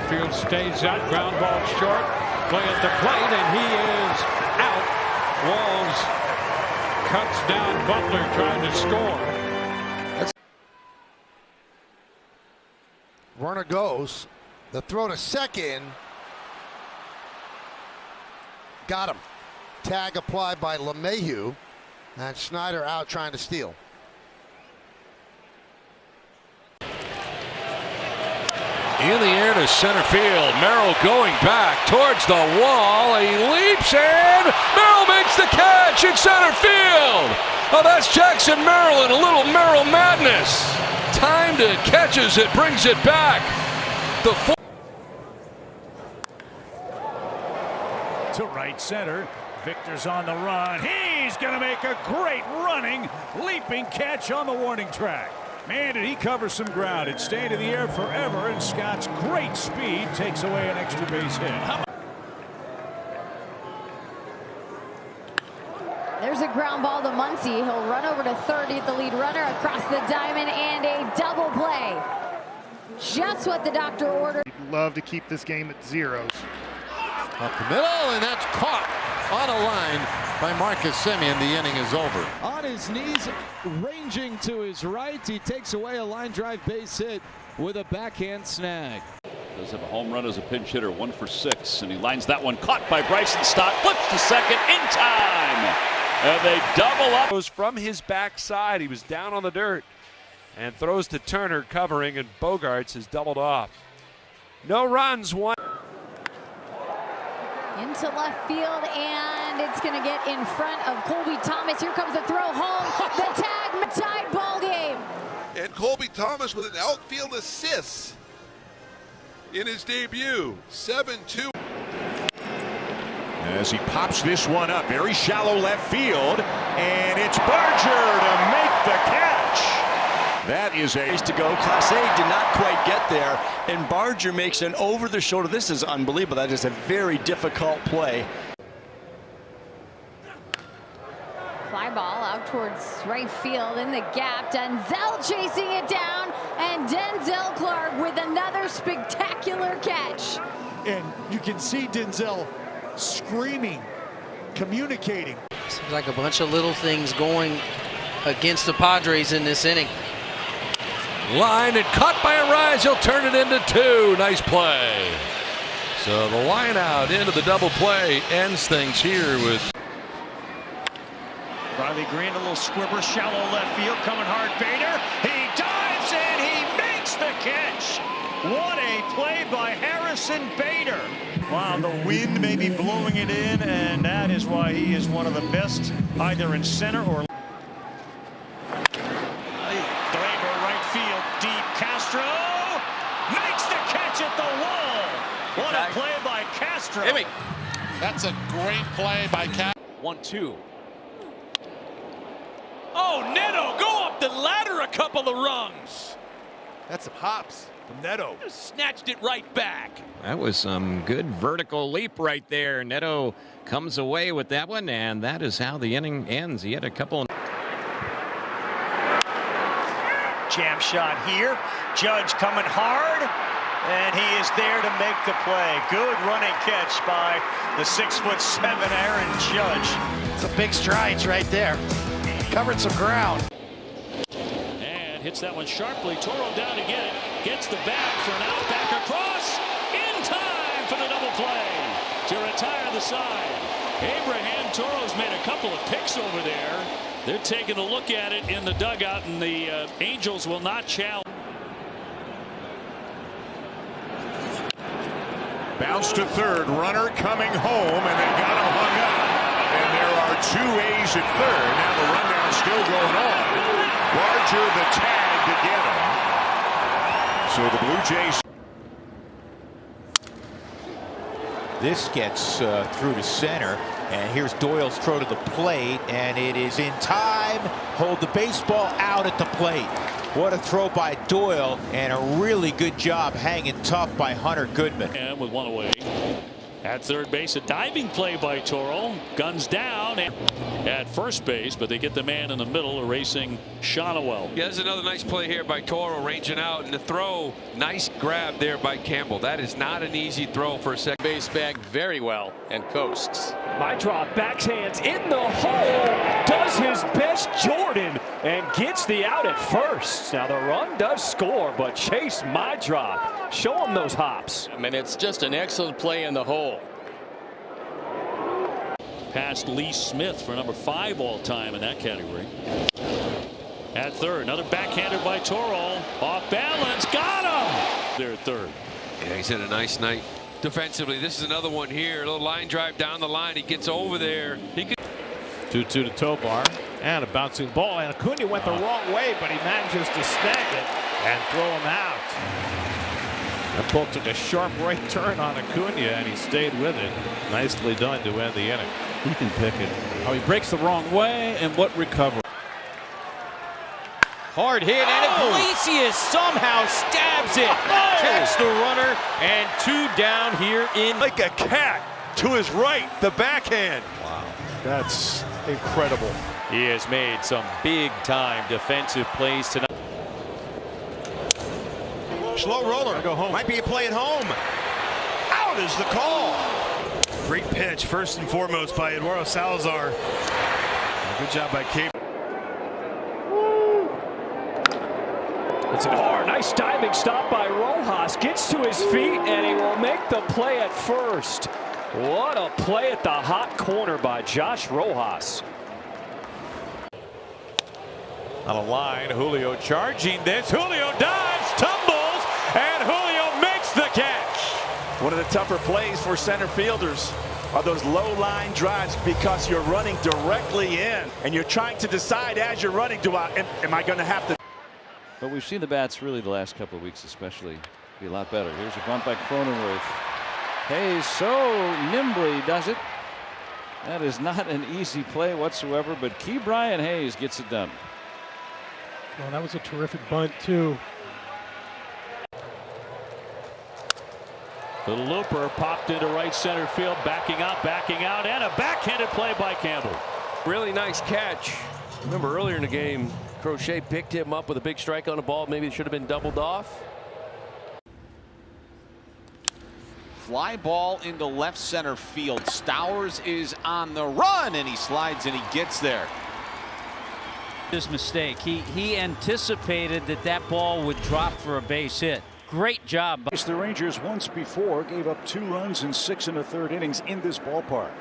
field stays out, ground ball short, play at the plate, and he is out. Walls cuts down Butler trying to score. Runner goes. The throw to second. Got him. Tag applied by LeMahieu. And Schneider out trying to steal. In the air to center field. Merrill going back towards the wall. He leaps in. Merrill makes the catch in center field. Oh, that's Jackson Merrill in a little Merrill madness. Timed it, catches it, brings it back. To right center. Victor's on the run. He's going to make a great running, leaping catch on the warning track. Man, did he cover some ground. It stayed in the air forever, and Scott's great speed takes away an extra base hit. There's a ground ball to Muncy. He'll run over to third, the lead runner across the diamond, and a double play. Just what the doctor ordered. We'd love to keep this game at zeros. Up the middle, and that's caught on a line by Marcus Semien. The inning is over. On his knees, ranging to his right, he takes away a line drive base hit with a backhand snag. Does have a home run as a pinch hitter, 1 for 6, and he lines that one, caught by Bryson Stott, flips to second in time, and they double up. Goes from his backside. He was down on the dirt and throws to Turner covering, and Bogarts has doubled off. No runs, one. Into left field, and it's going to get in front of Colby Thomas. Here comes the throw home. The tag, tied ball game. And Colby Thomas with an outfield assist in his debut. 7-2. As he pops this one up, very shallow left field, and it's Barger to make the catch. That is a to go. Class A did not quite get there, and Barger makes an over the shoulder. This is unbelievable. That is a very difficult play. Fly ball out towards right field in the gap. Denzel chasing it down, and Denzel Clark with another spectacular catch. And you can see Denzel screaming, communicating. Seems like a bunch of little things going against the Padres in this inning. Line and caught by a rise. He'll turn it into 2. Nice play. So the line out into the double play ends things here with Riley Green, a little squibber, shallow left field, coming hard. Bader, he dives and he makes the catch. What a play by Harrison Bader. Wow, the wind may be blowing it in, and that is why he is one of the best, either in center or Castro makes the catch at the wall. What a play by Castro. That's a great play by Castro. 1-2. Oh, Neto, go up the ladder a couple of rungs. That's some hops from Neto. Snatched it right back. That was some good vertical leap right there. Neto comes away with that one, and that is how the inning ends. He had a couple. Jam shot here. Judge coming hard, and he is there to make the play. Good running catch by the 6'7" Aaron Judge. Some big strides right there. Covered some ground. And hits that one sharply. Toro down to get it. Gets the bat for an out, back across. In time for the double play to retire the side. Abraham Toro's made a couple of picks over there. They're taking a look at it in the dugout, and the Angels will not challenge. Bounce to third, runner coming home, and they got him hung up. And there are 2 A's at third. Now the rundown still going on. Barger the tag to get him. So the Blue Jays. This gets through to center, and here's Doyle's throw to the plate, and it is in time. Hold the baseball out at the plate. What a throw by Doyle, and a really good job hanging tough by Hunter Goodman. And with one away. At third base, a diving play by Toro. Guns down, and at first base, but they get the man in the middle erasing Shonowell. Yeah, there's another nice play here by Toro, ranging out, and the throw, nice grab there by Campbell. That is not an easy throw for a second base bag, very well, and coasts. Mydrop backhands in the hole, does his best Jordan, and gets the out at first. Now the run does score, but Chase Mydrop, show him those hops. I mean, it's just an excellent play in the hole. Past Lee Smith for number 5 all-time in that category. At third, another backhander by Toro, off balance, got him. There at third. Yeah, he's had a nice night defensively. This is another one here. A little line drive down the line. He gets over there. He could. 2-2 to Tobar, and a bouncing ball, and Acuna went the wrong way, but he manages to snag it and throw him out. The ball took a sharp right turn on Acuna, and he stayed with it. Nicely done to end the inning. Ethan Pickett. Oh, he breaks the wrong way, and what recovery. Hard hit, and Iglesias somehow stabs it. Catch the runner, and 2 down here in. Like a cat to his right, the backhand. Wow, that's incredible. He has made some big-time defensive plays tonight. Slow roller. Go home. Might be a play at home. Out is the call. Great pitch, first and foremost, by Eduardo Salazar. Good job by Cape. It's an hard, nice diving stop by Rojas. Gets to his feet, and he will make the play at first. What a play at the hot corner by Josh Rojas. On a line, Julio charging this. Julio dives, tumbles, and Julio makes the catch. One of the tougher plays for center fielders are those low line drives, because you're running directly in and you're trying to decide as you're running, am I going to have to? But we've seen the bats really the last couple of weeks especially be a lot better. Here's a bunt by Cronenworth. Hayes so nimbly does it. That is not an easy play whatsoever, but Key Brian Hayes gets it done. Well, that was a terrific bunt too. The looper popped into right center field, backing out, and a backhanded play by Campbell. Really nice catch. Remember earlier in the game, Crochet picked him up with a big strike on the ball. Maybe it should have been doubled off. Fly ball into left center field. Stowers is on the run, and he slides and he gets there. His mistake. He anticipated that ball would drop for a base hit. Great job. The Rangers once before gave up 2 runs in 6 1/3 innings in this ballpark.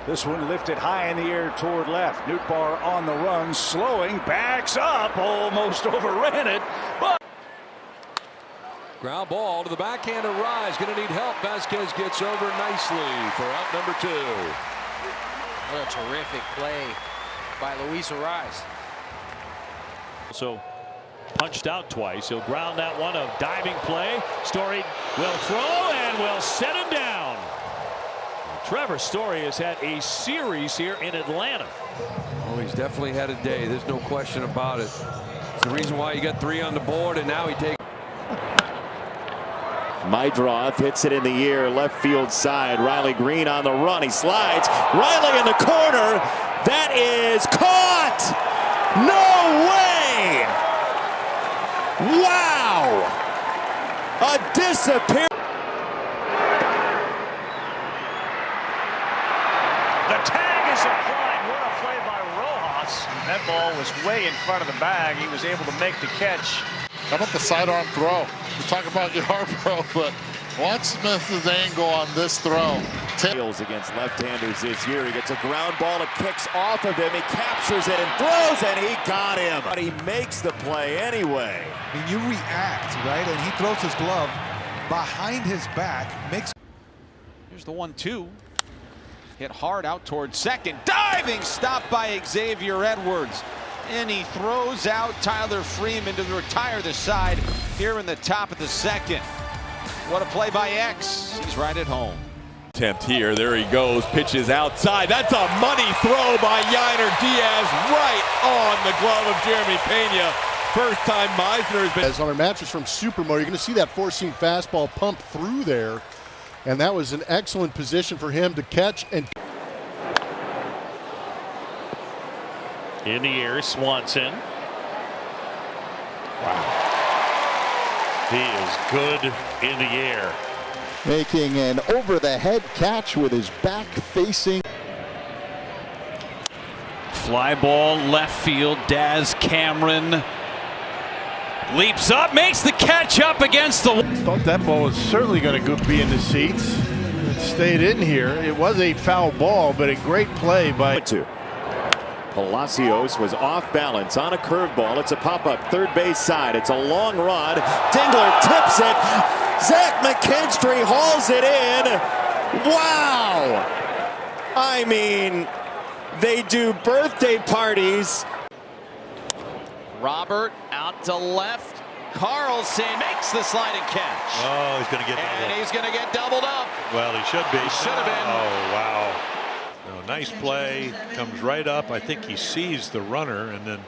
This one lifted high in the air toward left. Nootbaar on the run, slowing, backs up, almost overran it. But Ground ball to the backhand of Rise. Going to need help. Vasquez gets over nicely for out number 2. What a terrific play by Luis Rise. So punched out twice. He'll ground that one. A diving play. Story will throw and will set him down. Trevor Story has had a series here in Atlanta. Oh, he's definitely had a day. There's no question about it. It's the reason why he got 3 on the board, and now he takes. Mydrop hits it in the air, left field side. Riley Green on the run. He slides. Riley in the corner. That is caught. No way. Wow. A disappearance. The tag is applied. What a play by Rojas. That ball was way in front of the bag. He was able to make the catch. How about the sidearm throw? We talk about Yarbrough, but watch Smith's angle on this throw. Tails against left-handers this year. He gets a ground ball. It kicks off of him. He captures it and throws, and he got him. But he makes the play anyway. I mean, you react, right? And he throws his glove behind his back. Here's the 1-2. Hit hard out towards second. Diving stop by Xavier Edwards. And he throws out Tyler Freeman to retire the side here in the top of the second. What a play by X. He's right at home. Attempt here. There he goes. Pitches outside. That's a money throw by Yainer Diaz right on the glove of Jeremy Pena. First time Meisner has been. As on our matches from Supermo, you're going to see that 4-seam fastball pump through there. And that was an excellent position for him to catch. And In the air, Swanson. Wow. He is good in the air. Making an over-the-head catch with his back facing. Fly ball left field. Daz Cameron leaps up, makes the catch up against the. Thought that ball was certainly going to be in the seats. It stayed in here. It was a foul ball, but a great play by. Palacios was off balance on a curveball. It's a pop-up third base side. It's a long rod. Dingler tips it. Zach McKinstry hauls it in. Wow! I mean, they do birthday parties. Robert out to left. Carlson makes the sliding catch. Oh, he's going to get doubled and up. He's going to get doubled up. Well, he should be. He should have been. Oh, wow. No, nice play. Comes right up. I think he sees the runner and then.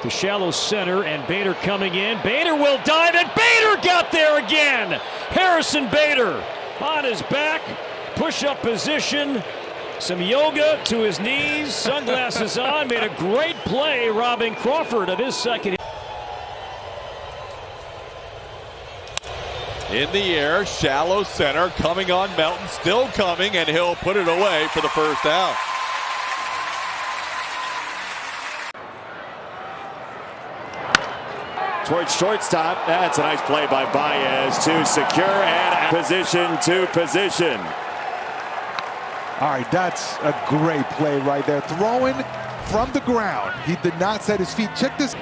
The shallow center and Bader coming in. Bader will dive and Bader got there again. Harrison Bader on his back. Push-up position. Some yoga to his knees. Sunglasses on. Made a great play, robbing Crawford of his second. In the air, shallow center, coming on Melton, still coming, and he'll put it away for the first out. Towards shortstop. That's a nice play by Baez to secure and position to position. All right, that's a great play right there. Throwing from the ground. He did not set his feet. Check this.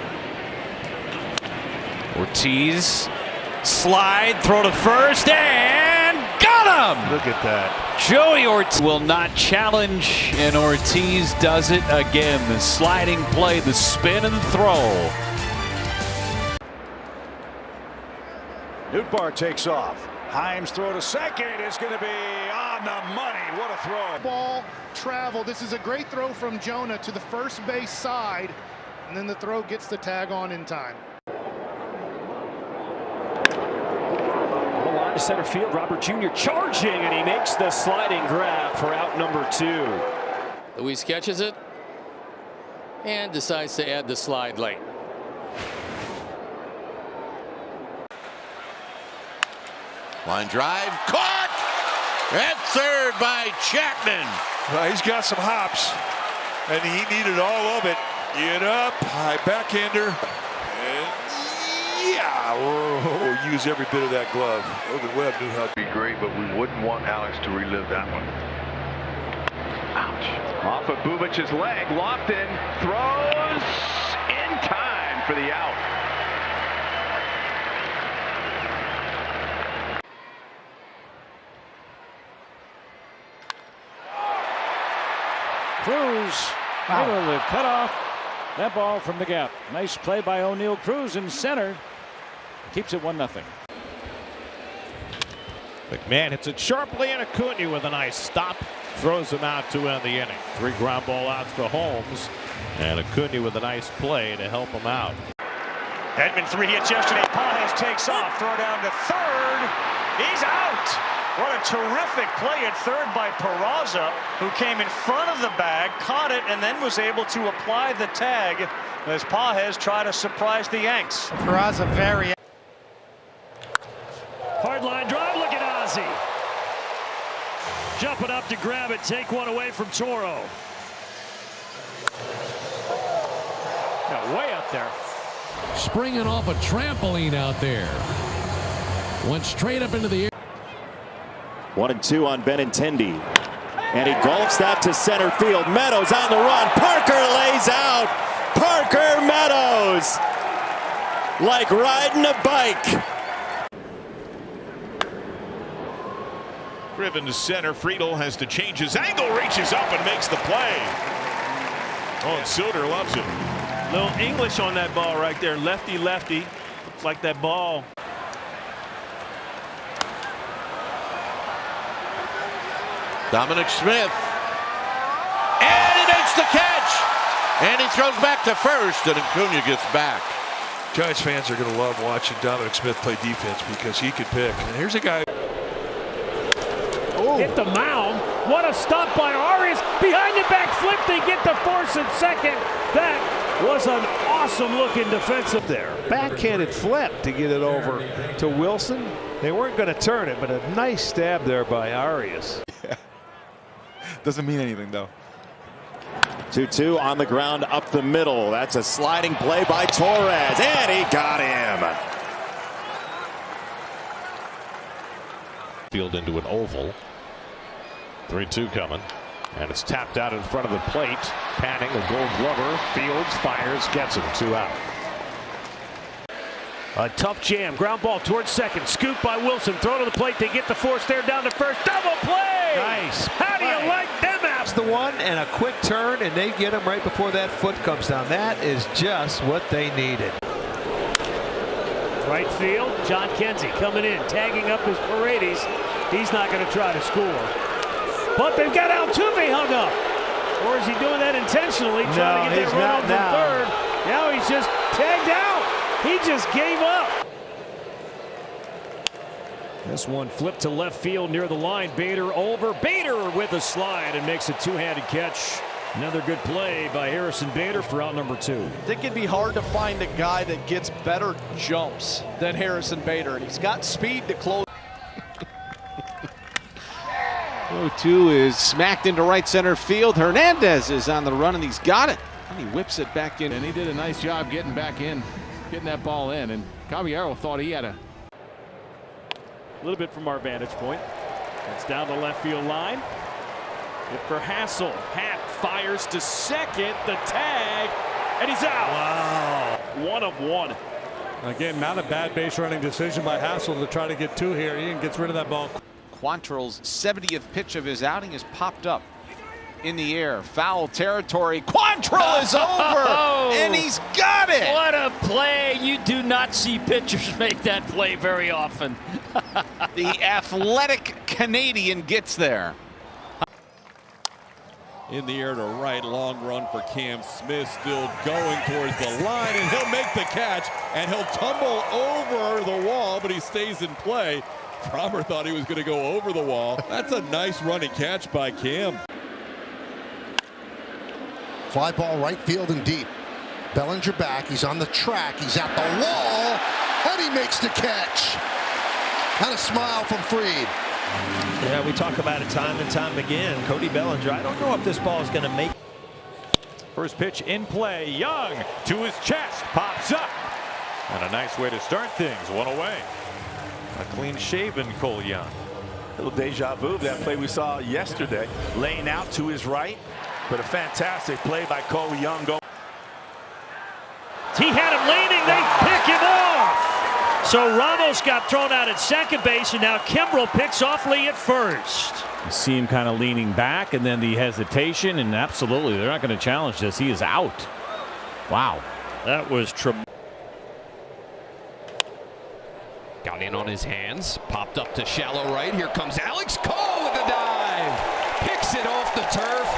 Ortiz, slide, throw to first, and got him! Look at that. Joey Ortiz will not challenge, and Ortiz does it again. The sliding play, the spin and throw. Nootbaar takes off. Himes throw to second is going to be on the money. What a throw. Ball travel. This is a great throw from Jonah to the first base side, and then the throw gets the tag on in time. Line to center field. Robert Jr. charging, and he makes the sliding grab for out number 2. Luis catches it and decides to add the slide late. Line drive, caught at third by Chapman. Well, he's got some hops, and he needed all of it. Get up, high backhander, and yeah, we'll use every bit of that glove. Logan Webb knew how to be great, but we wouldn't want Alex to relive that one. Ouch. Off of Bubic's leg, Lofton throws in time for the out. Cruz able to cut off that ball from the gap. Nice play by O'Neill. Cruz in center. Keeps it 1-0. McMahon hits it sharply, and Acuna with a nice stop throws him out to end the inning. 3 ground ball outs to Holmes, and Acuna with a nice play to help him out. Edman 3 hits yesterday. Pages takes off. Throw down to third. He's out. What a terrific play at third by Peraza, who came in front of the bag, caught it, and then was able to apply the tag as Pages tried to surprise the Yanks. Peraza very. Hard line drive. Look at Ozzie. Jumping up to grab it. Take one away from Toro. Got way up there. Springing off a trampoline out there. Went straight up into the air. 1-2 on Benintendi. And he golfs that to center field. Meadows on the run. Parker lays out. Parker Meadows. Like riding a bike. Driven to center. Friedel has to change his angle. Reaches up and makes the play. Oh, and Suter loves it. Little English on that ball right there. Lefty, lefty. Looks like that ball. Dominic Smith. And he makes the catch. And he throws back to first, and Acuna gets back. Giants fans are going to love watching Dominic Smith play defense because he could pick. And here's a guy. hit the mound. What a stop by Arias. Behind the back flip, they get the force at second. That was an awesome looking defensive there. Backhanded flip to get it over to Wilson. They weren't going to turn it, but a nice stab there by Arias. Doesn't mean anything, though. 2-2 on the ground up the middle. That's a sliding play by Torres, and he got him. Field into an oval. 3-2 coming. And it's tapped out in front of the plate. Panning, a Gold Glover. Fields fires, gets him. 2 out. A tough jam. Ground ball towards second. Scoop by Wilson. Throw to the plate. They get the force there down to first. Double play! Nice. How do you like them apples? The one and a quick turn, and they get him right before that foot comes down. That is just what they needed. Right field. John Kenzie coming in, tagging up his Paredes. He's not going to try to score. But they've got Altuve hung up. Or is he doing that intentionally, trying to get that run over from third? Now he's just tagged out. He just gave up. This one flipped to left field near the line. Bader over. Bader with a slide and makes a two-handed catch. Another good play by Harrison Bader for out number 2. I think it'd be hard to find a guy that gets better jumps than Harrison Bader, and he's got speed to close. 0-2 is smacked into right center field. Hernandez is on the run, and he's got it. And he whips it back in. And he did a nice job getting back in, getting that ball in. And Caballero thought he had a little bit from our vantage point. It's down the left field line. Hit for Hassel. Hack fires to second. The tag, and he's out. Wow. 1 of 1. Again, not a bad base running decision by Hassel to try to get 2 here. Ian gets rid of that ball. Quantrill's 70th pitch of his outing has popped up in the air. Foul territory. Quantrill is over, and he's got it. What a play. You do not see pitchers make that play very often. The athletic Canadian gets there. In the air to right, long run for Cam Smith, still going towards the line, and he'll make the catch, and he'll tumble over the wall, but he stays in play. Fromer thought he was going to go over the wall. That's a nice running catch by Cam. Fly ball right field and deep. Bellinger back, he's on the track, he's at the wall, and he makes the catch. And a smile from Fried. Yeah, we talk about it time and time again. Cody Bellinger, I don't know if this ball is going to make. First pitch in play. Young to his chest, pops up. And a nice way to start things. 1 away. A clean-shaven Cole Young. A little deja vu of that play we saw yesterday. Laying out to his right, but a fantastic play by Cole Young. He had him leaning. They pick him off. So Ramos got thrown out at second base, and now Kimbrel picks off Lee at first. You see him kind of leaning back, and then the hesitation, and absolutely, they're not going to challenge this. He is out. Wow. That was tremendous. Got in on his hands, popped up to shallow right. Here comes Alex Cole with a dive. Picks it off the turf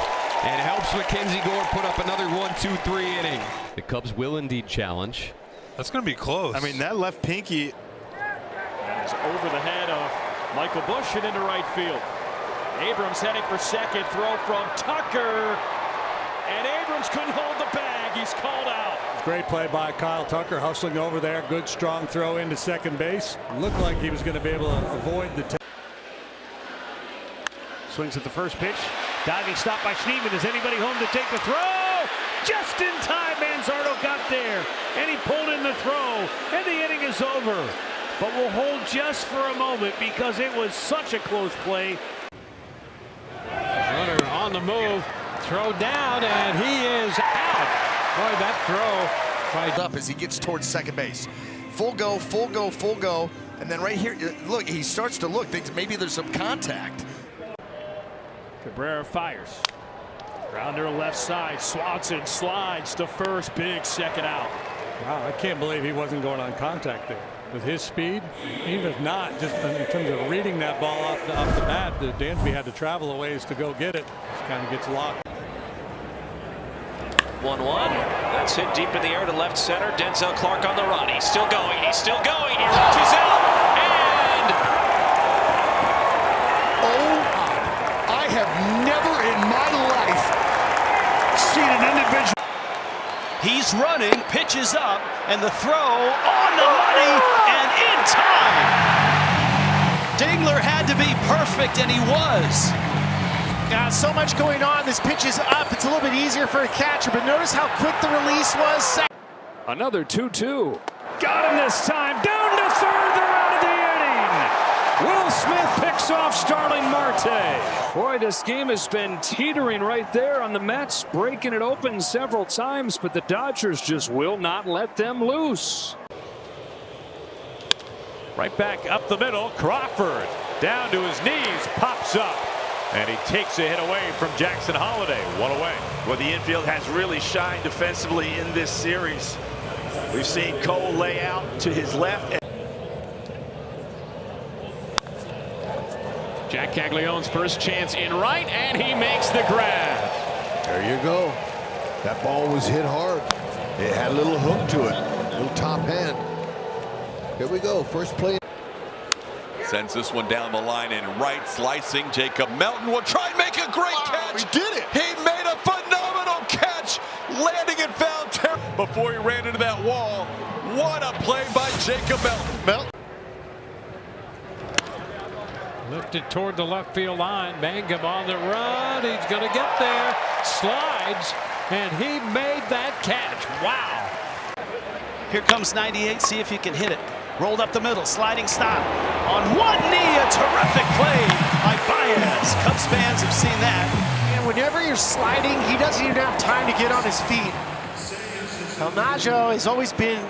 and helps Mackenzie Gore put up another 1-2-3 inning. The Cubs will indeed challenge. That's going to be close. I mean, that left pinky. That is over the head of Michael Busch and into right field. Abrams heading for second. Throw from Tucker. And Abrams couldn't hold the bag. He's called out. Great play by Kyle Tucker, hustling over there. Good strong throw into second base. Looked like he was going to be able to avoid the swings at the first pitch. Diving stop by Schneemann. Is anybody home to take the throw? Just in time, Manzardo got there, and he pulled in the throw, and the inning is over. But we'll hold just for a moment because it was such a close play. Runner on the move, throw down, and he is out. Boy, that throw right up as he gets towards second base. Full go, full go, full go, and then right here, look, he starts to look. Thinks maybe there's some contact. Cabrera fires. Grounder left side. Swanson slides to first. Big second out. Wow, I can't believe he wasn't going on contact there. With his speed, even if not, just in terms of reading that ball off the bat, Dansby had to travel a ways to go get it. Just kind of gets locked. 1-1. That's hit deep in the air to left center. Denzel Clark on the run. He's still going. He's still going. He reaches out. And oh an individual. He's running, pitches up, and the throw on the money and in time. Dingler had to be perfect, and he was. Got so much going on. This pitch is up. It's a little bit easier for a catcher, but notice how quick the release was. Another 2-2. Got him this time. Down to third. They're out of the inning. Will Smith picks off Starling Marte. Boy, this game has been teetering right there on the Mets, breaking it open several times, but the Dodgers just will not let them loose. Right back up the middle. Crawford down to his knees, pops up. And he takes a hit away from Jackson Holiday. One away. Well, the infield has really shined defensively in this series. We've seen Cole lay out to his left. Jack Caglianone's first chance in right, and he makes the grab. There you go. That ball was hit hard. It had a little hook to it, a little top hand. Here we go. First play. Sends this one down the line in right, slicing. Jacob Melton will try and make a great catch. He did it. He made a phenomenal catch, landing and found Terry before he ran into that wall. What a play by Jacob Melton. Lifted toward the left field line. Mangum on the run. He's going to get there. Slides, and he made that catch. Wow. Here comes 98. See if you can hit it. Rolled up the middle, sliding stop. On one knee, a terrific play by Baez. Cubs fans have seen that. And whenever you're sliding, he doesn't even have time to get on his feet. El Najo has always been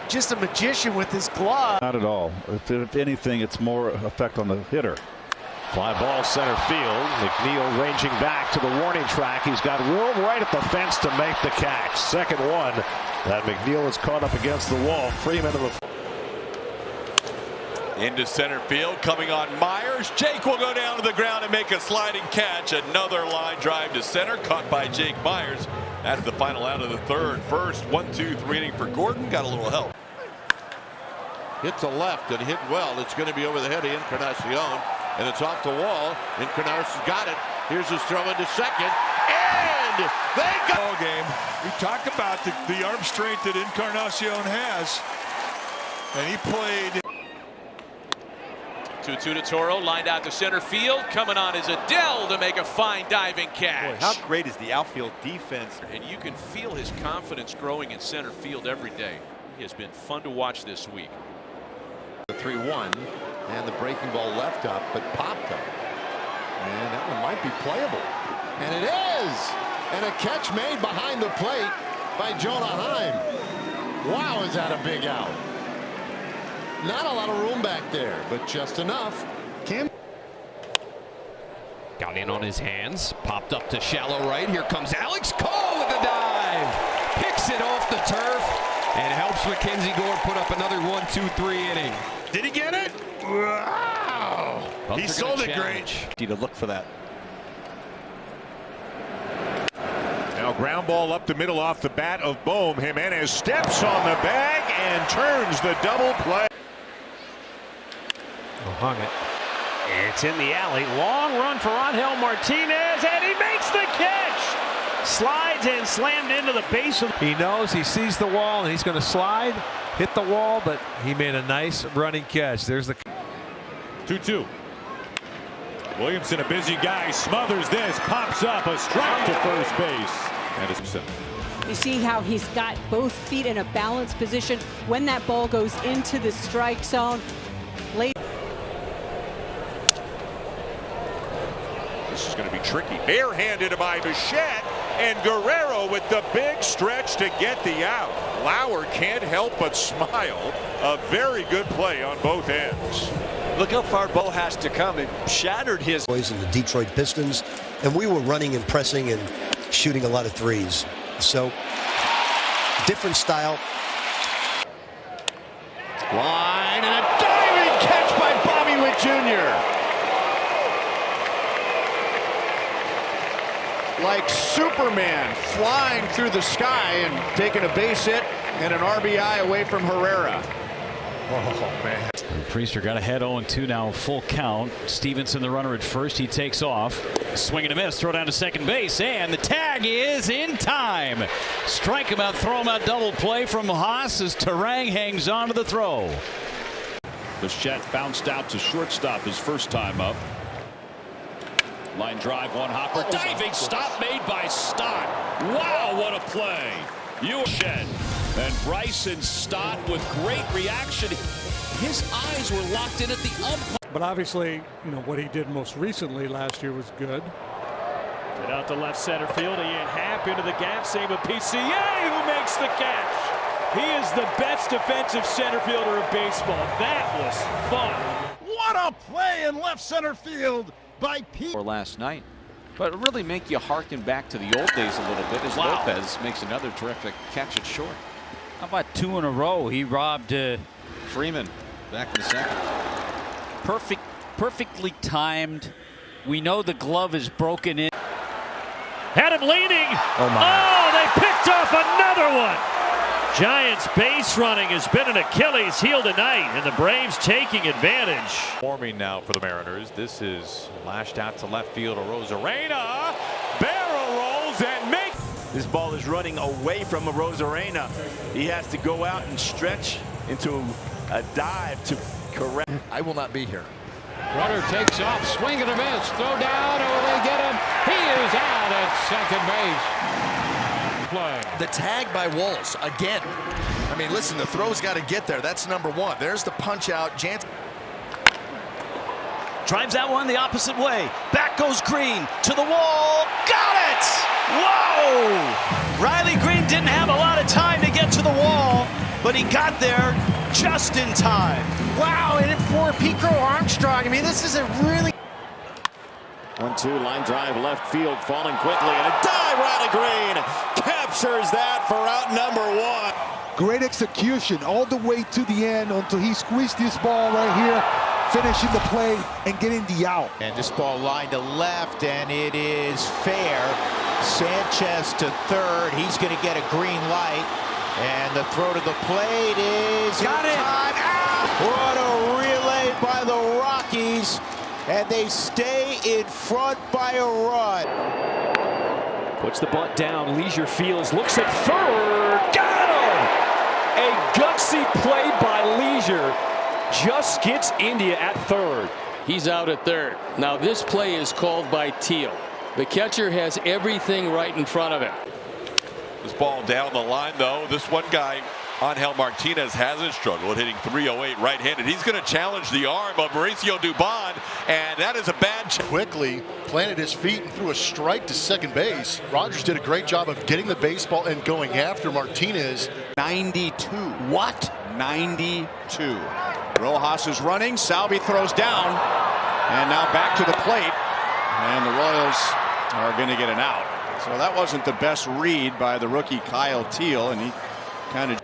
just a magician with his glove. Not at all. If anything, it's more effect on the hitter. Fly ball center field. McNeil ranging back to the warning track. He's got room right at the fence to make the catch. Second one. That McNeil is caught up against the wall. Freeman to the into center field, coming on Myers. Jake will go down to the ground and make a sliding catch. Another line drive to center, caught by Jake Myers. That's the final out of the third. First 1-2-3 inning for Gordon. Got a little help. Hit to left and hit well. It's going to be over the head of Encarnacion, and it's off the wall. Encarnacion's got it. Here's his throw into second, and they go. Ball game. We talk about the arm strength that Encarnacion has, and he played. 2-2 to Toro, lined out to center field. Coming on is Adele to make a fine diving catch. Boy, how great is the outfield defense? And you can feel his confidence growing in center field every day. He has been fun to watch this week. The 3-1, and the breaking ball left up, but popped up. And that one might be playable. And it is! And a catch made behind the plate by Jonah Heim. Wow, is that a big out? Not a lot of room back there, but just enough. Got in on his hands, popped up to shallow right. Here comes Alex Cole with the dive. Picks it off the turf and helps Mackenzie Gore put up another 1-2-3 inning. Did he get it? Wow! He sold it great. Need to look for that. Now ground ball up the middle off the bat of Bohm. Jimenez steps on the bag and turns the double play. Hung it. It's in the alley. Long run for Angel Martinez, and he makes the catch. Slides and slammed into the base of. He knows, he sees the wall, and he's going to slide, hit the wall, but he made a nice running catch. There's the 2-2. Williamson, a busy guy, smothers this, pops up, a strike to first base. And it's You see how he's got both feet in a balanced position when that ball goes into the strike zone. This is going to be tricky. Barehanded by Bichette, and Guerrero with the big stretch to get the out. Lauer can't help but smile. A very good play on both ends. Look how far Bo has to come. It shattered his. Boys in the Detroit Pistons, and we were running and pressing and shooting a lot of threes. So, different style. Line and a diving catch by Bobby Witt Jr. Like Superman flying through the sky and taking a base hit and an RBI away from Herrera. Oh, man. Priester got ahead 0-2 now, full count. Stevenson, the runner at first, he takes off. Swing and a miss, throw down to second base, and the tag is in time. Strike him out, throw him out, double play from Haas as Terang hangs on to the throw. Bichette bounced out to shortstop his first time up. Line drive, one hopper, diving stop made by Stott. Wow, what a play. Bichette and Bryson Stott with great reaction. His eyes were locked in at the umpire. But obviously, you know, what he did most recently last year was good. Get out to left center field. Ian Happ into the gap. Save a PCA who makes the catch. He is the best defensive center fielder of baseball. That was fun. What a play in left center field by Pete. Or last night. But it really make you harken back to the old days a little bit as Lopez makes another terrific catch it short. How about 2 in a row? He robbed Freeman back in the second. Perfectly timed. We know the glove is broken in. Had him leaning. Oh, my. Oh, they picked off another one. Giants base running has been an Achilles heel tonight, and the Braves taking advantage. Forming now for the Mariners. This is lashed out to left field. Arozarena barrel rolls and makes. This ball is running away from Arozarena. He has to go out and stretch into a dive to correct. I will not be here. Runner takes off, swing and a miss, throw down, oh, they get him. He is out at second base. Play. The tag by Walls again. I mean, listen, the throw's got to get there. That's number one. There's the punch out. Jansen drives that one the opposite way. Back goes Green to the wall. Got it! Whoa! Riley Green didn't have a lot of time to get to the wall, but he got there just in time. Wow, and for Pico Armstrong, I mean, this is a really 1-2 line drive left field, falling quickly, and a dive. Riley Green captures that for out number 1. Great execution all the way to the end until he squeezed this ball right here, finishing the play and getting the out. And this ball lined to left, and it is fair. Sanchez to third. He's going to get a green light, and the throw to the plate is got it. Time out. What a relay by the Rockies. And they stay in front by a run. Puts the bunt down. Leisure Fields looks at third. Got him! A gutsy play by Leisure. Just gets India at third. He's out at third. Now this play is called by Teal. The catcher has everything right in front of him. This ball down the line, though. This one guy, Angel Martinez, hasn't struggled, hitting .308 right-handed. He's going to challenge the arm of Mauricio Dubon, and that is a bad quickly planted his feet and threw a strike to second base. Rogers did a great job of getting the baseball and going after Martinez. 92. What? 92. Rojas is running. Salvi throws down, and now back to the plate, and the Royals are going to get an out. So that wasn't the best read by the rookie Kyle Teal, and he kind of.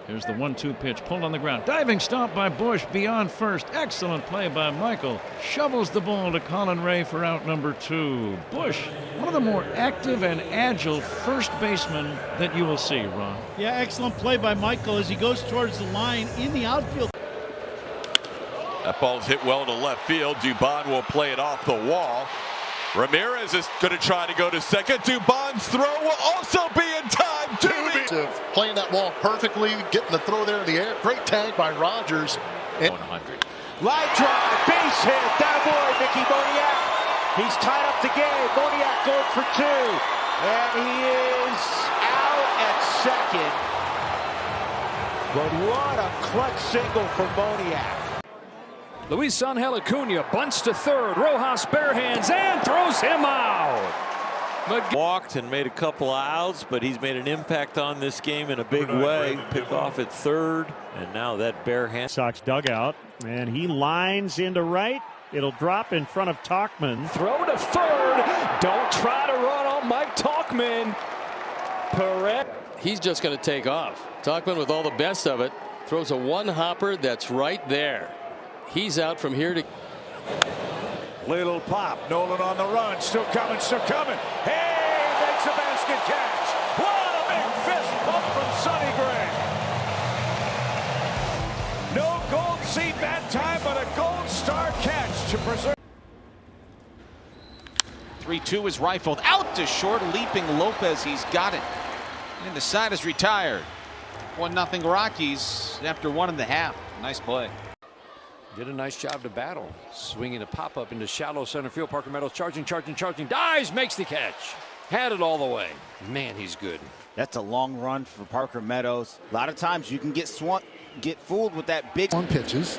Here's the 1-2 pitch, pulled on the ground. Diving stop by Bush beyond first. Excellent play by Michael. Shovels the ball to Colin Ray for out number 2. Bush, one of the more active and agile first basemen that you will see, Ron. Yeah, excellent play by Michael as he goes towards the line in the outfield. That ball's hit well to left field. Dubon will play it off the wall. Ramirez is going to try to go to second. Dubon's throw will also be in time. Playing that ball perfectly, getting the throw there in the air. Great tag by Rogers. 100. Line drive, base hit. That boy, Mickey Moniak. He's tied up the game. Moniak going for 2. And he is out at second. But what a clutch single for Moniak. Luis Angel Acuna bunts to third. Rojas bare hands and throws him out. Walked and made a couple of outs, but he's made an impact on this game in a big way. Picked off at third, and now that bare hand. Sox dugout, and he lines into right. It'll drop in front of Tauchman. Throw to third. Don't try to run on Mike Tauchman. Perez. He's just going to take off. Tauchman, with all the best of it, throws a one-hopper that's right there. He's out from here to. Little pop. Nolan on the run. Still coming, still coming. Hey, makes a basket catch. What a big fist bump from Sonny Gray. No gold seed that time, but a gold star catch to preserve. 3-2 is rifled out to short, leaping Lopez. He's got it. And the side is retired. 1-0 Rockies after 1.5. Nice play. Did a nice job to battle. Swinging a pop-up into shallow center field. Parker Meadows charging. Dives, makes the catch. Had it all the way. Man, he's good. That's a long run for Parker Meadows. A lot of times you can get fooled with that big. On pitches.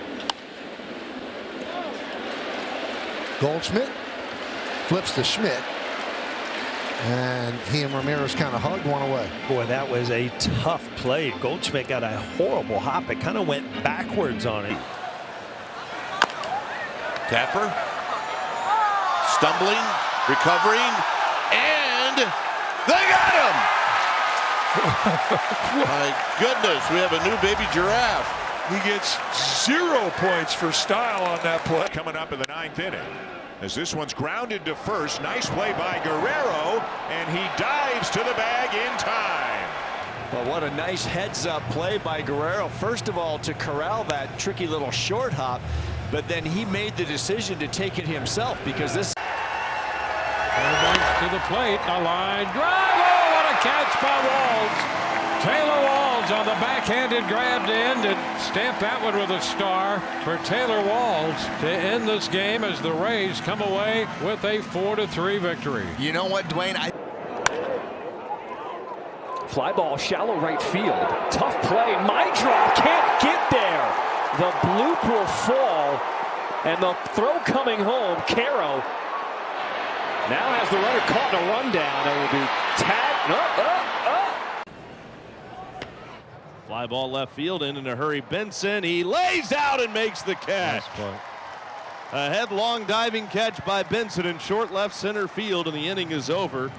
Goldschmidt flips to Schmidt. And he and Ramirez kind of hugged one away. Boy, that was a tough play. Goldschmidt got a horrible hop. It kind of went backwards on it. Tapper. Stumbling. Recovering. And they got him! My goodness, we have a new baby giraffe. He gets 0 points for style on that play. Coming up in the 9th inning. As this one's grounded to first. Nice play by Guerrero, and he dives to the bag in time. Well, what a nice heads-up play by Guerrero. First of all, to corral that tricky little short hop, but then he made the decision to take it himself because this. To the plate, a line drive. Oh, what a catch by Walls. Taylor Walls on the backhanded grabbed end and stamp that one with a star for Taylor Walls to end this game as the Rays come away with a 4-3 victory. You know what, Dwayne? Fly ball, shallow right field. Tough play. My drop can't get there. The bloop will fall, and the throw coming home. Caro now has the runner caught in a rundown and will be tagged. Fly ball left field in a hurry. Benson, he lays out and makes the catch. A headlong diving catch by Benson in short left center field, and the inning is over.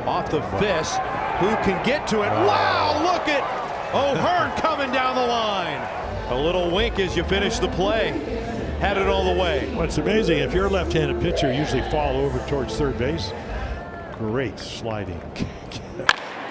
Off the fist. Who can get to it? Wow, look at O'Hearn coming down the line. A little wink as you finish the play. Had it all the way. What's amazing, if you're a left-handed pitcher, you usually fall over towards third base. Great sliding.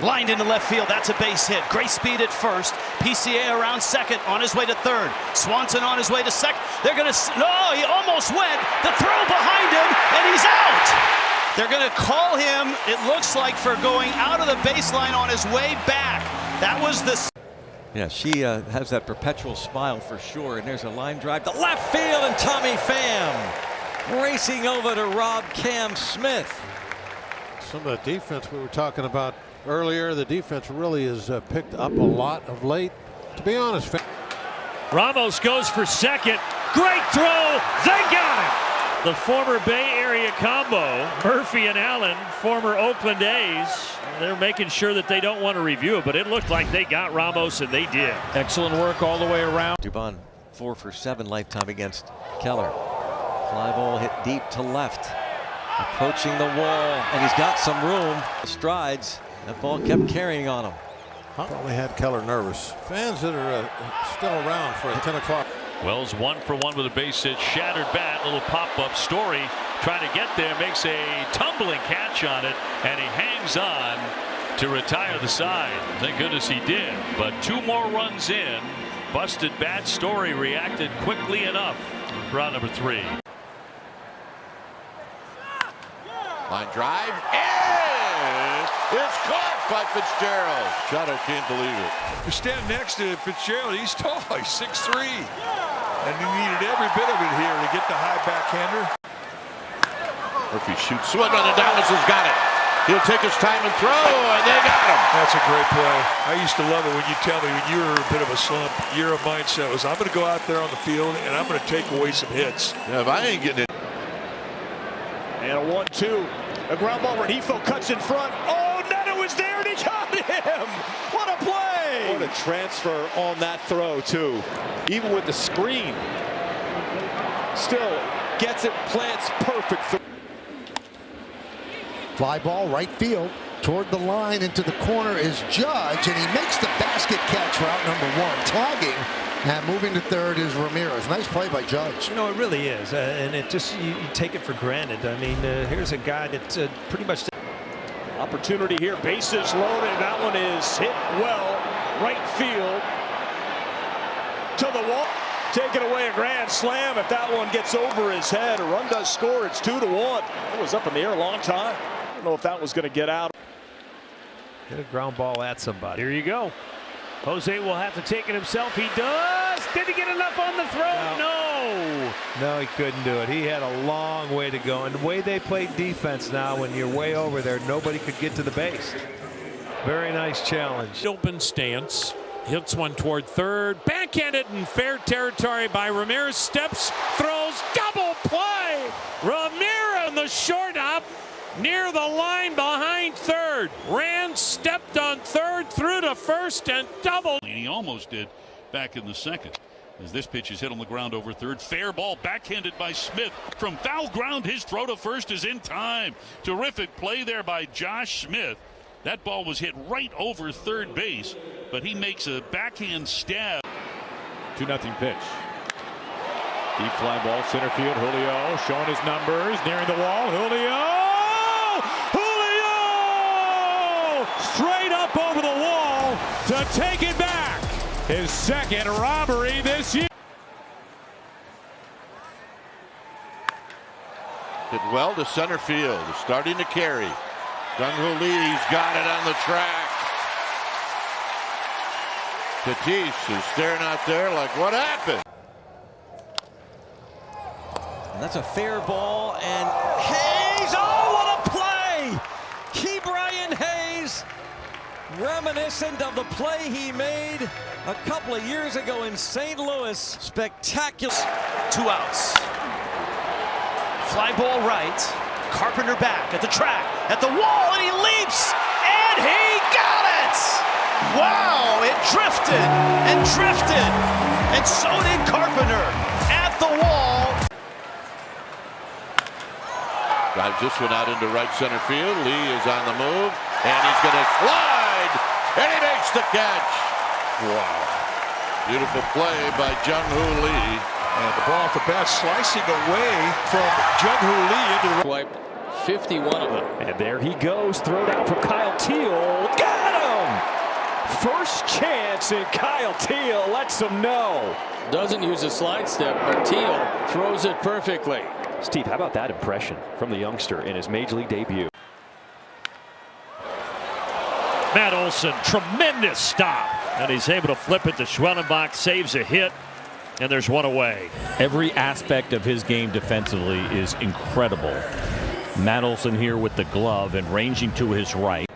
Lined into left field. That's a base hit. Great speed at first. PCA around second, on his way to third. Swanson on his way to second. They're going to. No, he almost went. The throw behind him, and he's out. They're going to call him, it looks like, for going out of the baseline on his way back. That was the. Yeah, she has that perpetual smile for sure. And there's a line drive to left field, and Tommy Pham racing over to Rob Cam Smith. Some of the defense we were talking about earlier, the defense really has picked up a lot of late. To be honest, Ramos goes for second. Great throw. They got it. The former Bay Area combo, Murphy and Allen, former Oakland A's. They're making sure that they don't want to review it, but it looked like they got Ramos, and they did. Excellent work all the way around. Dubon 4 for 7 lifetime against Keller. Fly ball hit deep to left. Approaching the wall, and he's got some room. Strides. That ball kept carrying on him. Probably had Keller nervous. Fans that are still around for a 10 o'clock. Wells 1 for 1 with a base hit. Shattered bat. Little pop-up. Story trying to get there. Makes a tumbling catch on it, and he hangs on to retire the side. Thank goodness he did. But 2 more runs in. Busted bat. Story reacted quickly enough for out number 3. Line drive, and it's caught by Fitzgerald. Shot, I can't believe it. If you stand next to Fitzgerald, he's tall, he's 6'3". And he needed every bit of it here to get the high backhander. Murphy shoots, swing on the Dallas has got it. He'll take his time and throw, and they got him. That's a great play. I used to love it when you tell me when you were a bit of a slump, your mindset was, I'm going to go out there on the field, and I'm going to take away some hits. Yeah, if I ain't getting it. And a 1-2. A ground ball. Renifo cuts in front. Oh, Neto was there and he got him. What a play. What a transfer on that throw, too. Even with the screen. Still gets it, plants perfect. Fly ball right field. Toward the line into the corner is Judge, and he makes the basket catch for out number 1. Tagging. And moving to third is Ramirez. Nice play by Judge. You know, it really is. And it just, you take it for granted. I mean, here's a guy that pretty much. Opportunity here. Bases loaded. That one is hit well. Right field. To the wall. taking away a grand slam. If that one gets over his head, a run does score. It's 2-1. It was up in the air a long time. I don't know if that was going to get out. Hit a ground ball at somebody. Here you go. Jose will have to take it himself. He does. Did he get enough on the throw? No. No, he couldn't do it. He had a long way to go. And the way they play defense now, when you're way over there, nobody could get to the base. Very nice challenge. Open stance. Hits one toward third. Backhanded in fair territory by Ramirez. Steps, throws, double play. Ramirez in the short up. Near the line behind third. Ran, stepped on third, through to first, and doubled. And he almost did back in the second. As this pitch is hit on the ground over third. Fair ball backhanded by Smith. From foul ground, his throw to first is in time. Terrific play there by Josh Smith. That ball was hit right over third base, but he makes a backhand stab. 2-0 pitch. Deep fly ball, center field. Julio showing his numbers, nearing the wall. Julio! Straight up over the wall to take it back. His second robbery this year. Hit well to center field. Starting to carry. Jung-Hoo Lee's got it on the track. Tatis is staring out there like, what happened? And that's a fair ball, and Hayes, oh, what a play! Key Brian Hayes, reminiscent of the play he made a couple of years ago in St. Louis. Spectacular. 2 outs. Fly ball right. Carpenter back at the track, at the wall, and he leaps, and he got it! Wow, it drifted, and so did Carpenter at the wall. Drives this one out into right center field. Lee is on the move, and he's going to slide, and he makes the catch. Wow. Beautiful play by Jung-Hoo Lee. And the ball at the bat slicing away from Jung-Hoo Lee into the Swiped 51 of them. And there he goes. Thrown out from Kyle Teel. Got him! First chance, and Kyle Teel lets him know. Doesn't use a slide step, but Teel throws it perfectly. Steve, how about that impression from the youngster in his major league debut? Matt Olson, tremendous stop. And he's able to flip it to Schwellenbach, saves a hit, and there's one away. Every aspect of his game defensively is incredible. Matt Olson here with the glove and ranging to his right.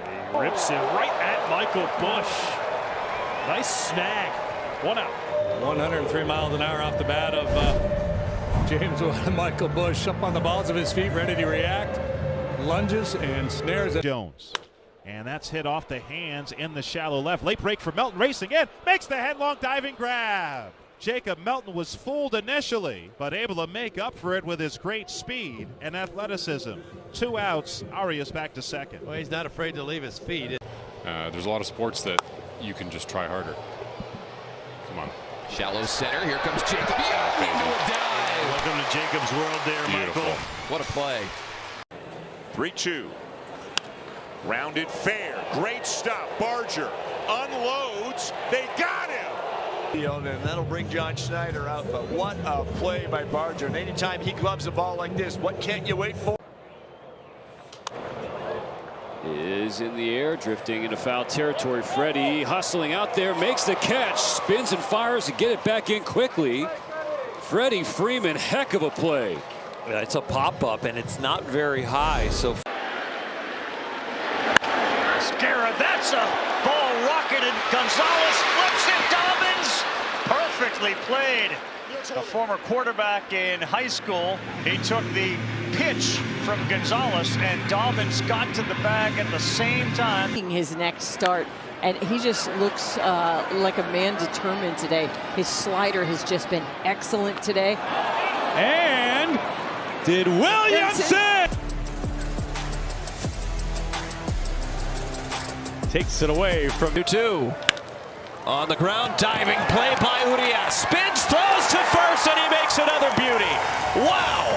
He rips it right at Michael Busch. Nice snag. 1 out. 103 miles an hour off the bat of James Michael Busch, up on the balls of his feet, ready to react. Lunges and snares at Jones. And that's hit off the hands in the shallow left. Late break for Melton, racing in, makes the headlong diving grab. Jacob Melton was fooled initially, but able to make up for it with his great speed and athleticism. 2 outs, Arias back to second. Well, he's not afraid to leave his feet. There's a lot of sports that you can just try harder. Come on. Shallow center, here comes Jacob. Yeah, into a dive. Welcome to Jacob's world there, Beautiful. Michael. What a play. 3-2. Rounded fair. Great stop. Barger unloads. They got him. And that'll bring John Schneider out. But what a play by Barger. And anytime he gloves a ball like this, what can't you wait for? Is in the air, drifting into foul territory. Freddie hustling out there, makes the catch, spins and fires to get it back in quickly. Freddie Freeman, heck of a play. It's a pop-up, and it's not very high, so... Scara, that's a ball rocketed. Gonzalez flips it. Dobbins, perfectly played. A former quarterback in high school, he took the pitch from Gonzalez, and Dobbins got to the bag at the same time. His next start, and he just looks like a man determined today. His slider has just been excellent today. And did Williamson takes it away from 2-2. On the ground, diving play by Urias. Spins, throws to first, and he makes another beauty. Wow!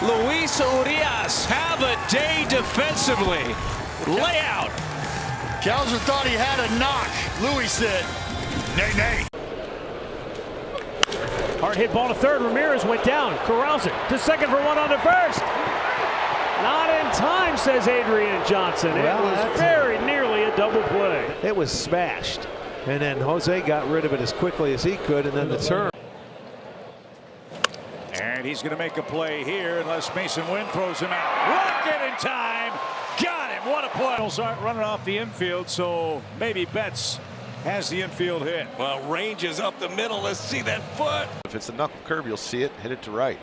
Luis Urias, have a day defensively. Layout. Kelsner thought he had a knock. Louis said, Nay. Hard hit ball to third. Ramirez went down. Corrals it to second for one on to first. Not in time, says Adrian Johnson. Well, it was very nearly a double play. It was smashed. And then Jose got rid of it as quickly as he could, and then the turn. And he's going to make a play here unless Mason Wynn throws him out. Rocket in time. Got him. What a play. Aren't running off the infield, so maybe Betts has the infield hit. Well, range is up the middle. Let's see that foot. If it's a knuckle curve, you'll see it. Hit it to right.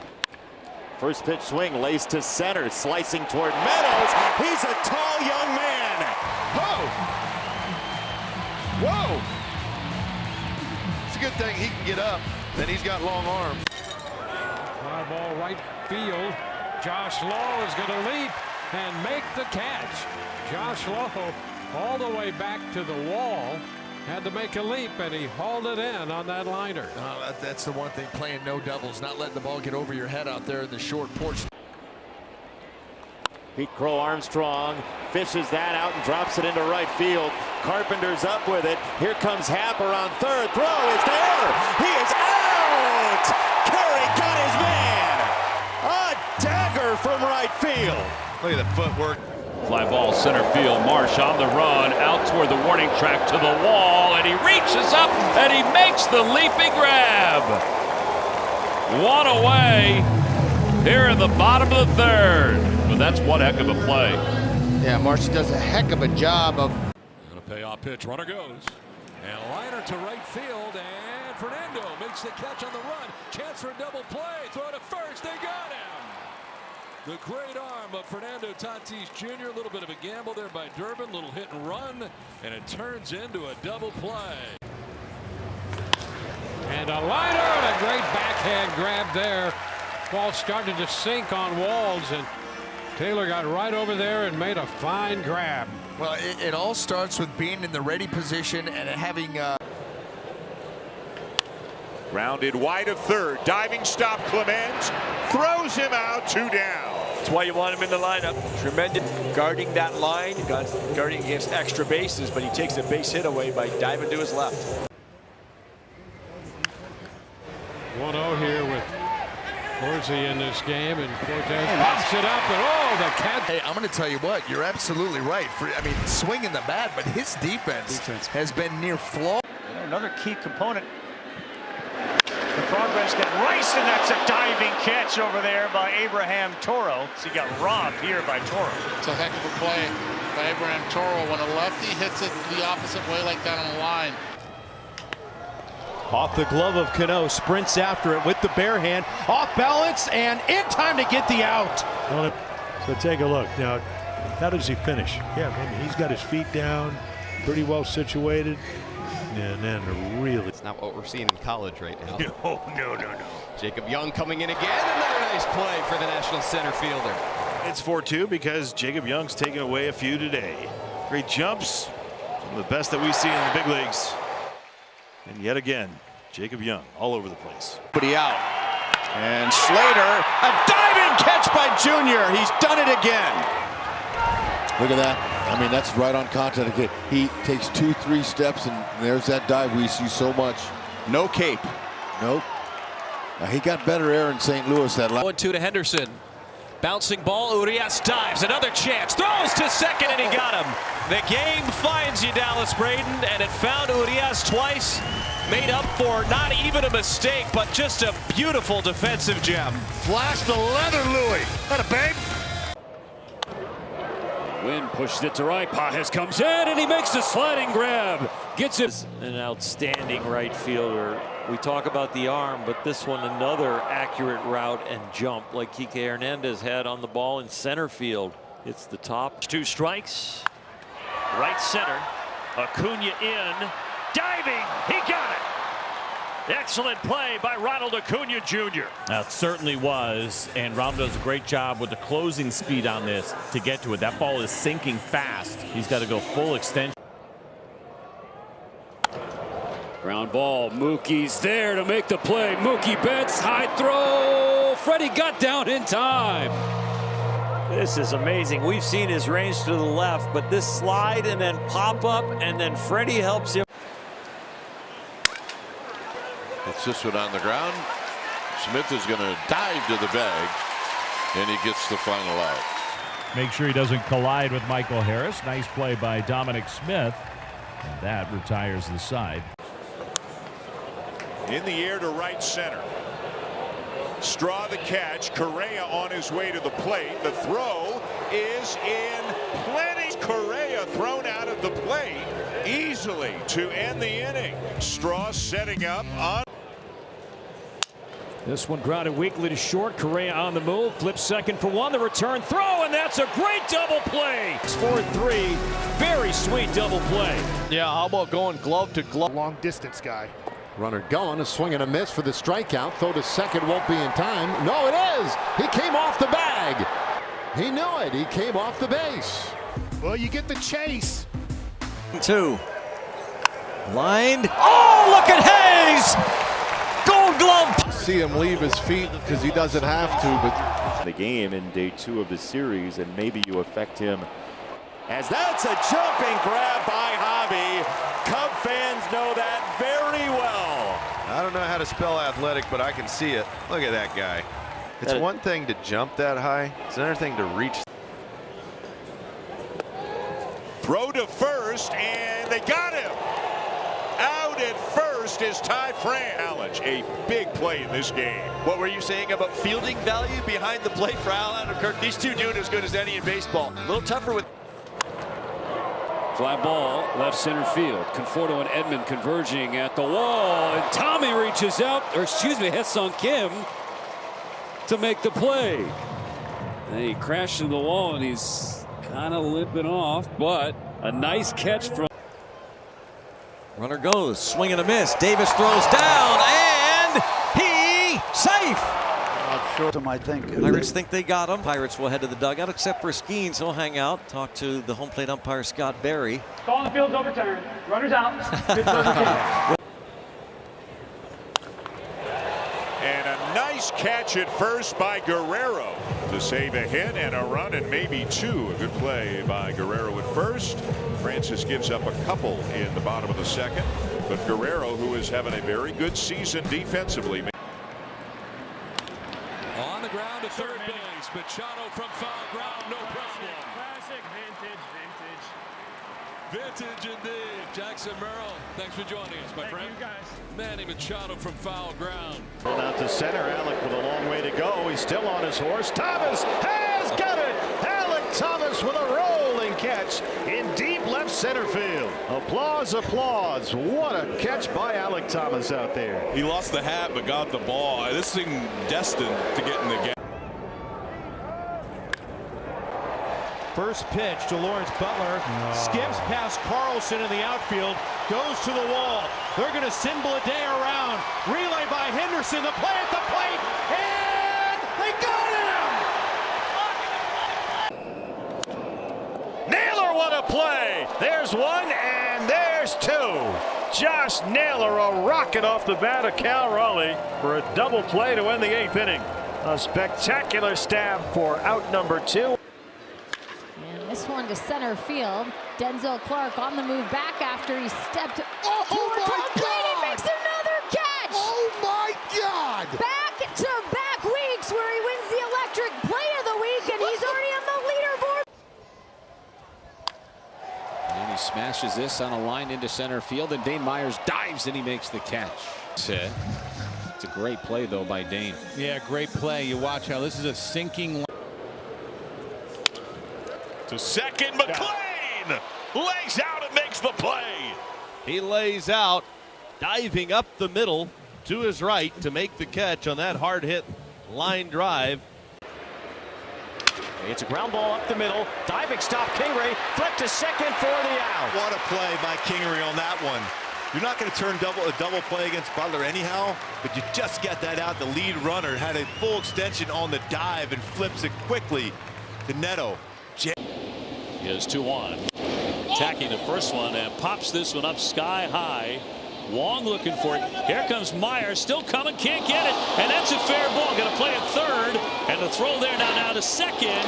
First pitch swing, lays to center, slicing toward Meadows. He's a tall young man. Whoa! It's a good thing he can get up. Then he's got long arms. Fly ball right field. Josh Lowe is going to leap and make the catch. Josh Lowe all the way back to the wall. Had to make a leap, and he hauled it in on that liner. That's the one thing, playing no doubles, not letting the ball get over your head out there in the short porch. Pete Crow Armstrong fishes that out and drops it into right field. Carpenter's up with it. Here comes Happer on third. Throw is there. He is out. Carey got his man. A dagger from right field. Look at the footwork. Fly ball center field. Marsh on the run out toward the warning track to the wall, and he reaches up and he makes the leaping grab. One away here in the bottom of the third. But that's one heck of a play. Yeah, Marsh does a heck of a job of. And a payoff pitch. Runner goes. And a liner to right field. And Fernando makes the catch on the run. Chance for a double play. Throw to first. They got him. The great arm of Fernando Tatis Jr. A little bit of a gamble there by Durbin. Little hit and run. And it turns into a double play. And a liner and a great backhand grab there. Ball started to sink on Walls, and Taylor got right over there and made a fine grab. Well, it all starts with being in the ready position and having. Rounded wide of third. Diving stop. Clemens throws him out. 2 down. That's why you want him in the lineup. Tremendous guarding that line, guarding against extra bases, but he takes a base hit away by diving to his left. 1-0 here with Horsey in this game, and Cortez pops it up, and the catch. Hey, I'm going to tell you what, you're absolutely right. Swinging the bat, but his defense has been near flawless. Another key component. The progress that Rice, and that's a diving catch over there by Abraham Toro. So he got robbed here by Toro. It's a heck of a play by Abraham Toro when a lefty hits it the opposite way like that on the line. Off the glove of Cano, sprints after it with the bare hand, off balance, and in time to get the out. So take a look. Now, how does he finish? Yeah, I mean, he's got his feet down, pretty well situated. And then really. It's not what we're seeing in college right now. No. Jacob Young coming in again. Another nice play for the national center fielder. It's 4-2 because Jacob Young's taken away a few today. Great jumps. Some of the best that we see in the big leagues. And yet again, Jacob Young all over the place. Putty out. And Slater, a diving catch by Junior. He's done it again. Look at that. I mean, that's right on contact. He takes 2-3 steps, and there's that dive we see so much. No cape. Nope. He got better air in St. Louis that last. 1-2 to Henderson. Bouncing ball, Urias dives. Another chance. Throws to second, and he got him. The game finds you, Dallas Braden, and it found Urias twice. Made up for not even a mistake, but just a beautiful defensive gem. Flash the leather, Louis. That a bang. Wynn pushes it to right. Pages comes in, and he makes the sliding grab. Gets it. An outstanding right fielder. We talk about the arm, but this one another accurate route and jump like Kike Hernandez had on the ball in center field. It's the top. 2 strikes. Right center. Acuna in. Diving. He got it. Excellent play by Ronald Acuna Jr. It certainly was, and Ronald does a great job with the closing speed on this to get to it. That ball is sinking fast. He's got to go full extension. Ground ball. Mookie's there to make the play. Mookie Betts, high throw. Freddie got down in time. This is amazing. We've seen his range to the left, but this slide and then pop up, and then Freddie helps him. It's this one on the ground. Smith is going to dive to the bag, and he gets the final out. Make sure he doesn't collide with Michael Harris. Nice play by Dominic Smith. And that retires the side. In the air to right center. Straw the catch. Correa on his way to the plate. The throw is in plenty. Correa thrown out of the plate easily to end the inning. Straw setting up on. This one grounded weakly to short. Correa on the move. Flips second for one. The return throw, and that's a great double play. 4-3. Very sweet double play. Yeah, how about going glove to glove? Long distance guy. Runner going, a swing and a miss for the strikeout. Throw to second won't be in time. No, it is. He came off the bag. He knew it. He came off the base. Well, you get the chase. 2. Lined. Oh, look at Hayes! Gold glove. See him leave his feet because he doesn't have to, but the game in day 2 of the series, and maybe you affect him as that's a jumping grab by Javi. Cub fans know that very well. I don't know how to spell athletic, but I can see it. Look at that guy. It's one thing to jump that high. It's another thing to reach. Throw to first, and they got him. Out at first is Ty France. A big play in this game. What were you saying about fielding value behind the plate for Allen and Kirk? These two doing as good as any in baseball. A little tougher with. Fly ball, left center field. Conforto and Edman converging at the wall, and Tommy reaches out, or excuse me, Ha-Seong Kim to make the play. And he crashed into the wall, and he's kind of limping off, but a nice catch from. Runner goes, swing and a miss. Davis throws down, and he safe. Not sure, I think. Pirates think they got him. Pirates will head to the dugout, except for Skeens. He'll hang out. Talk to the home plate umpire, Scott Berry. Call on the field's overturned. Runners out. And a nice catch at first by Guerrero to save a hit and a run and maybe 2. A good play by Guerrero at first. Francis gives up a couple in the bottom of the second, but Guerrero, who is having a very good season defensively. On the ground to third base. Machado from foul ground. No problem. Classic vintage. Vintage indeed. Jackson Merrill, thanks for joining us, my friend. You guys. Manny Machado from foul ground. Pulled out to center. Alec with a long way to go. He's still on his horse. Thomas has got it. Alec Thomas with a rolling catch in deep left center field. Applause, applause. What a catch by Alec Thomas out there. He lost the hat but got the ball. This thing destined to get in the game. First pitch to Lawrence Butler. Skips past Carlson in the outfield. Goes to the wall. They're going to send Blade around. Relay by Henderson. The play at the plate. And they got him! Naylor, what a play. There's one and there's 2. Josh Naylor, a rocket off the bat of Cal Raleigh for a double play to end the 8th inning. A spectacular stab for out number 2. This one to center field. Denzel Clark on the move back after he stepped towards home plate and makes another catch. Oh my God! Back-to-back weeks where he wins the electric play of the week, and he's already on the leaderboard. And he smashes this on a line into center field, and Dane Myers dives and he makes the catch. It's a great play though by Dane. Yeah, great play. You watch how this is a sinking. To second, McLean lays out and makes the play. He lays out, diving up the middle to his right to make the catch on that hard hit line drive. It's a ground ball up the middle. Diving stop, Kingery. Flip to second for the out. What a play by Kingery on that one. You're not going to turn a double play against Butler anyhow, but you just get that out. The lead runner had a full extension on the dive and flips it quickly to Neto. Here's 2-1. Attacking the first one and pops this one up sky high. Wong looking for it. Here comes Myers, still coming, can't get it. And that's a fair ball. Going to play at third. And the throw there now to second.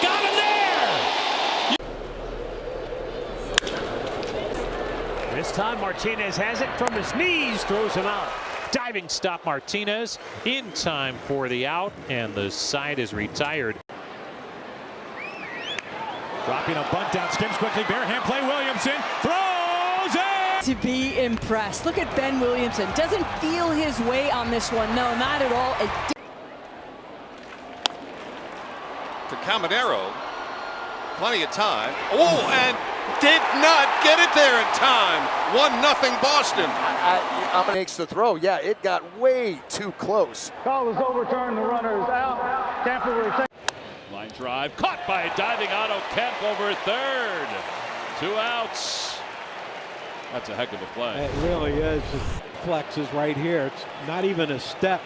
Got him there! This time Martinez has it from his knees, throws him out. Diving stop Martinez in time for the out, and the side is retired. Dropping a bunt down, skims quickly, bare hand play, Williamson throws it! To be impressed. Look at Ben Williamson. Doesn't feel his way on this one. No, not at all. To Caminero. Plenty of time. Oh, and did not get it there in time. 1-0 Boston. Makes the throw. Yeah, it got way too close. Call is overturned. The runner is out. Tampa will line drive caught by a diving Otto Kemp over third. 2 outs. That's a heck of a play. It really is. Flex is right here. It's not even a step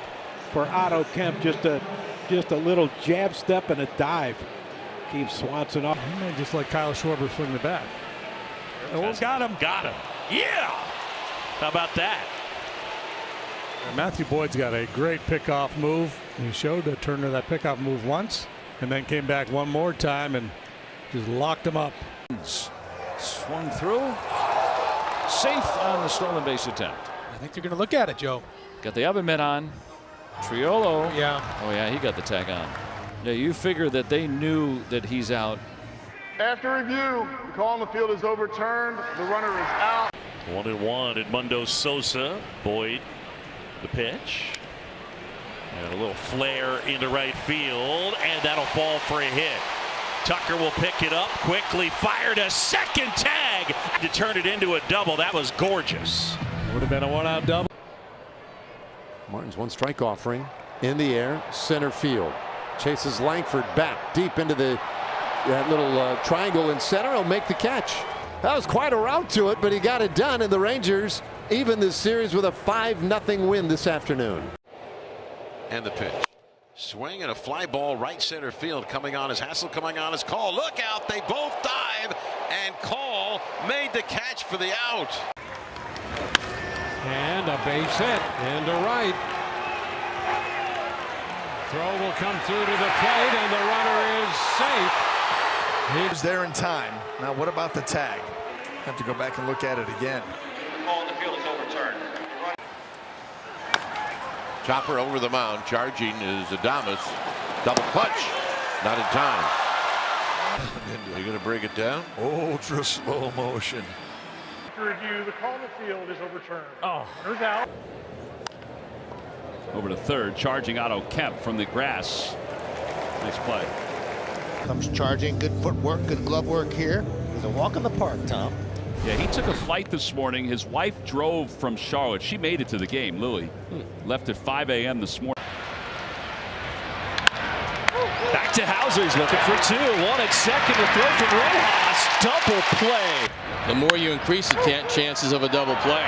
for Otto Kemp. Just a little jab step and a dive. Keeps Swanson up. He might just let Kyle Schwarber swing the bat. Oh, got him. Got him. Yeah. How about that? Matthew Boyd's got a great pickoff move. He showed Turner that pickoff move once and then came back one more time and just locked him up. Swung through. Safe on the stolen base attempt. I think they're going to look at it, Joe. Got the oven mitt on. Triolo. Yeah. Oh, yeah, he got the tag on. Yeah, you figure that they knew that he's out. After review, the call on the field is overturned. The runner is out. 1-1 Edmundo Sosa. Boyd, the pitch. And a little flare into right field, and that'll fall for a hit. Tucker will pick it up quickly, fired a second tag to turn it into a double. That was gorgeous. Would have been a 1-out double. Martin's 1 strike offering in the air, center field. Chases Langford back deep into that little triangle in center. He'll make the catch. That was quite a route to it, but he got it done, and the Rangers even this series with a 5-0 win this afternoon. And the pitch. Swing and a fly ball right center field coming on as Hassel coming on as Call. Look out, they both dive, and Call made the catch for the out. And a base hit into right. Throw will come through to the plate, and the runner is safe. He's there in time. Now, what about the tag? Have to go back and look at it again. Call on the field is overturned. Chopper over the mound. Charging is Adames. Double clutch. Not in time. You're going to bring it down? Ultra slow motion. To review, the call on the field is overturned. Oh. Runner's out. Over to third, charging Otto Kemp from the grass. Nice play. Comes charging. Good footwork, good glove work here. It's a walk in the park, Tom. Yeah, he took a flight this morning. His wife drove from Charlotte. She made it to the game, Louie. Left at 5 a.m. this morning. Back to Hauser. He's looking for 2. 1 at second to throw from Rojas. Double play. The more you increase the chances of a double play.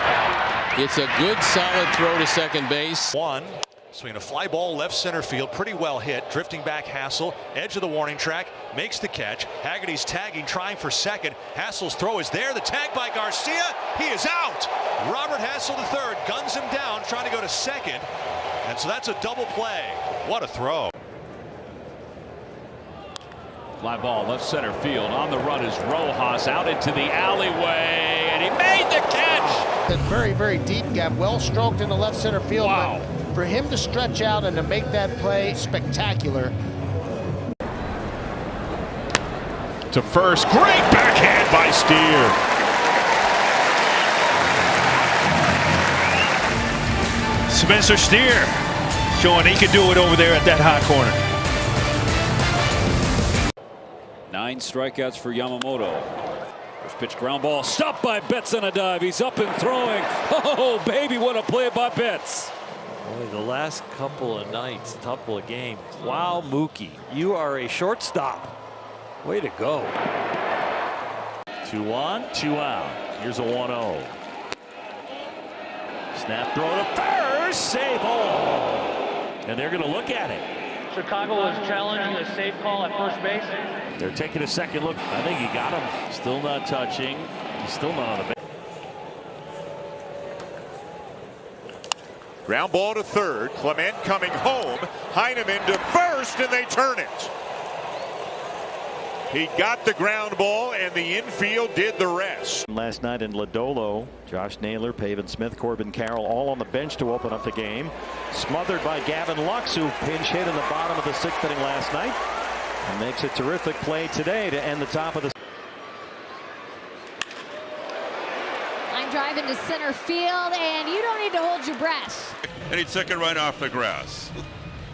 It's a good solid throw to second base. 1. Swinging a fly ball left center field, pretty well hit. Drifting back Hassel, edge of the warning track, makes the catch. Haggerty's tagging, trying for second. Hassel's throw is there. The tag by Garcia. He is out. Robert Hassel III guns him down, trying to go to second. And so that's a double play. What a throw. Fly ball left center field. On the run is Rojas out into the alleyway, and he made the catch. A very, very deep gap, well stroked in the left center field. Wow. But for him to stretch out and to make that play spectacular. To first, great backhand by Steer. Spencer Steer showing he can do it over there at that hot corner. 9 strikeouts for Yamamoto. First pitch ground ball stopped by Betts on a dive. He's up and throwing. Oh baby, what a play by Betts. Boy, the last couple of nights, couple of games. Wow, Mookie, you are a shortstop. Way to go. 2 on, 2 out. Here's a 1-0. Snap throw to first, save ball. And they're going to look at it. Chicago is challenging a safe call at first base. They're taking a second look. I think he got him. Still not touching. He's still not on the base. Ground ball to third. Clement coming home. Heineman to first, and they turn it. He got the ground ball, and the infield did the rest. Last night in Lodolo, Josh Naylor, Pavin Smith, Corbin Carroll all on the bench to open up the game. Smothered by Gavin Lux, who pinch hit in the bottom of the 6th inning last night. And makes a terrific play today to end the top of the. Line drive into center field, and you don't need to hold your breath. And he took it right off the grass.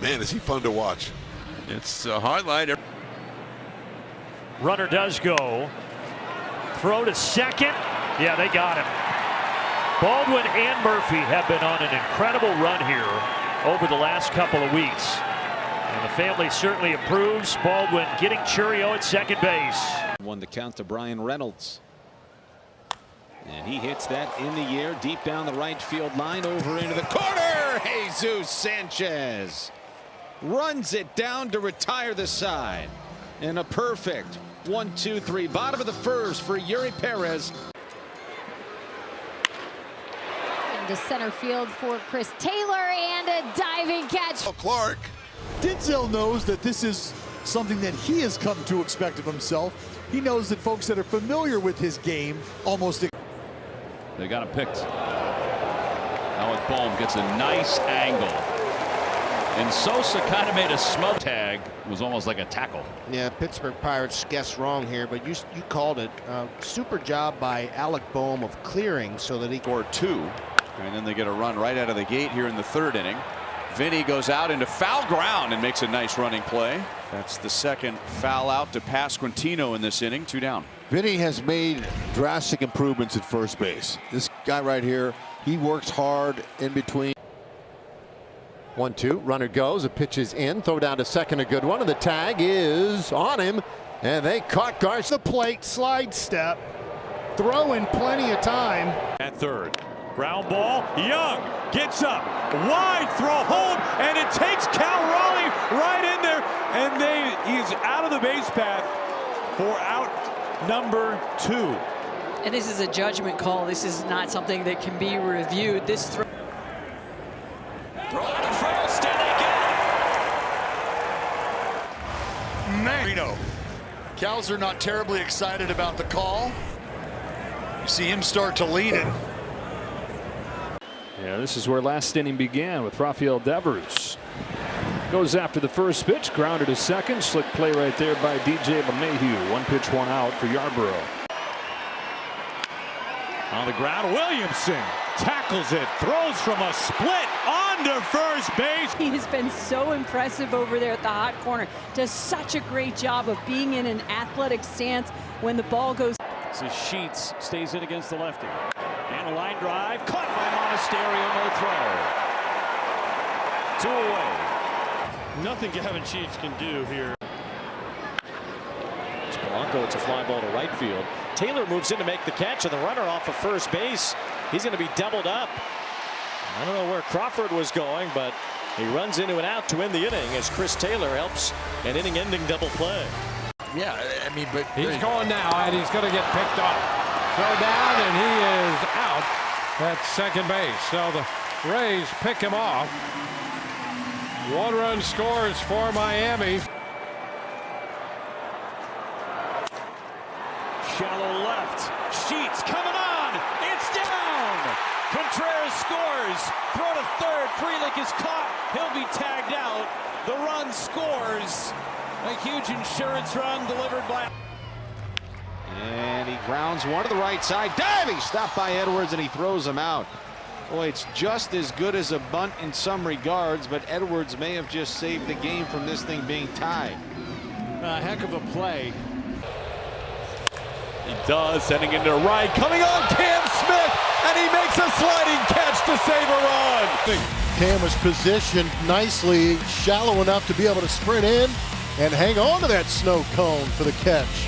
Man, is he fun to watch. It's a highlight. Runner does go. Throw to second. Yeah, they got him. Baldwin and Murphy have been on an incredible run here over the last couple of weeks. And the family certainly approves. Baldwin getting Churio at second base. Won the count to Brian Reynolds. And he hits that in the air, deep down the right field line, over into the corner. Jesus Sanchez runs it down to retire the side. And a perfect 1-2-3, bottom of the first for Yuri Perez. Into center field for Chris Taylor, and a diving catch. Clark. Denzel knows that this is something that he has come to expect of himself. He knows that folks that are familiar with his game almost. They got him picked. Alec Bohm gets a nice angle. And Sosa kind of made a smother tag. Was almost like a tackle. Yeah, Pittsburgh Pirates guessed wrong here, but you called it. Super job by Alec Bohm of clearing so that he scored 2. And then they get a run right out of the gate here in the 3rd inning. Vinny goes out into foul ground and makes a nice running play. That's the second foul out to Pasquantino in this inning. 2 down. Vinny has made drastic improvements at first base. This guy right here, he works hard in between. 1-2, runner goes, a pitch is in, throw down to second, a good one, and the tag is on him, and they caught Garcia. The plate, slide step, throwing plenty of time. At third, ground ball, Young gets up, wide throw home, and it takes Cal Raleigh right in there, and he's out of the base path for out number 2. And this is a judgment call. This is not something that can be reviewed. This throw. Throw to first, and they get it. Man. Cows are not terribly excited about the call. You see him start to lead it. Yeah, this is where last inning began with Rafael Devers. Goes after the first pitch, grounded to second. Slick play right there by DJ LeMahieu. 1 pitch, 1 out for Yarborough. On the ground, Williamson tackles it, throws from a split onto first base. He has been so impressive over there at the hot corner. Does such a great job of being in an athletic stance when the ball goes. So Sheets stays in against the lefty. And a line drive, caught by Monasterio, no throw. 2 away. Nothing Gavin Sheets can do here. Polanco, it's a fly ball to right field. Taylor moves in to make the catch, and the runner off of first base. He's going to be doubled up. I don't know where Crawford was going, but he runs into an out to end the inning as Chris Taylor helps an inning-ending double play. Yeah, I mean, but He's going now, and he's going to get picked up. Throw down, and he is out at second base. So the Rays pick him off. 1-run scores for Miami. Shallow left. Sheets coming on. It's down. Contreras scores. Throw to third. Frelick is caught. He'll be tagged out. The run scores. A huge insurance run delivered by. And he grounds one to the right side. Diving stopped by Edwards, and he throws him out. Boy, it's just as good as a bunt in some regards, but Edwards may have just saved the game from this thing being tied. A heck of a play. He does, sending into right, coming on Cam Smith, and he makes a sliding catch to save a run. Cam was positioned nicely, shallow enough to be able to sprint in and hang on to that snow cone for the catch.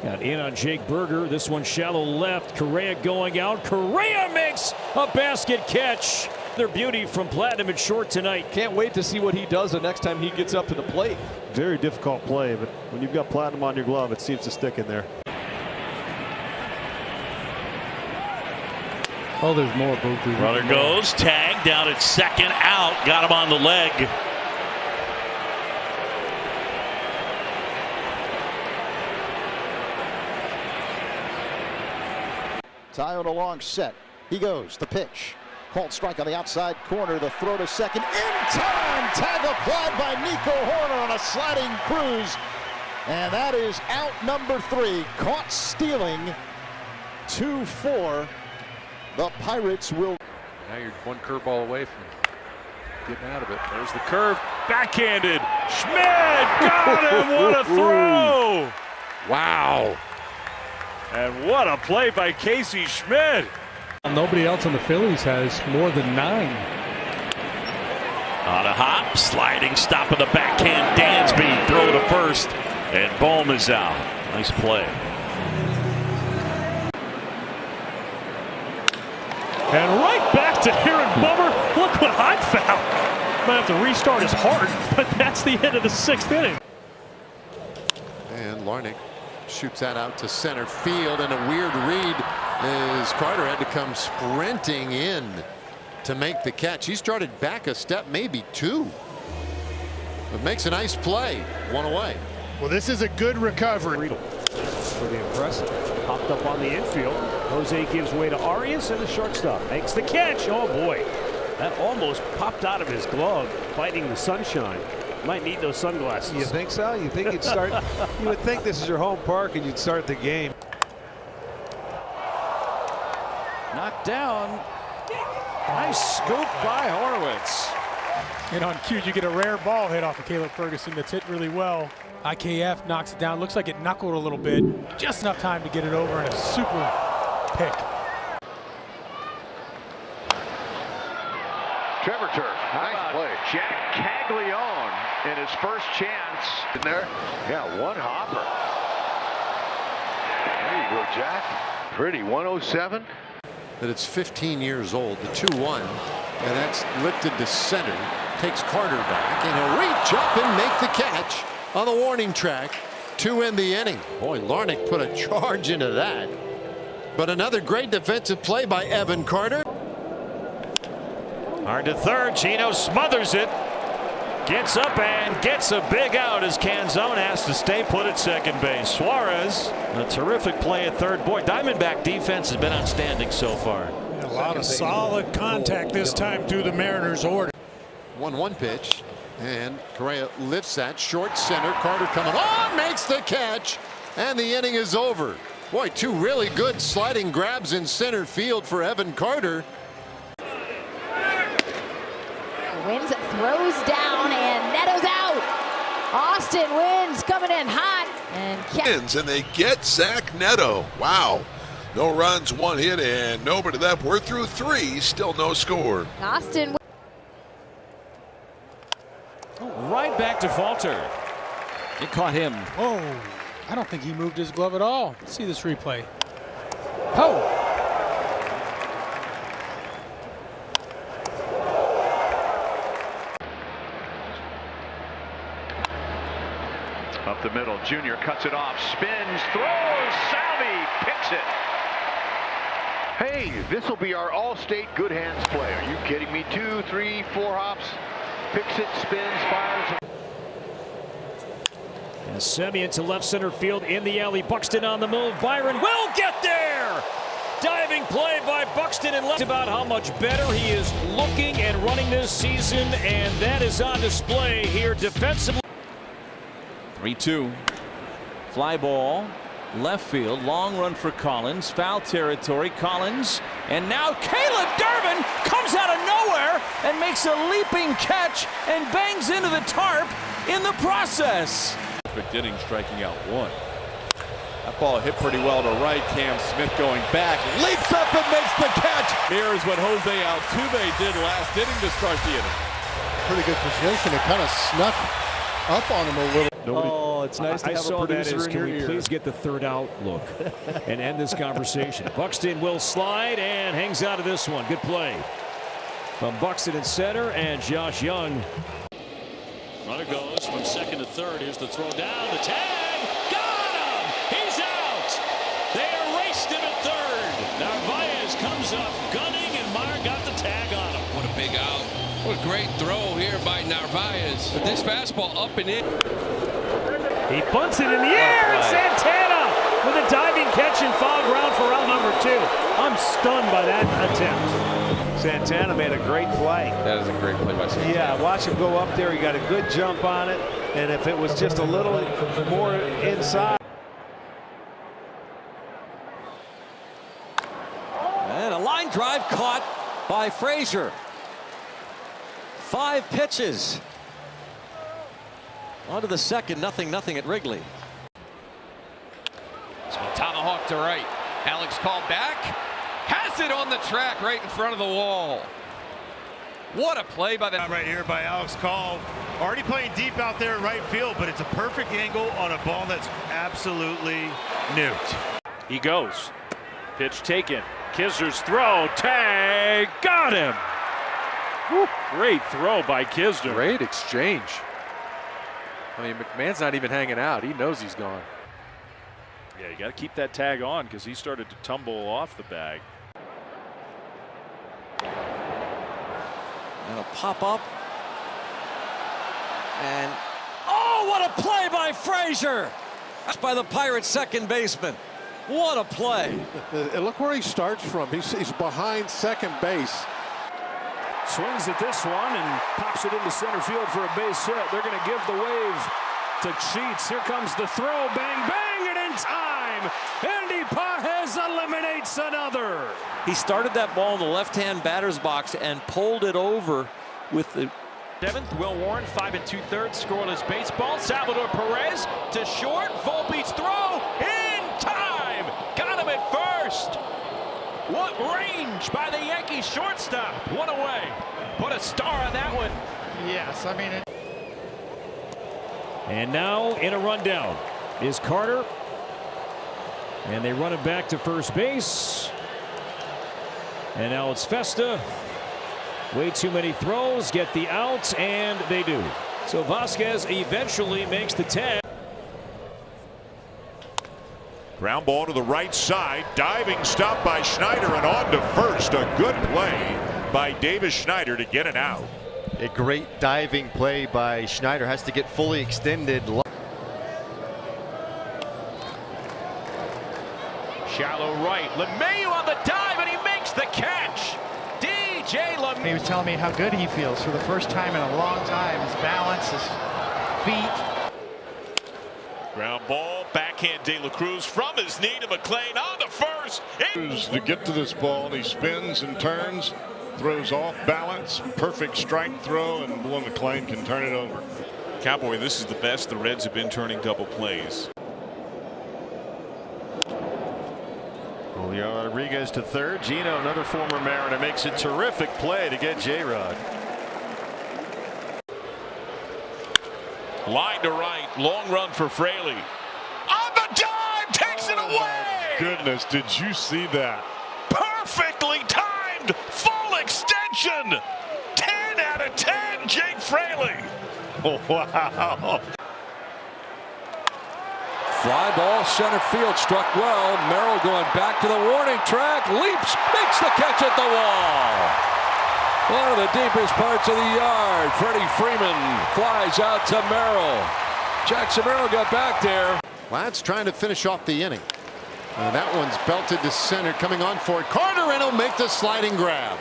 Got in on Jake Berger. This one shallow left. Correa going out. Correa makes a basket catch. Their beauty from Platinum at short tonight. Can't wait to see what he does the next time he gets up to the plate. Very difficult play, but when you've got Platinum on your glove, it seems to stick in there. Oh, there's more. Runner goes, tag down at second, out, got him on the leg. Tyone along set. He goes. The pitch. Called strike on the outside corner. The throw to second. In time. Tag applied by Nico Horner on a sliding cruise. And that is out number 3. Caught stealing. 2-4. The Pirates will. Now you're one curveball away from getting out of it. There's the curve. Backhanded. Schmidt got him. What a throw. Wow. And what a play by Casey Schmidt. Nobody else on the Phillies has more than 9. On a hop, sliding stop of the backhand. Dansby throw to first, and Bohm is out. Nice play. And right back to Aaron Bummer. Look what I found. Might have to restart his heart, but that's the end of the 6th inning. And Larnach shoots that out to center field, and a weird read as Carter had to come sprinting in to make the catch. He started back a step, maybe 2. But makes a nice play. 1 away. Well, this is a good recovery. Pretty impressive. Popped up on the infield. Jose gives way to Arias, and the shortstop makes the catch. Oh boy, that almost popped out of his glove, fighting the sunshine. Might need those sunglasses. You think so? You think you'd start? You would think this is your home park and you'd start the game. Knocked down. Nice scoop by Horwitz. And on cue, you get a rare ball hit off of Caleb Ferguson that's hit really well. IKF knocks it down. Looks like it knuckled a little bit. Just enough time to get it over, and a super pick. Trevor Turf, nice play. Jack Caglione in his first chance. In there? Yeah, one hopper. There you go, Jack. Pretty, 107. That it's 15 years old, the 2-1, and that's lifted to center. Takes Carter back, and he'll reach up and make the catch on the warning track to end the inning. Boy, Larnach put a charge into that. But another great defensive play by Evan Carter. Hard to third. Chino smothers it. Gets up and gets a big out as Canzone has to stay put at second base. Suarez, a terrific play at third. Boy, Diamondback defense has been outstanding so far. A lot of solid contact this time through the Mariners' order. 1-1 pitch, and Correa lifts that short center. Carter coming on, makes the catch, and the inning is over. Boy, 2 really good sliding grabs in center field for Evan Carter. Wins, throws down, and Neto's out. Austin Wins coming in hot. And they get Zach Neto. Wow. No runs, 1 hit, and nobody left. We're through 3, still no score. Austin. Right back to Falter. It caught him. Oh, I don't think he moved his glove at all. Let's see this replay. Oh. Up the middle, Junior cuts it off, spins, throws, Salvi picks it. Hey, this will be our all-state good hands play. Are you kidding me? 2, 3, 4 hops, picks it, spins, fires. And Semien to left center field in the alley. Buxton on the move. Byron will get there. Diving play by Buxton and left. About how much better he is looking and running this season, and that is on display here defensively. 3-2. Fly ball, left field, long run for Collins, foul territory. Collins, and now Caleb Durbin comes out of nowhere and makes a leaping catch and bangs into the tarp in the process. Perfect inning, striking out 1. That ball hit pretty well to right. Cam Smith going back, leaps up and makes the catch. Mirrors what Jose Altuve did last inning to start the inning. Pretty good position. It kind of snuck up on him a little. Oh, it's nice to have a producer in your ear. Can we please get the third out look and end this conversation? Buxton will slide and hangs out of this one. Good play from Buxton in center, and Josh Young. Runner goes from second to third. Here's the throw down. The tag. Got him. He's out. They erased him at third. Narvaez comes up gunning, and Meyer got the tag on him. What a big out. What a great throw here by Narvaez. But this fastball up and in. He bunts it in the air, and Santana with a diving catching foul ground for round number 2. I'm stunned by that attempt. Santana made a great play. That is a great play by Santana. Yeah, watch him go up there. He got a good jump on it. And if it was just a little more inside. And a line drive caught by Frazier. 5 pitches. On to the second, 0-0 at Wrigley. So tomahawk to right. Alex called back. Has it on the track right in front of the wall. What a play by that. Right here by Alex Call. Already playing deep out there in right field, but it's a perfect angle on a ball that's absolutely nuked. He goes. Pitch taken. Kisner's throw. Tag. Got him. Woo. Great throw by Kisner. Great exchange. I mean, McMahon's not even hanging out. He knows he's gone. Yeah, you got to keep that tag on because he started to tumble off the bag. And a pop up. And oh, what a play by Frazier! That's by the Pirates' second baseman. What a play! And look where he starts from. He's behind second base. Swings at this one and pops it into center field for a base hit. They're going to give the wave to Sheets. Here comes the throw. Bang, bang, and in time, Andy Pages eliminates another. He started that ball in the left-hand batter's box and pulled it over with the 7th, Will Warren, 5 2/3, scoreless baseball. Salvador Perez to short. Volpe's throw in time. Got him at first. What range by the Yankees shortstop. One away. Put a star on that one. Yes, I mean it. And now in a rundown is Carter. And they run it back to first base. And now it's Festa. Way too many throws, get the out, and they do. So Vasquez eventually makes the tag. Ground ball to the right side. Diving stop by Schneider and on to first. A good play by Davis Schneider to get it out. A great diving play by Schneider. Has to get fully extended. Shallow right. LeMahieu on the dive, and he makes the catch. DJ LeMahieu. He was telling me how good he feels for the first time in a long time. His balance, his feet. Ground ball, backhand De La Cruz from his knee to McLean on the first. To get to this ball, and he spins and turns, throws off balance, perfect strike throw, and Will McLean can turn it over. Cowboy, this is the best the Reds have been turning double plays. Julio Rodriguez to third. Gino, another former Mariner, makes a terrific play to get J-Rod. Line to right, long run for Fraley. On the dive, takes it away. Goodness, did you see that? Perfectly timed, full extension. 10 out of 10, Jake Fraley. Wow. Fly ball, center field, struck well. Merrill going back to the warning track, leaps, makes the catch at the wall. One of the deepest parts of the yard. Freddie Freeman flies out to Merrill. Jackson Merrill got back there. Lads trying to finish off the inning. And that one's belted to center, coming on for it. Carter, and he'll make the sliding grab.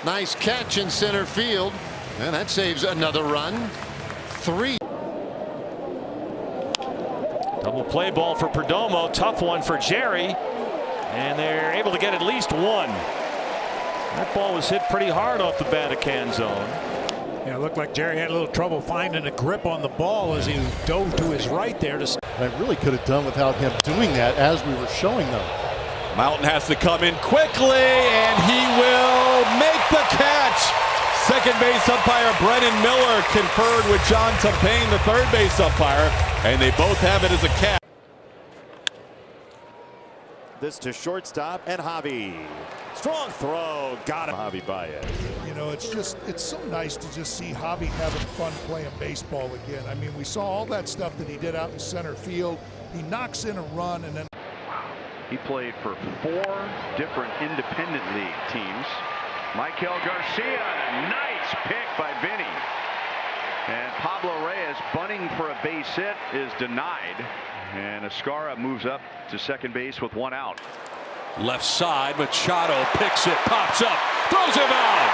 Nice catch in center field. And that saves another run. 3. Double play ball for Perdomo. Tough one for Jerry. And they're able to get at least one. That ball was hit pretty hard off the Vatican zone. Yeah, it looked like Jerry had a little trouble finding a grip on the ball as he dove to his right there. I really could have done without him doing that as we were showing them. Mountain has to come in quickly, and he will make the catch. Second base umpire Brennan Miller conferred with John Tumpain, the third base umpire, and they both have it as a catch. This to shortstop and Javi. Strong throw, got him. Javi Baez. You know, it's so nice to just see Javi having fun playing baseball again. I mean, we saw all that stuff that he did out in center field. He knocks in a run and then. He played for 4 different independent league teams. Michael Garcia, a nice pick by Vinny. And Pablo Reyes bunting for a base hit is denied. And Escara moves up to second base with one out. Left side, Machado picks it, pops up, throws him out.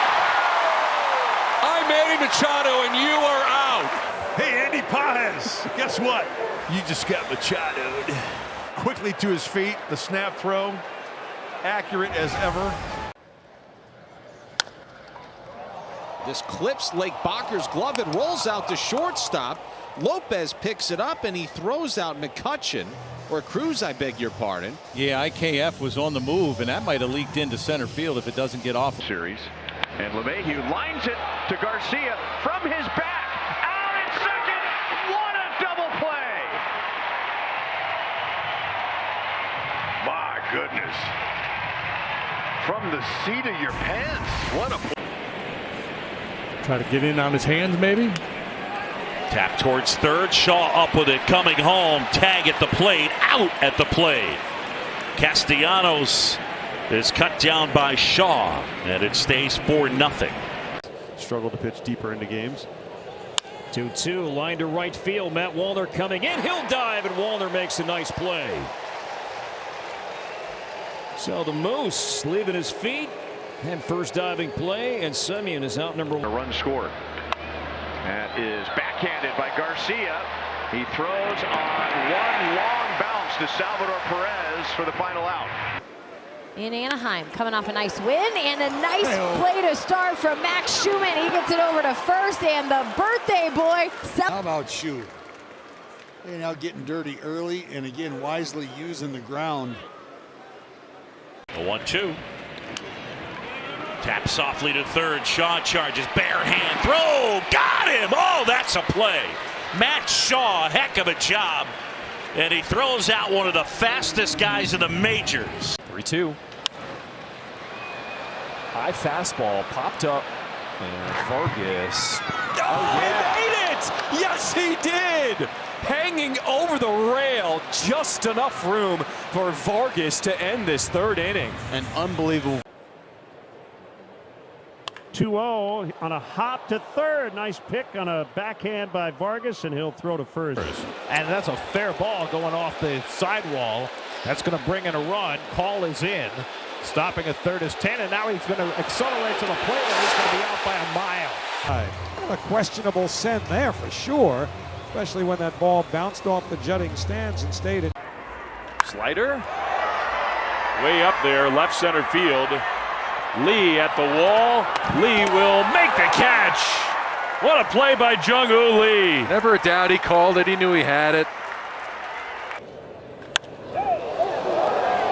I'm Manny Machado, and you are out. Hey, Andy Pages, guess what? You just got Machado'd. Quickly to his feet, the snap throw, accurate as ever. This clips Lake Bocker's glove. It rolls out to shortstop. Lopez picks it up and he throws out McCutchen, or Cruz, I beg your pardon. Yeah, IKF was on the move, and that might have leaked into center field if it doesn't get off. Series. And LeMahieu lines it to Garcia from his back. Out at second. What a double play. My goodness. From the seat of your pants. What a play. Try to get in on his hands, maybe. Tap towards third. Shaw up with it, coming home. Tag at the plate, out at the plate. Castellanos is cut down by Shaw, and it stays 4-0. Struggle to pitch deeper into games. 2-2, line to right field. Matt Wallner coming in. He'll dive, and Wallner makes a nice play. So the Moose leaving his feet. And first diving play, and Semyon is out number 1. A run scored. That is backhanded by Garcia. He throws on one long bounce to Salvador Perez for the final out. In Anaheim, coming off a nice win and a nice play to start from Max Schumann. He gets it over to first, and the birthday boy. How about Schu? They're now getting dirty early, and again wisely using the ground. The 1-2. Tap softly to third. Shaw charges, bare hand throw. Got him! Oh, that's a play. Matt Shaw, heck of a job. And he throws out one of the fastest guys in the majors. 3-2. High fastball popped up. And Vargas. Oh, yeah. He made it! Yes, he did! Hanging over the rail. Just enough room for Vargas to end this third inning. An unbelievable. 2-0 on a hop to third. Nice pick on a backhand by Vargas, and he'll throw to first. And that's a fair ball going off the sidewall. That's going to bring in a run. Call is in. Stopping at third is 10, and now he's going to accelerate to the plate, and he's going to be out by a mile. A questionable send there for sure, especially when that ball bounced off the jutting stands and stayed in. Slider. Way up there, left center field. Lee at the wall. Lee will make the catch. What a play by Jung-Woo Lee. Never a doubt he called it. He knew he had it.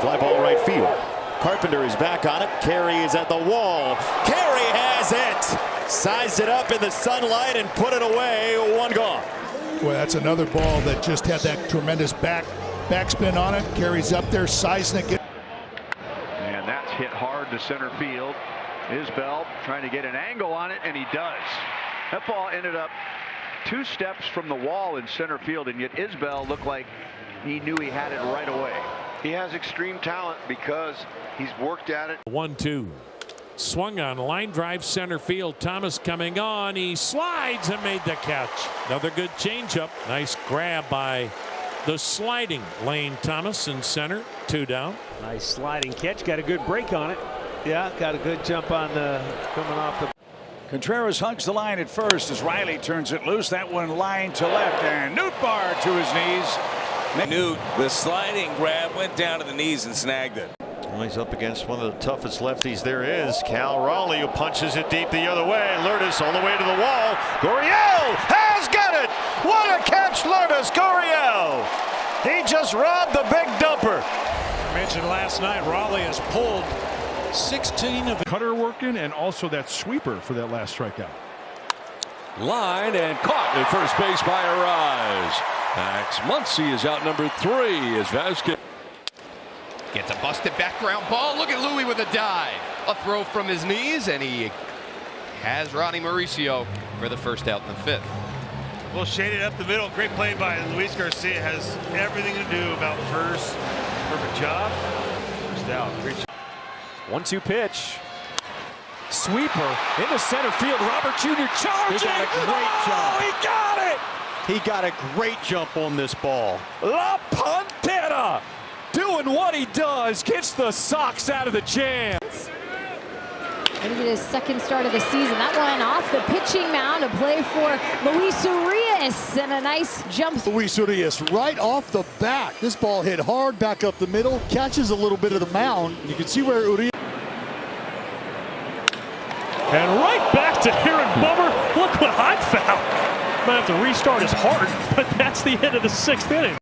Fly ball right field. Carpenter is back on it. Carey is at the wall. Carey has it. Sized it up in the sunlight and put it away. One gone. Boy, that's another ball that just had that tremendous backspin on it. Carey's up there, sizing it. And that's hit hard to center field. Isbell trying to get an angle on it, and he does. That ball ended up 2 steps from the wall in center field, and yet Isbell looked like he knew he had it right away. He has extreme talent because he's worked at it. 1-2. Swung on, line drive center field. Thomas coming on. He slides and made the catch. Another good changeup. Nice grab by the sliding Lane Thomas in center. 2 down. Nice sliding catch. Got a good break on it. Yeah, got a good jump on the coming off the. Contreras hugs the line at first as Riley turns it loose. That one line to left, and Nootbaar to his knees. Newt, the sliding grab went down to the knees and snagged it. Well, he's up against one of the toughest lefties there is. Cal Raleigh, who punches it deep the other way. Lourdes all the way to the wall. Gurriel has got it. What a catch, Lourdes. Gurriel. He just robbed the big dumper. I mentioned last night, Raleigh has pulled 16 of the cutter working, and also that sweeper for that last strikeout. Line and caught at first base by Arise. Max Muncy is out number 3 as Vasquez gets a busted background ball. Look at Louis with a dive. A throw from his knees, and he has Ronnie Mauricio for the first out in the 5th. Well, shaded up the middle. Great play by Luis Garcia. Has everything to do about first. Perfect job. First out. Great job. 1-2 pitch. Sweeper into center field. Robert Jr. charging. He got a great job. He got it. He got a great jump on this ball. La Pantera doing what he does, gets the socks out of the jam. Going to get his second start of the season. That one off the pitching mound, a play for Luis Urias, and a nice jump. Luis Urias right off the bat. This ball hit hard back up the middle, catches a little bit of the mound. You can see where Urias. And right back to Aaron Bummer. Look what I found. Might have to restart his heart, but that's the end of the 6th inning.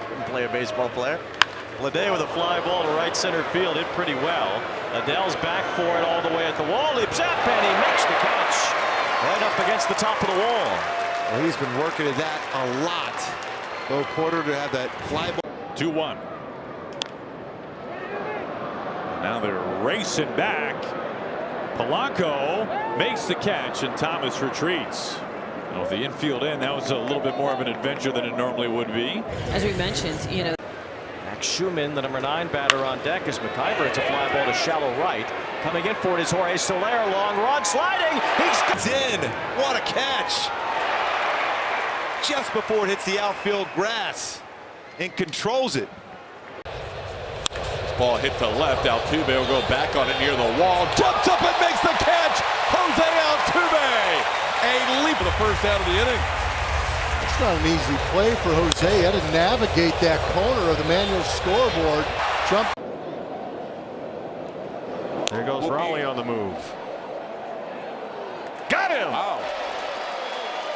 Couldn't play a baseball player. Lede with a fly ball to right center field, hit pretty well. Adele's back for it all the way at the wall, leaps up, and he makes the catch. Right up against the top of the wall. Well, he's been working at that a lot. Bo Porter to have that fly ball. 2-1. Now they're racing back. Polanco makes the catch, and Thomas retreats. Well, with the infield in, that was a little bit more of an adventure than it normally would be. As we mentioned, you know. Max Schumann, the number 9 batter on deck, as McIver. It's a fly ball to shallow right. Coming in for it is Jorge Soler. Long run, sliding. He's in. What a catch. Just before it hits the outfield grass and controls it. Ball hit to left. Altuve will go back on it near the wall. Jumps up and makes the catch. Jose Altuve. A leap of the first out of the inning. It's not an easy play for Jose. He had to navigate that corner of the manual scoreboard. Trump. There goes Raleigh on the move. Got him! Wow.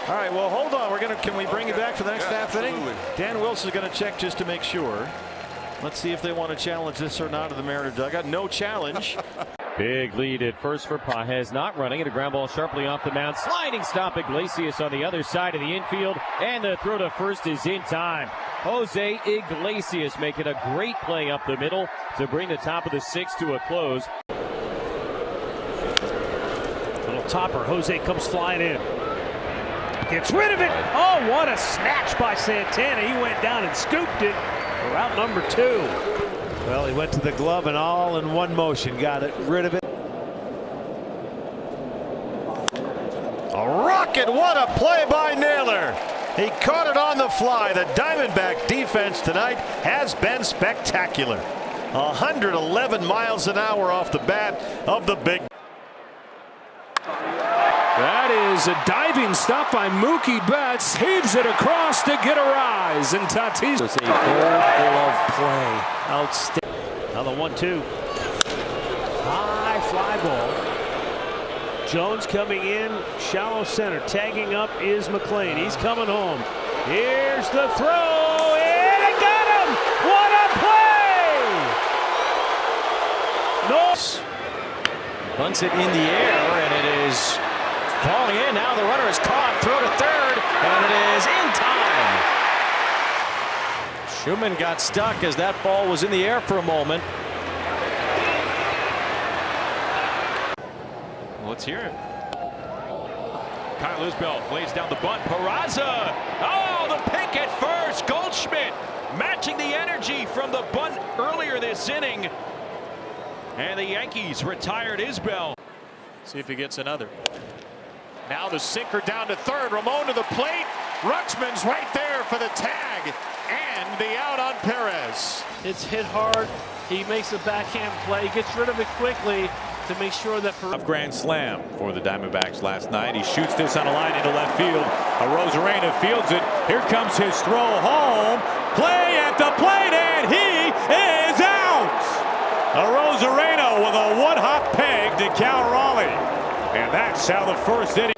All right, well, hold on. Can we bring you back for the next half inning? Dan Wilson's going to check just to make sure. Let's see if they want to challenge this or not to the Mariner dugout. No challenge. Big lead at first for Pages, not running it. A ground ball sharply off the mound. Sliding stop Iglesias on the other side of the infield. And the throw to first is in time. Jose Iglesias making a great play up the middle to bring the top of the 6th to a close. Little topper. Jose comes flying in. Gets rid of it. Oh, what a snatch by Santana. He went down and scooped it for out number 2. Well, he went to the glove and all in one motion. Got it. Rid of it. A rocket. What a play by Naylor. He caught it on the fly. The Diamondback defense tonight has been spectacular. 111 miles an hour off the bat of the big. That is a diving stop by Mookie Betts. Heaves it across to get a rise. And Tatis. It's a glove play. Outstanding. Another 1-2. High fly ball. Jones coming in, shallow center. Tagging up is McLean. He's coming home. Here's the throw. And it got him. What a play. No. Bunts it in the air, and it is falling in. Now the runner is caught. Throw to third, and it is in time. Schumann got stuck as that ball was in the air for a moment. Let's hear it. Kyle Isbell lays down the bunt. Peraza. Oh, the pick at first. Goldschmidt matching the energy from the bunt earlier this inning. And the Yankees retired Isbell. See if he gets another. Now the sinker down to third. Ramon to the plate. Rutschman's right there for the tag. And the out on Perez. It's hit hard. He makes a backhand play. Gets rid of it quickly to make sure that. Grand slam for the Diamondbacks last night. He shoots this on a line into left field. Arozarena fields it. Here comes his throw home. Play at the plate, and he is out. Arozarena with a one-hop peg to Cal Raleigh. And that's how the first inning.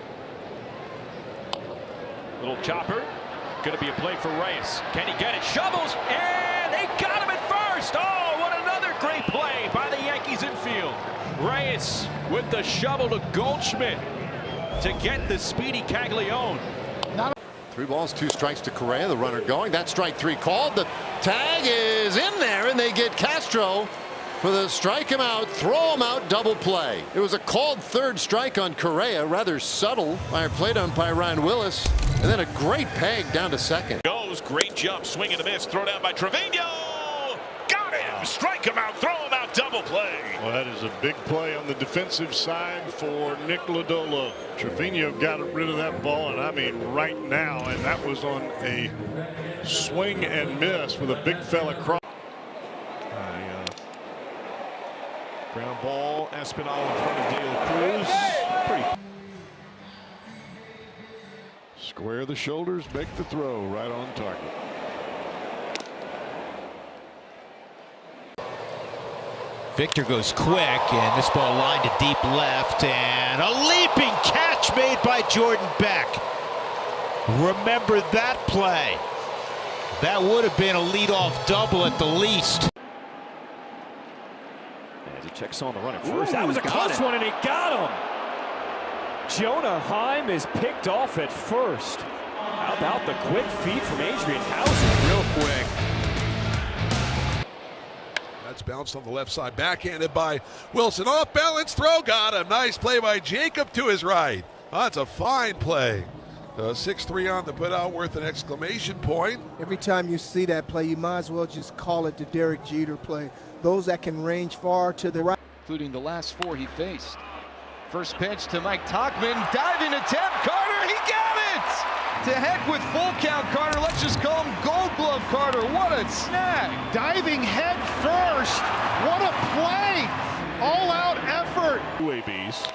Little chopper. Going to be a play for Reyes. Can he get it? Shovels, and they got him at first. Oh, what another great play by the Yankees infield. Reyes with the shovel to Goldschmidt to get the speedy Caglione. 3 balls, 2 strikes to Correa, the runner going. That's strike 3 called. The tag is in there, and they get Castro for the strike him out, throw him out, double play. It was a called 3rd strike on Correa, rather subtle by our plate umpire Ryan Willis, and then a great peg down to second. Goes, great jump, swing and a miss, throw down by Trevino. Got him. strike him out, throw him out, double play. Well, that is a big play on the defensive side for Nick Lodolo. Trevino got rid of that ball, and I mean right now, and that was on a swing and miss with a big fella cross. Ground ball, Espinal in front of De La Cruz. Pretty. Square the shoulders, make the throw, right on target. Victor goes quick, and this ball lined to deep left, and a leaping catch made by Jordan Beck. Remember that play. That would have been a leadoff double at the least. As he checks on the run at first. That was a close one, and he got him. Jonah Heim is picked off at first. How about the quick feed from Adrian Hauser? Real quick. That's bounced on the left side, backhanded by Wilson. Off balance throw, got him. Nice play by Jacob to his right. Oh, that's a fine play. 6-3 on the putout, worth an exclamation point. Every time you see that play, you might as well just call it the Derek Jeter play. Those that can range far to the right. Including the last 4 he faced. First pitch to Mike Tauchman, diving attempt, Carter, he got it! To heck with full count, Carter. Let's just call him Gold Glove Carter. What a snag! Diving head first. What a play! All-out effort. UABs.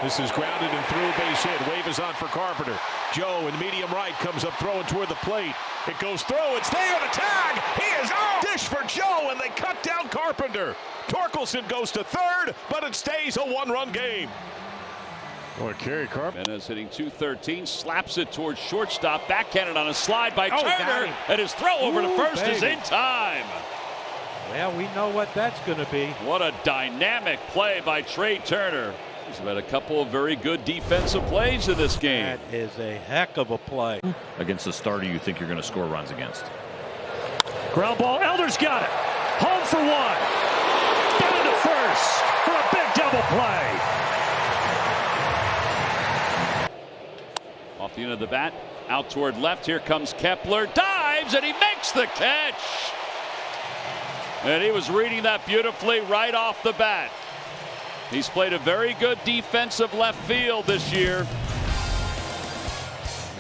This is grounded and through, base hit. Wave is on for Carpenter. Joe in medium right comes up throwing toward the plate. It goes through. It's there. The tag. He is out. Dish for Joe, and they cut down Carpenter. Torkelson goes to third, but it stays a 1-run game. Boy, Kerry Carpenter is hitting .213, slaps it towards shortstop, backhanded on a slide by Turner, and his throw over to first is in time. Well, we know what that's going to be. What a dynamic play by Trey Turner. He's had a couple of very good defensive plays in this game. That is a heck of a play. Against the starter you think you're going to score runs against. Ground ball, Elder's got it. Home for 1. Down to first for a big double play. Off the end of the bat, out toward left. Here comes Kepler, dives, and he makes the catch. And he was reading that beautifully right off the bat. He's played a very good defensive left field this year.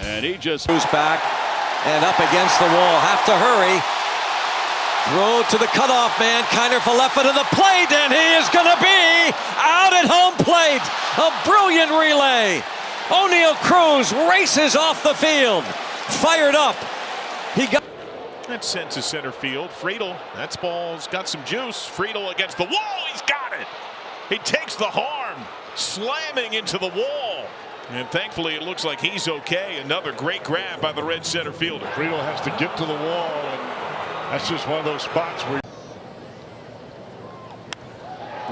And he just goes back and up against the wall. Have to hurry. Throw to the cutoff man. Kiner Falefa to the plate, and he is going to be out at home plate. A brilliant relay. O'Neal Cruz races off the field. Fired up. He got. That's sent to center field. Friedel, that's ball's got some juice. Friedel against the wall. He's got it. He takes the harm, slamming into the wall. And thankfully, it looks like he's okay. Another great grab by the red center fielder. Friedel has to get to the wall, and that's just one of those spots where.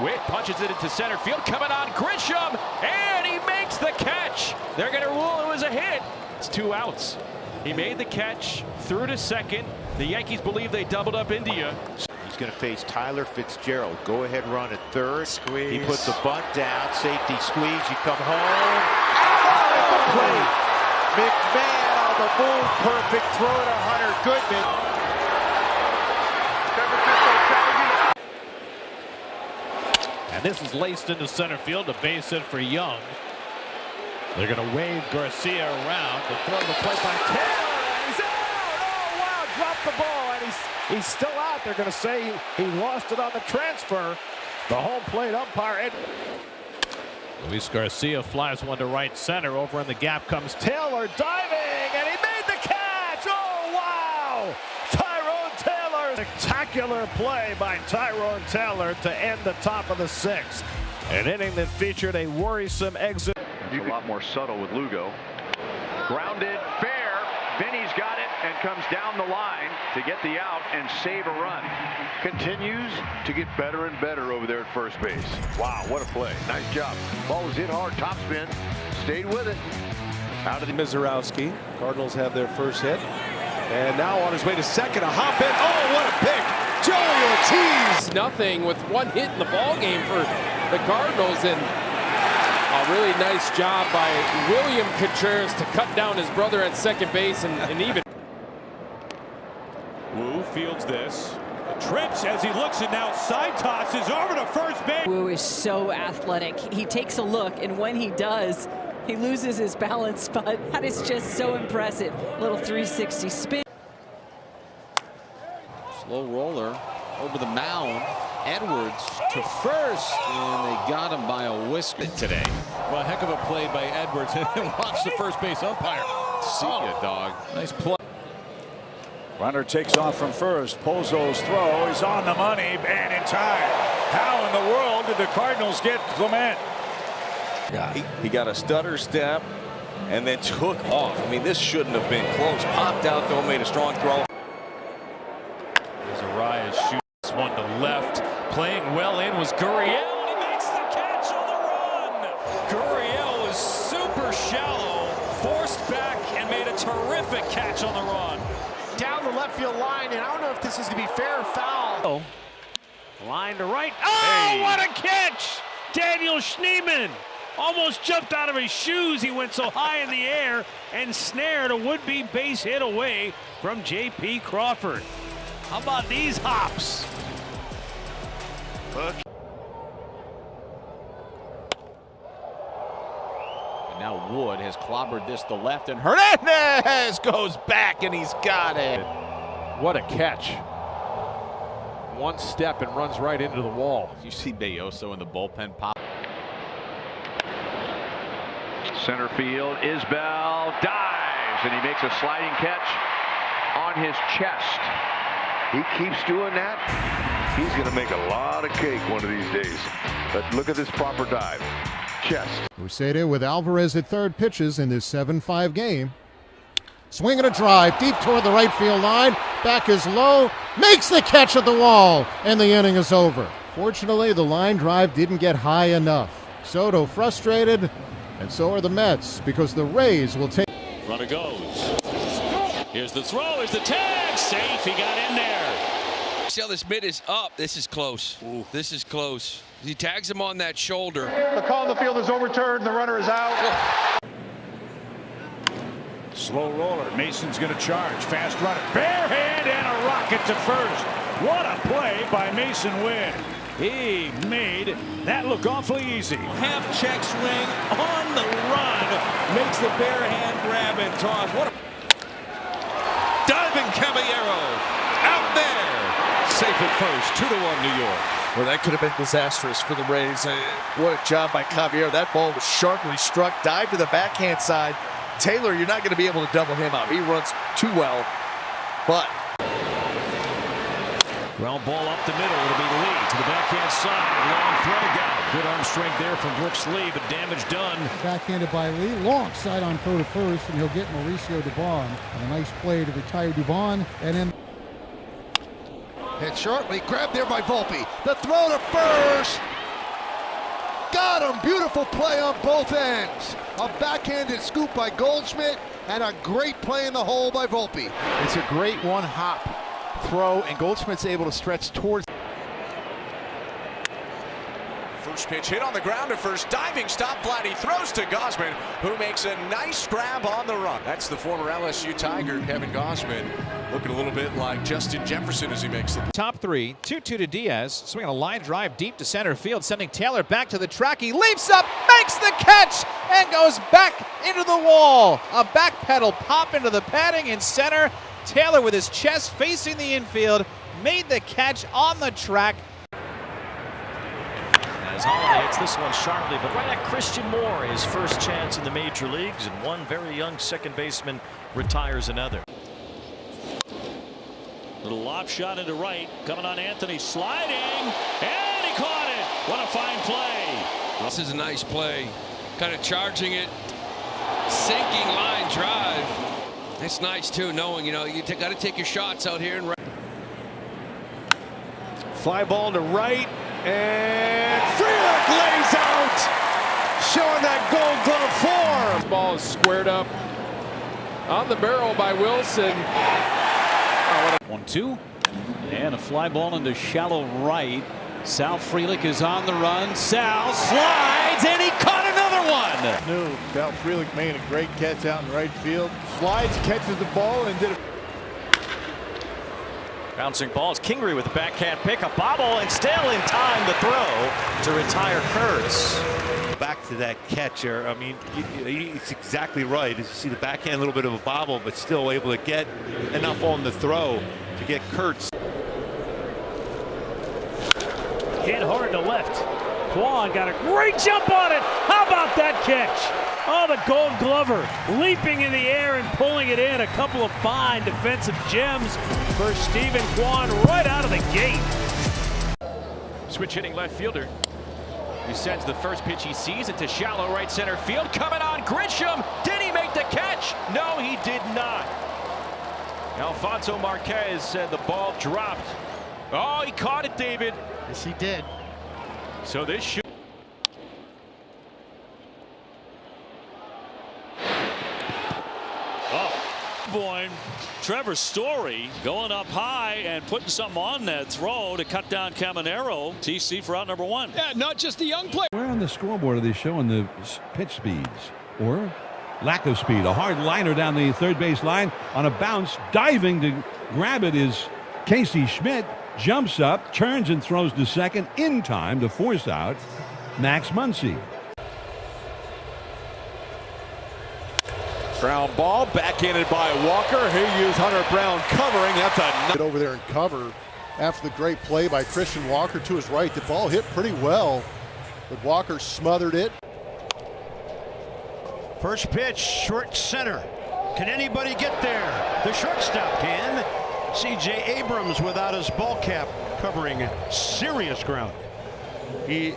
Witt punches it into center field, coming on Grisham, and he makes the catch. They're going to rule it was a hit. It's 2 outs. He made the catch, through to second. The Yankees believe they doubled up India. He's going to face Tyler Fitzgerald. Go ahead run at third. Squeeze. He puts the bunt down. Safety squeeze. You come home. Out at the plate. McMahon on the move. Perfect throw to Hunter Goodman. And this is laced into center field, a base hit for Young. They're going to wave Garcia around. The throw to play by Taylor, and he's out! Oh, wow, dropped the ball, and he's still out. They're going to say he lost it on the transfer. The home plate umpire. Luis Garcia flies one to right center. Over in the gap comes Taylor diving, and he made the catch! Oh, wow! Tyrone Taylor. Spectacular play by Tyrone Taylor to end the top of the 6th. An inning that featured a worrisome exit. A lot more subtle with Lugo. Grounded, fair. Vinny's got it and comes down the line to get the out and save a run. Continues to get better and better over there at first base. Wow, what a play. Nice job. Ball was hit hard, top spin. Stayed with it. Out of the Mizorowski. Cardinals have their first hit. And now on his way to second, a hop in. Oh, what a pick. Joey Ortiz. Nothing with 1 hit in the ball game for the Cardinals, and a really nice job by William Contreras to cut down his brother at second base and even. Wu fields this. Trips as he looks, and now side tosses over to first base. Wu is so athletic. He takes a look, and when he does, he loses his balance, but that is just so impressive. Little 360 spin. Slow roller over the mound. Edwards to first, and they got him by a whisker today. Well, heck of a play by Edwards. And watch the first base umpire. See ya, dog. Nice play. Runner takes off from first. Pozo's throw is on the money and in time. How in the world did the Cardinals get Clement? He got a stutter step and then took off. I mean, this shouldn't have been close. Popped out though, made a strong throw. There's Arias shoots one to left. Playing well in was Gurriel. He makes the catch on the run. Gurriel was super shallow, forced back, and made a terrific catch on the run. Down the left field line, and I don't know if this is going to be fair or foul. Line to right. Oh, what a catch! Daniel Schneemann almost jumped out of his shoes. He went so high in the air and snared a would-be base hit away from J.P. Crawford. How about these hops? And now Wood has clobbered this to left, and Hernandez goes back, and he's got it. What a catch. One step and runs right into the wall. You see Belloso in the bullpen pop. Center field, Isbell dives, and he makes a sliding catch on his chest. He keeps doing that, he's going to make a lot of cake one of these days. But look at this proper dive. Chest. Uceda with Alvarez at third pitches in this 7-5 game. Swinging a drive deep toward the right field line. Back is low. Makes the catch at the wall. And the inning is over. Fortunately, the line drive didn't get high enough. Soto frustrated, and so are the Mets, because the Rays will take. Runner goes. Here's the throw. Here's the tag. Safe. He got in there. See how this mid is up. This is close. Ooh. This is close. He tags him on that shoulder. The call on the field is overturned. The runner is out. Slow roller. Mason's going to charge. Fast runner. Bare hand and a rocket to first. What a play by Mason Wynn. He made that look awfully easy. Half check swing on the run. Makes the bare hand grab and toss. What a diving Caballero out there. Safe at first. 2-1 New York. Well, that could have been disastrous for the Rays. What a job by Caballero. That ball was sharply struck. Dive to the backhand side. Taylor, you're not going to be able to double him out. He runs too well. But Ground ball up the middle. It'll be Lee to the backhand side. Long throw down. Good arm strength there from Brooks Lee, but damage done. Backhanded by Lee. Long side on throw to first, and he'll get Mauricio Dubon. And a nice play to retire Dubon. And then hit shortly. Grabbed there by Volpe. The throw to first. Got him. Beautiful play on both ends. A backhanded scoop by Goldschmidt, and a great play in the hole by Volpe. it's a great one-hop throw, and Goldschmidt's able to stretch towards. First pitch hit on the ground to first. Diving stop flat. He throws to Gausman, who makes a nice grab on the run. That's the former LSU Tiger, Kevin Gausman, looking a little bit like Justin Jefferson as he makes the top three. 2-2 to Diaz, swinging a line drive deep to center field, sending Taylor back to the track. He leaps up, makes the catch, and goes back into the wall. A back pedal pop into the padding in center. Taylor with his chest facing the infield made the catch on the track. As Holiday hits this one sharply, but right at Christian Moore, his first chance in the major leagues, and one very young second baseman retires another. Little lob shot into right, coming on Anthony, sliding, and he caught it. What a fine play. This is a nice play. Kind of charging it, sinking line drive. That's nice too, knowing you got to take your shots out here. And Fly ball to right, and Frelick lays out, showing that Gold Glove form. This ball is squared up on the barrel by Wilson. 1-2, and a fly ball into shallow right. Sal Frelick is on the run. Sal slides, and he caught another one. No, Sal Frelick made a great catch out in right field. Slides, catches the ball, and did it. Bouncing balls. Kingery with a backhand pick, a bobble, and still in time to throw to retire Kurtz. Back to that catcher. I mean, it's exactly right. As you see the backhand, a little bit of a bobble, but still able to get enough on the throw to get Kurtz. Hit hard to left. Kwan got a great jump on it. How about that catch? Oh, the Gold Glover leaping in the air and pulling it in. A couple of fine defensive gems for Stephen Kwan right out of the gate. Switch hitting left fielder. He sends the first pitch he sees into shallow right center field. Coming on Grisham. Did he make the catch? No, he did not. Alfonso Marquez said the ball dropped. Oh, he caught it, David. Yes, he did. So this should. Boy, Trevor Story going up high and putting something on that throw to cut down Caminero. TC for out number 1. Yeah, not just the young player. Where on the scoreboard are they showing the pitch speeds or lack of speed? A hard liner down the third base line on a bounce, diving to grab it is Casey Schmidt. Jumps up, turns and throws to second in time to force out Max Muncy. Ground ball backhanded by Walker. He used Hunter Brown covering. That's a get over there and cover after the great play by Christian Walker to his right. The ball hit pretty well, but Walker smothered it. First pitch, short center. Can anybody get there? The shortstop can. C.J. Abrams without his ball cap covering serious ground. He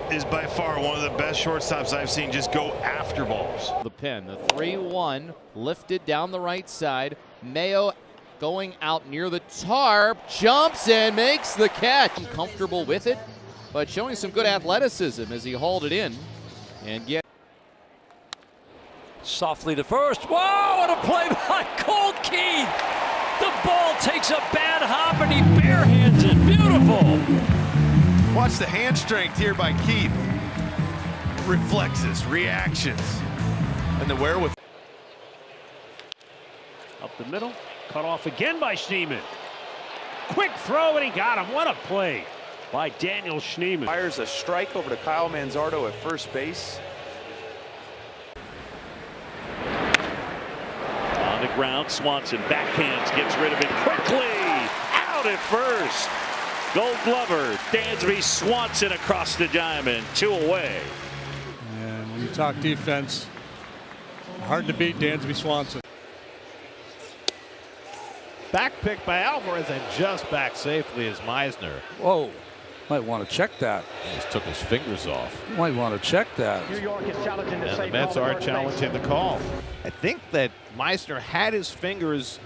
is by far one of the best shortstops I've seen just go after balls. The pin, the 3-1 lifted down the right side. Mayo going out near the tarp, jumps and makes the catch. Comfortable with it, but showing some good athleticism as he hauled it in and get Softly to first. Whoa, what a play by Colt Keith. The ball takes a bad hop and he barehands it. Beautiful. Watch the hand strength here by Keith. Reflexes, reactions, and the wherewithal. Up the middle, cut off again by Schneemann. Quick throw and he got him. What a play by Daniel Schneemann. Fires a strike over to Kyle Manzardo at first base. On the ground, Swanson backhands, gets rid of it quickly. Out at first. Gold Glover, Dansby Swanson across the diamond, 2 away. And when you talk defense, hard to beat Dansby Swanson. Back pick by Alvarez and just back safely is Meisner. Whoa, might want to check that. Just took his fingers off. Might want to check that. New York is challenging the And same the Mets call are to challenging the call. I think that Meisner had his fingers.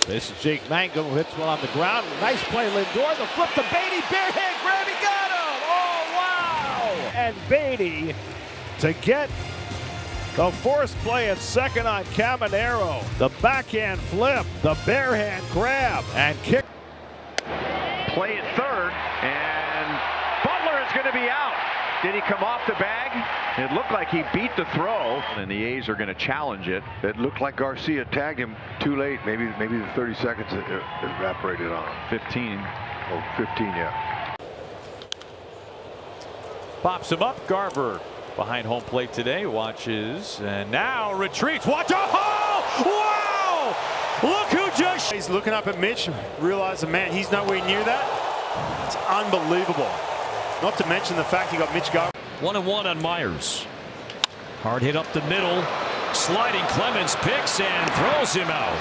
This is Jake Mangum who hits one on the ground. Nice play, Lindor. The flip to Beatty. Barehand grab. He got him. Oh, wow. And Beatty to get the forced play at second on Caminero. The backhand flip. The barehand grab. And kick. Play at third. And Butler is going to be out. Did he come off the bag? It looked like he beat the throw, and the A's are going to challenge it. It looked like Garcia tagged him too late. Maybe the 30 seconds evaporated on him. 15. Oh, 15, yeah. Pops him up. Garver behind home plate today. Watches and now retreats. Watch out. Oh! Wow! Look who just. He's looking up at Mitch, realizing, man, he's nowhere near that. It's unbelievable. Not to mention the fact he got Mitch Garver. 1-1 on Myers. Hard hit up the middle. Sliding Clemens picks and throws him out.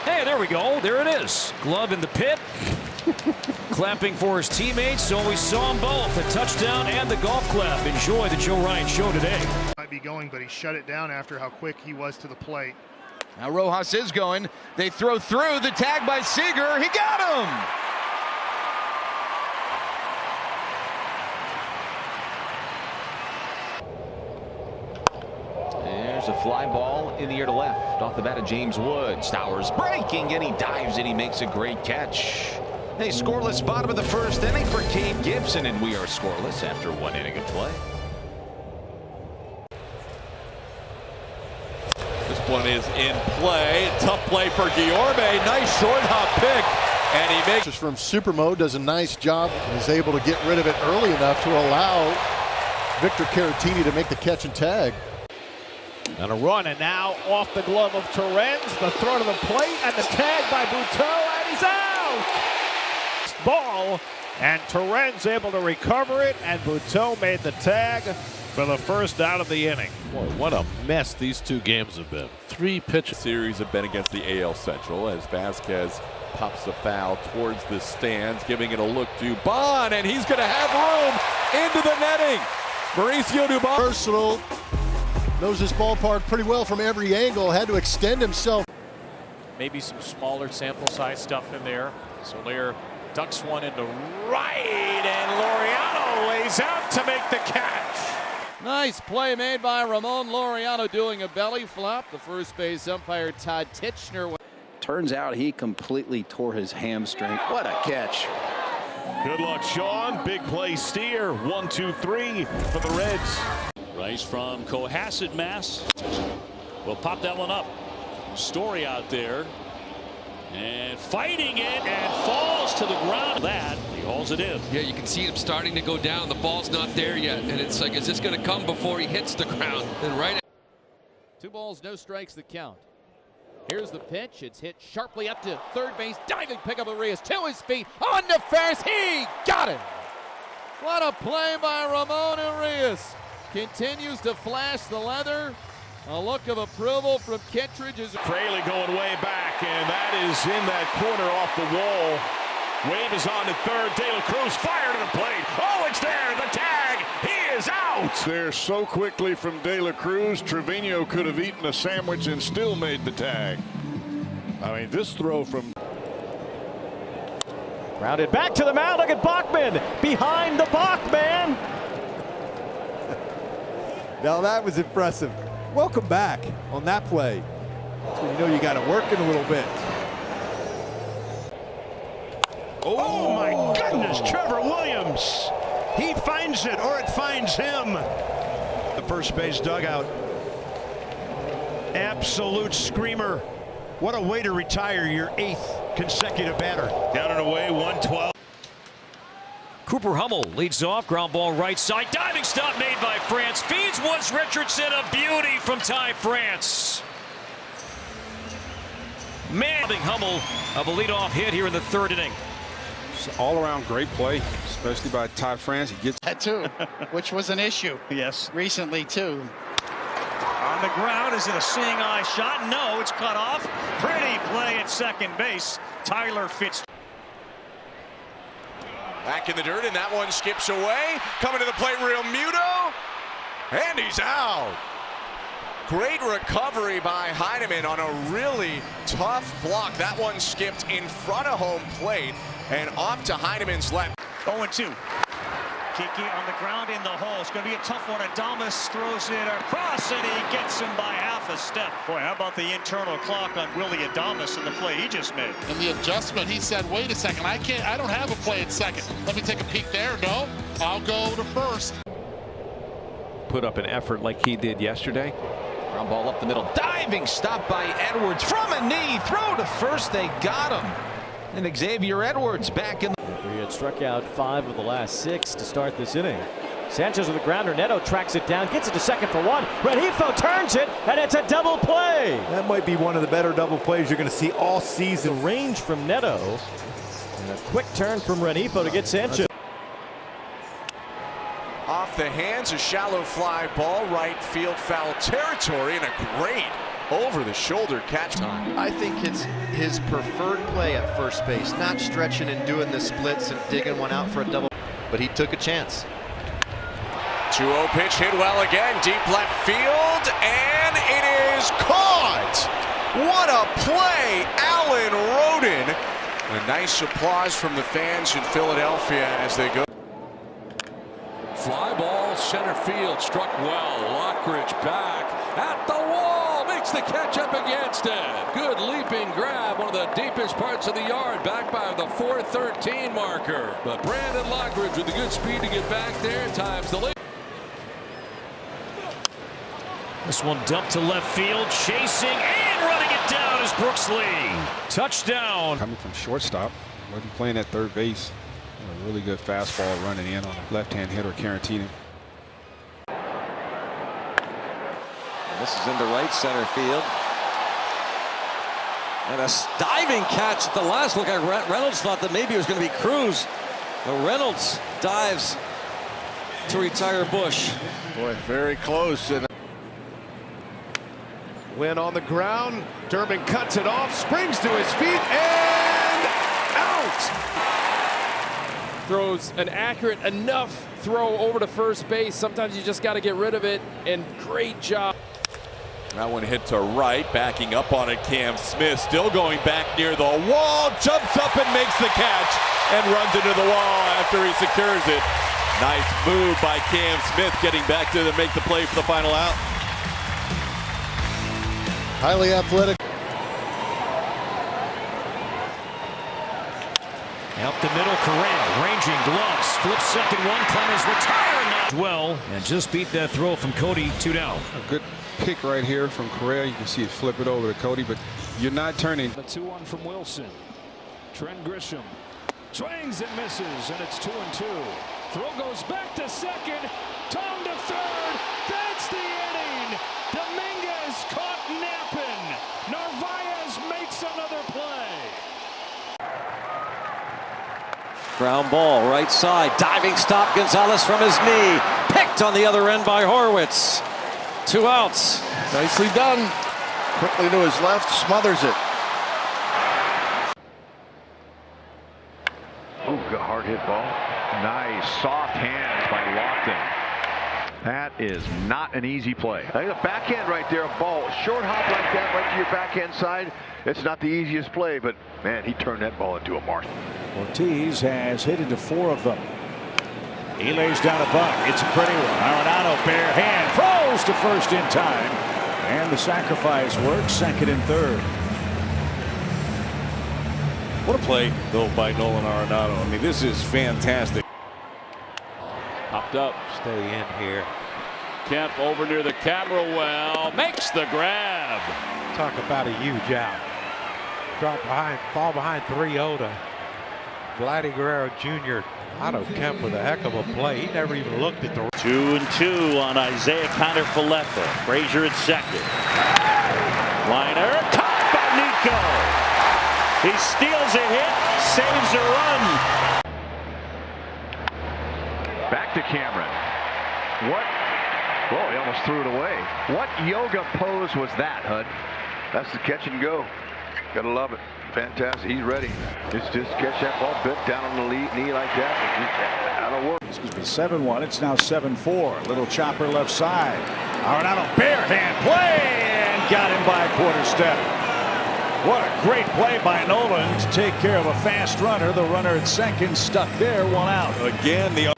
Hey, there we go. There it is. Glove in the pit. Clapping for his teammates, so we saw them both. The touchdown and the golf clap. Enjoy the Joe Ryan Show today. Might be going, but he shut it down after how quick he was to the plate. Now Rojas is going. They throw through. The tag by Seager. He got him. There's a fly ball in the air to left. Off the bat of James Wood. Stowers breaking, and he dives, and he makes a great catch. A scoreless bottom of the first inning for Cade Gibson, and we are scoreless after 1 inning of play. This one is in play. Tough play for Guillorme. Nice short hop pick And he makes from Supermo, does a nice job and is able to get rid of it early enough to allow Victor Caratini to make the catch and tag. And a run, and now off the glove of Torrens, the throw to the plate, and the tag by Buteau, and he's out! Ball, and Torrens able to recover it, and Buteau made the tag for the first out of the inning. Boy, what a mess these two games have been. 3-pitch series have been against the AL Central as Vasquez pops the foul towards the stands, giving it a look to Bond, and he's going to have room into the netting. Mauricio Dubon. Versatile, knows this ballpark pretty well from every angle, had to extend himself. Maybe some smaller sample size stuff in there. Soler ducks one into right, and Laureano lays out to make the catch. Nice play made by Ramon Laureano doing a belly flop. The first base umpire Todd Titchener. Turns out he completely tore his hamstring. What a catch. Good luck, Sean. Big play steer. 1, 2, 3 for the Reds. Rice from Cohasset, Mass. Will pop that one up. Story out there. And fighting it, and falls to the ground. That he hauls it in. Yeah, you can see him starting to go down. The ball's not there yet, and it's like, is this going to come before he hits the ground? And right. 2 balls, no strikes, the count. Here's the pitch. It's hit sharply up to third base. Diving pickup of Arias to his feet. On to first. He got him. What a play by Ramon Arias. Continues to flash the leather. A look of approval from Kittredge. Fraley going way back, and that is in that corner off the wall. Wave is on to third. De La Cruz fired to the plate. Oh, it's there. The tag. He is out. There so quickly from De La Cruz. Trevino could have eaten a sandwich and still made the tag. I mean, this throw from... Grounded back to the mound. Look at Bachman. Behind the Bachman. Now that was impressive. Welcome back on that play. So you know you got to work it a little bit. Oh my goodness, Trevor Williams. He finds it, or it finds him. The first base dugout. Absolute screamer. What a way to retire your 8th consecutive batter. Down and away, 112. Cooper Hummel leads off, ground ball right side, diving stop made by France, feeds Woods Richardson, a beauty from Ty France. Man, Hummel of a leadoff hit here in the 3rd inning. All around great play, especially by Ty France. He gets that too, which was an issue. Yes, recently too. On the ground, is it a seeing eye shot? No, it's cut off. Pretty play at second base. Tyler Fitz. Back in the dirt, and that one skips away. Coming to the plate, Real Muto. And he's out. Great recovery by Heineman on a really tough block. That one skipped in front of home plate and off to Heineman's left. 0-2. Kiki on the ground in the hole. It's going to be a tough one. Adames throws it across, and he gets him by half a step. Boy, how about the internal clock on Willie Adames and the play he just made? And the adjustment, he said, wait a second, I don't have a play at second. Let me take a peek there. No, I'll go to first. Put up an effort like he did yesterday. Ground ball up the middle. Diving stop by Edwards from a knee. Throw to first. They got him. And Xavier Edwards back in the... He had struck out 5 of the last 6 to start this inning. Sanchez with the grounder. Neto tracks it down, gets it to second for 1. Rengifo turns it, and it's a double play. That might be one of the better double plays you're going to see all season. The range from Neto, and a quick turn from Rengifo to get Sanchez. Off the hands, a shallow fly ball, right field foul territory, and a great over-the-shoulder catch. I think it's his preferred play at first base, not stretching and doing the splits and digging one out for a double, but he took a chance. 2-0 pitch hit well again, deep left field, and it is caught! What a play, Alan Rodin. A nice applause from the fans in Philadelphia as they go. Fly ball, center field, struck well. Lockridge back at the wall, makes the catch up against it. Good leaping grab, one of the deepest parts of the yard, back by the 413 marker. But Brandon Lockridge with the good speed to get back there, times the lead. This one dumped to left field, chasing and running it down is Brooks Lee. Touchdown. Coming from shortstop. Wasn't playing at third base. A really good fastball running in on a left-hand hitter, Carantini. This is into right center field. And a diving catch at the last look. Reynolds thought that maybe it was going to be Cruz. But Reynolds dives to retire Bush. Boy, very close. And when on the ground, Durbin cuts it off, springs to his feet, and out! Throws an accurate enough throw over to first base. Sometimes you just got to get rid of it, and great job. That one hit to right, backing up on it. Cam Smith still going back near the wall, jumps up and makes the catch and runs into the wall after he secures it. Nice move by Cam Smith, getting back to make the play for the final out. Highly athletic. Up the middle, Correa, ranging gloves, flips second one, Clemens retiring now. Well, and just beat that throw from Cody, 2 down. A good pick right here from Correa. You can see it flip it over to Cody, but you're not turning. The 2-1 from Wilson. Trent Grisham swings and misses, and it's 2-2. Throw goes back to second, Tom to third. That's the inning. Dominguez caught napping. Narvaez makes another play. Ground ball, right side, diving stop, Gonzalez from his knee. Picked on the other end by Horwitz. 2 outs. Nicely done. Quickly to his left, smothers it. Ooh, good hard hit ball. Nice soft hands by Lofton. That is not an easy play. I think a backhand right there, a ball, short hop like that right to your backhand side. It's not the easiest play, but man, he turned that ball into a mark. Ortiz has hit into 4 of them. He lays down a bunt. It's a pretty one. Arenado, bare hand, throws to first in time. And the sacrifice works, second and third. What a play, though, by Nolan Arenado. I mean, this is fantastic. Popped up. Stay in here. Kemp over near the camera well. Makes the grab. Talk about a huge out. Drop behind, fall behind 3-0 to Vladdy Guerrero Jr. Otto Kemp with a heck of a play. He never even looked at the 2-2 on Isaiah Connor Falefa. Frazier at second. Liner caught by Nico. He steals a hit, saves a run. Back to Cameron. What? Whoa, he almost threw it away. What yoga pose was that, Hud? That's the catch and go. Gotta love it. Fantastic. He's ready. It's just catch that ball bent down on the knee like that. That'll work. Excuse me, 7-1. It's now 7-4. Little chopper left side. Arenado, bare hand play, and got him by a quarter step. What a great play by Nolan to take care of a fast runner. The runner at second stuck there, 1 out. Again, the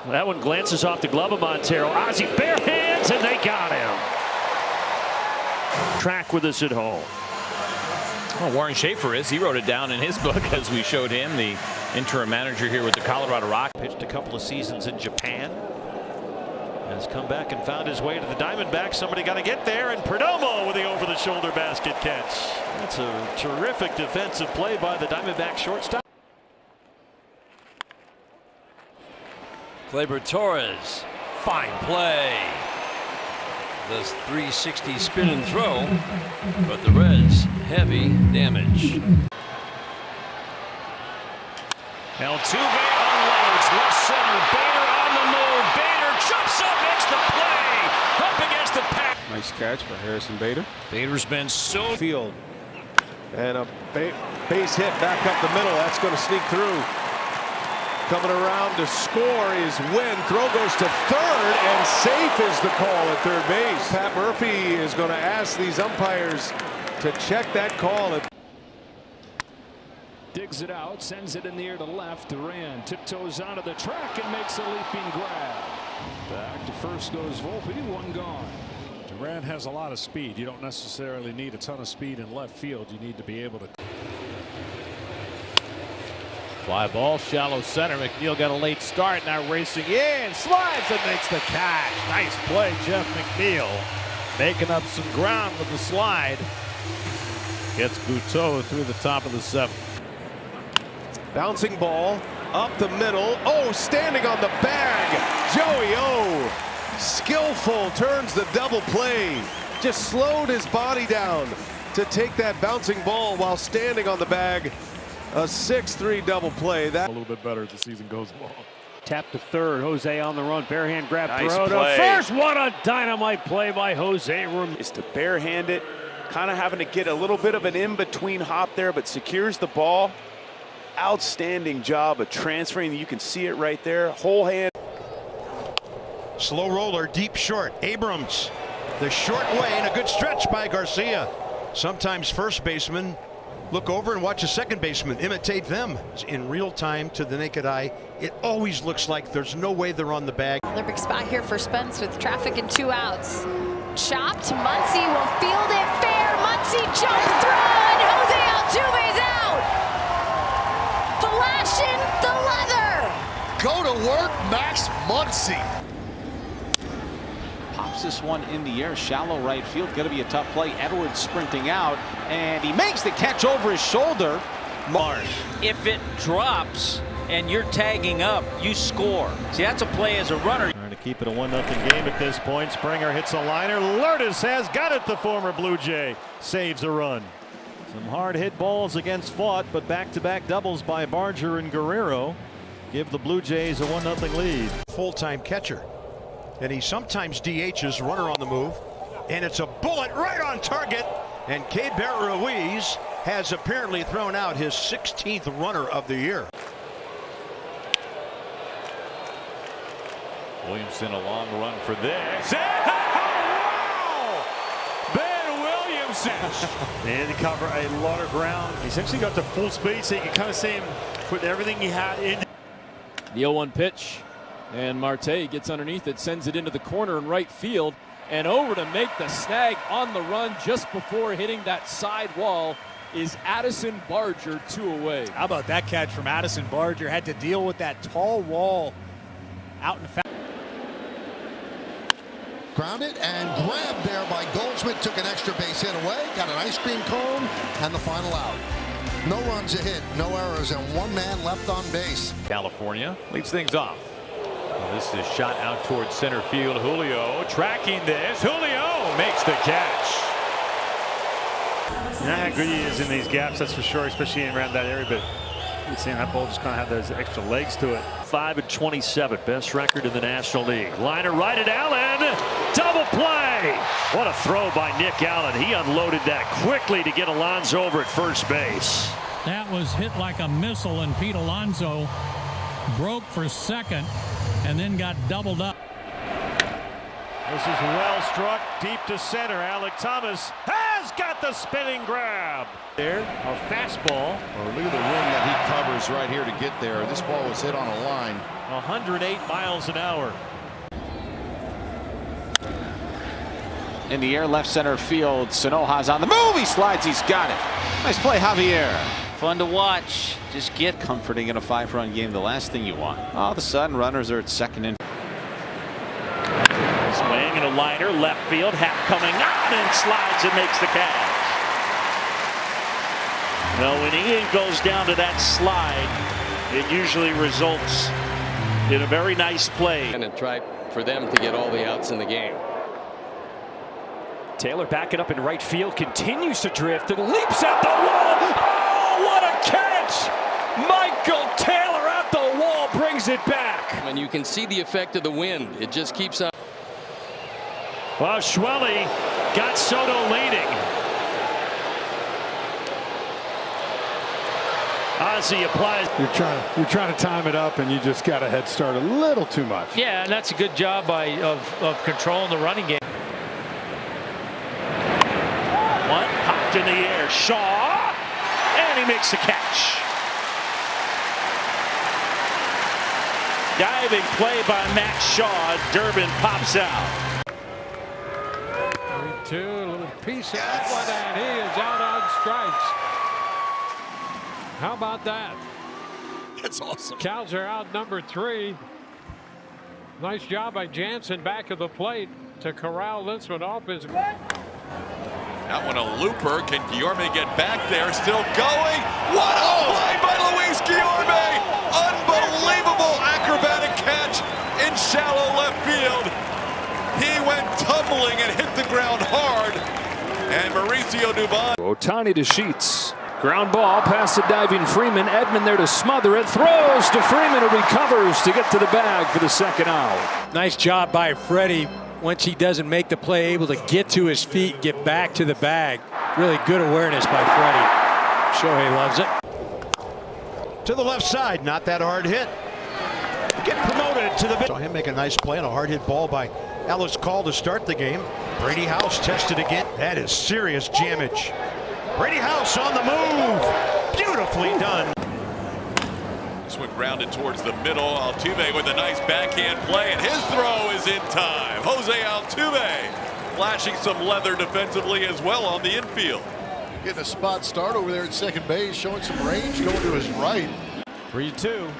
That one glances off the glove of Montero. Ozzie bare hands, and they got him. Track with us at home. Well, Warren Schaefer is. He wrote it down in his book as we showed him, the interim manager here with the Colorado Rockies. Pitched a couple of seasons in Japan. Has come back and found his way to the Diamondbacks. Somebody got to get there, and Perdomo with the over-the-shoulder basket catch. That's a terrific defensive play by the Diamondback shortstop. Gleyber Torres, fine play. The 360 spin and throw, but the Reds heavy damage. Altuve unloads left center. Bader on the move. Bader jumps up, makes the play. Up against the pack. Nice catch by Harrison Bader. Bader's been so field. And a base hit back up the middle. That's going to sneak through. Coming around to score is Wynn. Throw goes to third, and safe is the call at third base. Pat Murphy is going to ask these umpires to check that call. digs it out, sends it in the air to left. Duran tiptoes onto the track and makes a leaping grab. Back to first goes Volpe, 1 gone. Duran has a lot of speed. You don't necessarily need a ton of speed in left field. You need to be able to. Fly ball, shallow center. McNeil got a late start, now racing in, slides and makes the catch. Nice play, Jeff McNeil, making up some ground with the slide. Gets Buteau through the top of the 7th. Bouncing ball up the middle. Oh, standing on the bag. Joey O. Skillful, turns the double play. Just slowed his body down to take that bouncing ball while standing on the bag. A 6-3 double play. That a little bit better as the season goes along. Tap to third. Jose on the run. Barehand grab. Nice throw play. to first. What a dynamite play by Jose Ramirez. Is to barehand it. Kind of having to get a little bit of an in-between hop there, but secures the ball. Outstanding job of transferring. You can see it right there. Whole hand. Slow roller, deep short. Abrams, the short way, and a good stretch by Garcia. Sometimes first baseman look over and watch a second baseman imitate them. In real time to the naked eye, it always looks like there's no way they're on the bag. Another big spot here for Spence with traffic and 2 outs. Chopped. Muncy will field it fair. Muncy jump throw, and Jose Altuve's out. Flashing the leather. Go to work, Max Muncy. Pops this one in the air, shallow right field. Going to be a tough play. Edwards sprinting out, and he makes the catch over his shoulder. Marsh. If it drops and you're tagging up, you score. See, that's a play as a runner. Trying to keep it a 1-0 game at this point. Springer hits a liner. Lourdes has got it. The former Blue Jay saves a run. Some hard hit balls against Fought, but back-to-back doubles by Barger and Guerrero give the Blue Jays a 1-0 lead. Full-time catcher. And he sometimes DHs, runner on the move, and it's a bullet right on target. And Keibert Ruiz has apparently thrown out his 16th runner of the year. Williamson, a long run for this. Wow! Ben Williamson. And to cover a lot of ground. He essentially got to full speed, so you can kind of see him put everything he had in. The 0-1 pitch. And Marte gets underneath it, sends it into the corner in right field, and over to make the snag on the run just before hitting that side wall is Addison Barger, 2 away. How about that catch from Addison Barger? Had to deal with that tall wall out in foul. Grounded and grabbed there by Goldsmith. Took an extra base hit away, got an ice cream cone, and the final out. No runs a hit, no errors, and 1 man left on base. California leads things off. This is shot out towards center field. Julio tracking this. Julio makes the catch. You know how good he is in these gaps, that's for sure, especially around that area. But you're seeing that ball just kind of have those extra legs to it. 5-27, best record in the National League. Liner right at Allen. Double play. What a throw by Nick Allen. He unloaded that quickly to get Alonso over at first base. That was hit like a missile, and Pete Alonso broke for second and then got doubled up. This is well struck deep to center. Alec Thomas has got the spinning grab. There, a fastball. Oh, look at the room that he covers right here to get there. This ball was hit on a line. 108 miles an hour. In the air, left center field. Sanoja's on the move. He slides. He's got it. Nice play, Javier. Fun to watch. Just get Comforting in a 5-run game. The last thing you want. All of a sudden, runners are at second and. Swing and a liner, left field. Happ coming out and slides and makes the catch. Now, when Ian goes down to that slide, it usually results in a very nice play. And try for them to get all the outs in the game. Taylor backing up in right field, continues to drift and leaps at the wall. Oh, what a catch! Michael Taylor at the wall brings it back. And you can see the effect of the wind. It just keeps on. Well, Schwelly got Soto leading. Ozzie applies. You're trying to time it up, and you just got a head start a little too much. Yeah, and that's a good job of controlling the running game. One popped in the air. Shaw, and he makes the catch. Diving play by Max Shaw. Durbin pops out. 3-2, a little piece of that one, and he is out on strikes. How about that? That's awesome. Cows are out number 3. Nice job by Jansen back of the plate to corral this one off his. That one a looper. Can Guillorme get back there? Still going. What a play by Luis Guillorme! Unbelievable acrobatic catch in shallow left field. He went tumbling and hit the ground hard. And Mauricio Dubon. Ohtani to Sheets. Ground ball past the diving Freeman. Edman there to smother it. Throws to Freeman, who recovers to get to the bag for the second out. Nice job by Freddie. Once he doesn't make the play, able to get to his feet, get back to the bag. Really good awareness by Freddie. Shohei loves it. To the left side, not that hard hit. Get promoted to the. Saw him make a nice play on a hard hit ball by Ellis Call to start the game. Brady House tested again. That is serious damage. Brady House on the move. Beautifully done. This one grounded towards the middle. Altuve with a nice backhand play, and his throw is in time. Jose Altuve flashing some leather defensively as well on the infield. Getting a spot start over there at second base, showing some range going to his right. 3-2.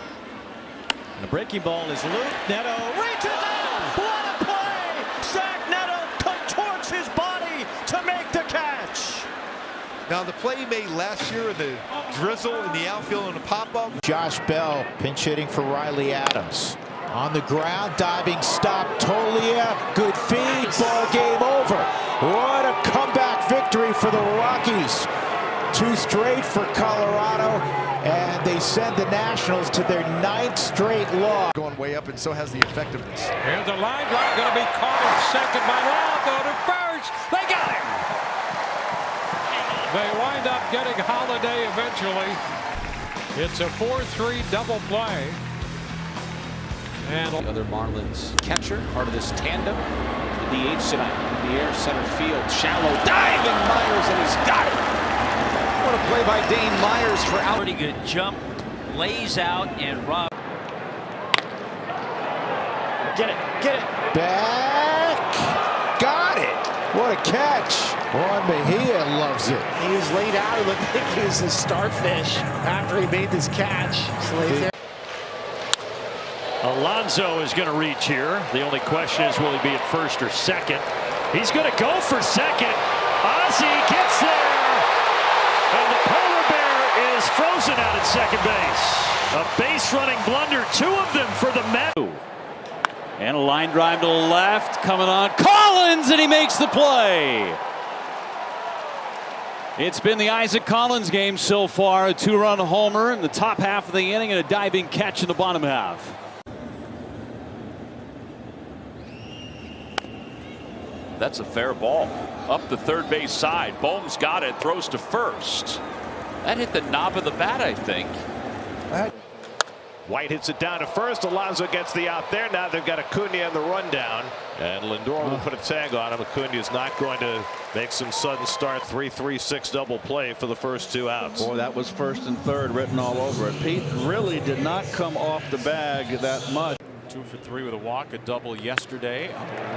The breaking ball is looped. Neto reaches out. What a play! Zach Neto contorts his body to make the catch. Now the play he made last year, the drizzle in the outfield and the pop-up. Josh Bell pinch hitting for Riley Adams. On the ground, diving stop. Tolia, good feed. Ball game over. What a comeback victory for the Rockies. 2 straight for Colorado, and they send the Nationals to their 9th straight loss. Going way up, and so has the effectiveness. Here's a line drive going to be caught at second by Ronaldo to first. They got him. They wind up getting Holiday eventually. It's a 4-3 double play. And the other Marlins catcher, part of this tandem. The DH tonight in the air center field. Shallow diving Myers, and he's got it. What a play by Dane Myers for out. Pretty good jump, lays out, and Rob. Get it. Back. Got it. What a catch. Juan Mejia loves it. He was laid out. It looked like he was a starfish after he made this catch. Alonso is going to reach here. The only question is, will he be at first or second? He's going to go for second. Ozzie gets there. And the polar bear is frozen out at second base. A base running blunder, 2 of them for the Mets. And a line drive to the left, coming on Collins, and he makes the play. It's been the Isaac Collins game so far. A 2-run homer in the top half of the inning and a diving catch in the bottom half. That's a fair ball. Up the third base side. Bohm's got it. Throws to first. That hit the knob of the bat, I think. White hits it down to first. Alonso gets the out there. Now they've got Acuna on the rundown. And Lindor will put a tag on him. Acuna is not going to make some sudden start. 3-3-6 double play for the first 2 outs. Boy, that was first and third written all over it. Pete really did not come off the bag that much. 2 for 3 with a walk, a double yesterday.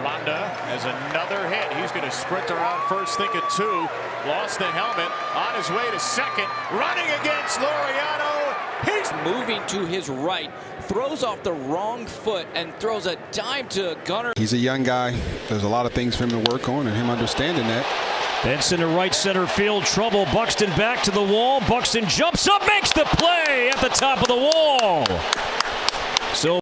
Ronda has another hit. He's going to sprint around first, thinking 2. Lost the helmet. On his way to second. Running against Laureano. He's moving to his right. Throws off the wrong foot and throws a dime to Gunnar. He's a young guy. There's a lot of things for him to work on, and him understanding that. Benson to right center field. Trouble. Buxton back to the wall. Buxton jumps up, makes the play at the top of the wall. So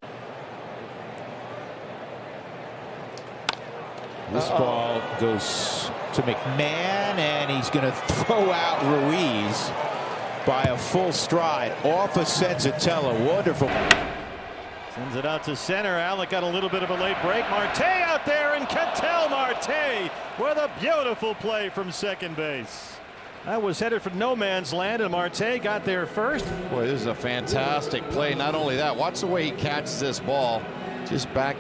this ball goes to McMahon, and he's going to throw out Ruiz by a full stride off of Senzatella. Wonderful. Sends it out to center. Alec got a little bit of a late break. Marte out there, and Ketel Marte with a beautiful play from second base. That was headed for no man's land, and Marte got there first. Boy, this is a fantastic play. Not only that, watch the way he catches this ball. Just back.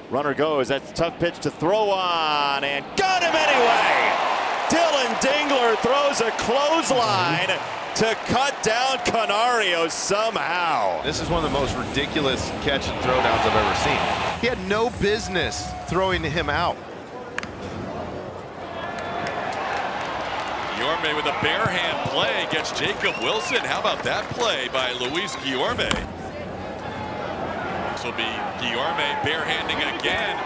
Runner goes. That's a tough pitch to throw on, and got him anyway. Dylan Dingler throws a clothesline to cut down Canario somehow. This is one of the most ridiculous catch and throw downs I've ever seen. He had no business throwing him out. Guillorme with a bare hand play against Jacob Wilson. How about that play by Luis Guillorme? This will be Guillorme barehanding again.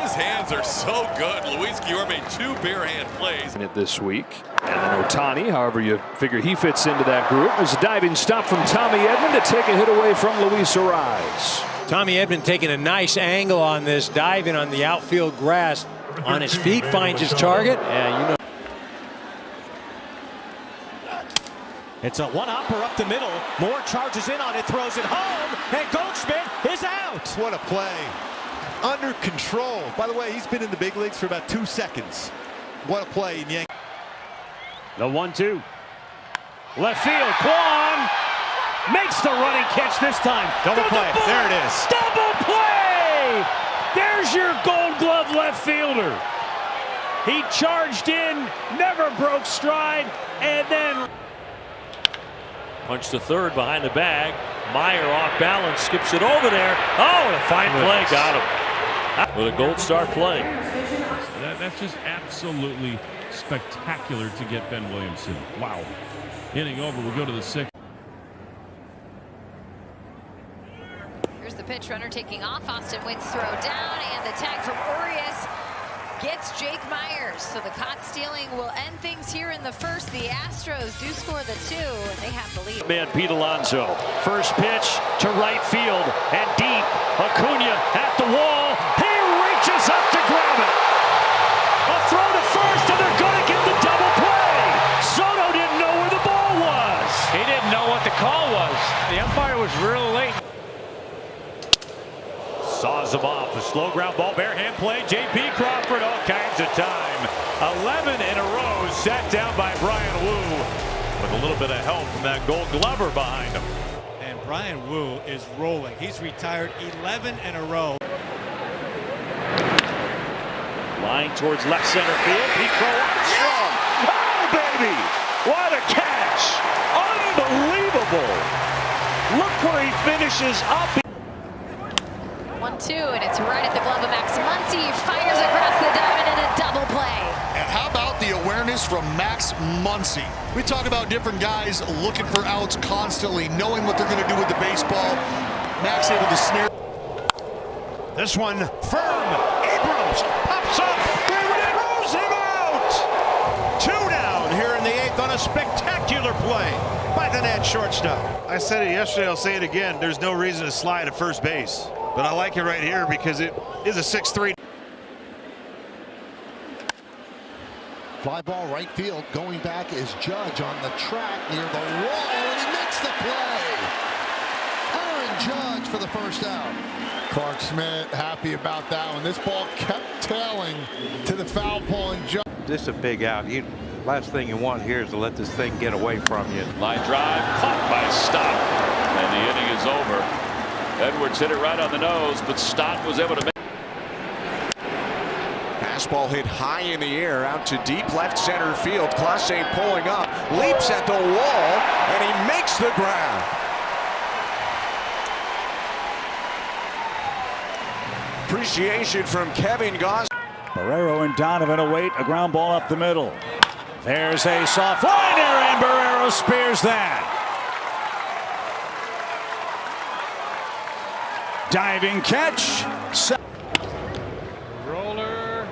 His hands are so good. Luis Guillorme made 2 bare hand plays. This week. And then Ohtani, however you figure he fits into that group. There's a diving stop from Tommy Edman to take a hit away from Luis Arise. Tommy Edman taking a nice angle on this, diving on the outfield grass. On his feet, finds his target. Yeah, you know. It's a one-hopper up the middle. Moore charges in on it, throws it home, and Goldschmidt is out. What a play. Under control. By the way, he's been in the big leagues for about 2 seconds. What a play in Yankee. The 1-2. Left field, Kwan makes the running catch this time. Double play, there it is. Double play! There's your Gold Glove left fielder. He charged in, never broke stride, and then punch to third behind the bag. Meyer off balance, skips it over there. Oh, a fine play, got him. With a Gold Star play. That's just absolutely spectacular to get Ben Williamson. Wow. Inning over, we'll go to the 6th. Here's the pitch runner taking off. Austin Wynn throw down, and the tag from Urias gets Jake Myers. So the caught stealing will end things here in the first. The Astros do score the 2, and they have the lead. Man, Pete Alonso. First pitch to right field and deep. Acuna at the wall. He reaches up to grab it. A throw to first, and they're going to get the double play. Soto didn't know where the ball was. He didn't know what the call was. The umpire was real late. Saws him off. A slow ground ball, bare hand play. J.P. Crawford, all kinds of time. 11 in a row set down by Brian Wu with a little bit of help from that Gold Glover behind him. And Brian Wu is rolling. He's retired 11 in a row. Line towards left center field. Pete Crow Armstrong. Oh, baby! What a catch! Unbelievable! Look where he finishes up. 1-2, and it's right at the glove of Max Muncy. He fires across the diamond in a double play. And how about the awareness from Max Muncy? We talk about different guys looking for outs constantly, knowing what they're going to do with the baseball. Max able to snare. This one firm. Abrams pops up. Throws him out. 2 down here in the 8th on a spectacular play by the net shortstop. I said it yesterday, I'll say it again. There's no reason to slide at first base. But I like it right here because it is a 6-3. Fly ball right field. Going back is Judge on the track near the wall, and he makes the play. Aaron Judge for the first out. Clark Schmidt happy about that one. This ball kept tailing to the foul pole, and Judge. This is a big out. Last thing you want here is to let this thing get away from you. Line drive caught by Stott, and the inning is over. Edwards hit it right on the nose, but Stott was able to make. Fastball hit high in the air out to deep left center field. Clase pulling up, leaps at the wall, and he makes the grab. Appreciation from Kevin Goss. Barrero and Donovan await a ground ball up the middle. There's a soft liner, and Barrero spears that. Diving catch. Roller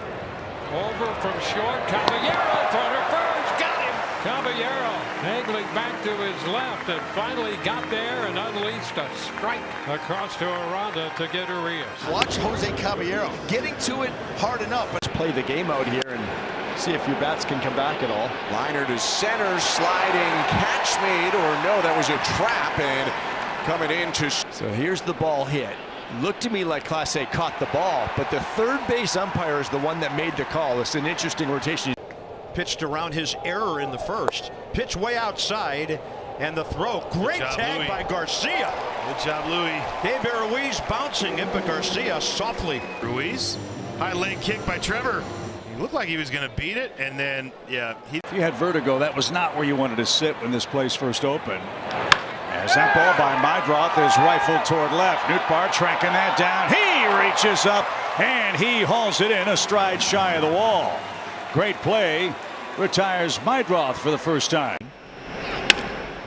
over from short. Caballero for first. Got him. Caballero angling back to his left and finally got there and unleashed a strike across to Aranda to get Urias. Watch Jose Caballero getting to it hard enough. Let's play the game out here and see if your bats can come back at all. Liner to center, sliding catch made, or no, that was a trap, and coming into. So here's the ball hit. Looked to me like Clase caught the ball, but the third base umpire is the one that made the call. It's an interesting rotation. Pitched around his error in the first. Pitch way outside, and the throw. Great tag Louis. by Garcia. Good job, Louis. David Ruiz bouncing it, but Garcia softly. Ruiz. High leg kick by Trevor. He looked like he was going to beat it, and then, yeah. If you had vertigo, that was not where you wanted to sit when this place first opened. As that ball by Mydroth is rifled toward left. Nootbaar tracking that down. He reaches up, and he hauls it in a stride shy of the wall. Great play. Retires Mydroth for the first time.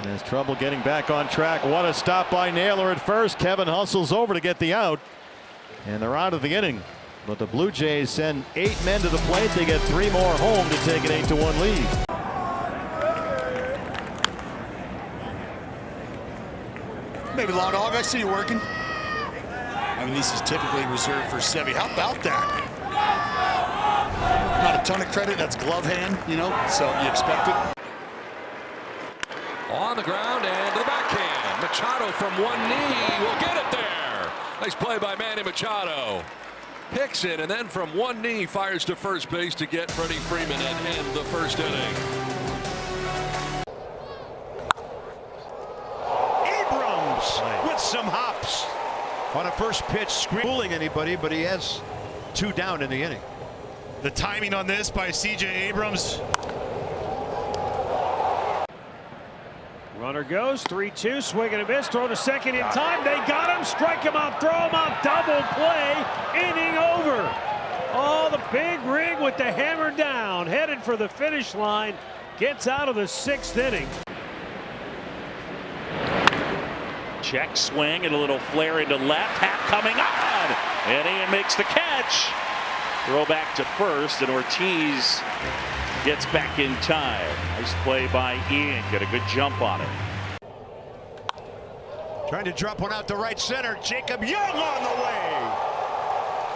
There's trouble getting back on track. What a stop by Naylor at first. Kevin hustles over to get the out. And they're out of the inning. But the Blue Jays send 8 men to the plate. They get 3 more home to take an 8-1 lead. Maybe Law Dog, I see you working. I mean, this is typically reserved for Sevy. How about that? Not a ton of credit. That's glove hand, you know, so you expect it. On the ground and to the backhand. Machado from one knee will get it there. Nice play by Manny Machado. Picks it and then from one knee fires to first base to get Freddie Freeman and end the first inning. With some hops on a first pitch, schooling anybody, but he has 2 down in the inning. The timing on this by C.J. Abrams. Runner goes 3-2, swing and a miss, throw to second in time. They got him, strike him out, throw him out, double play, inning over. Oh, the big rig with the hammer down, headed for the finish line, gets out of the 6th inning. Check swing and a little flare into left. Hat coming on. And Ian makes the catch. Throw back to first, and Ortiz gets back in time. Nice play by Ian. Get a good jump on it. Trying to drop one out to right center. Jacob Young on the way.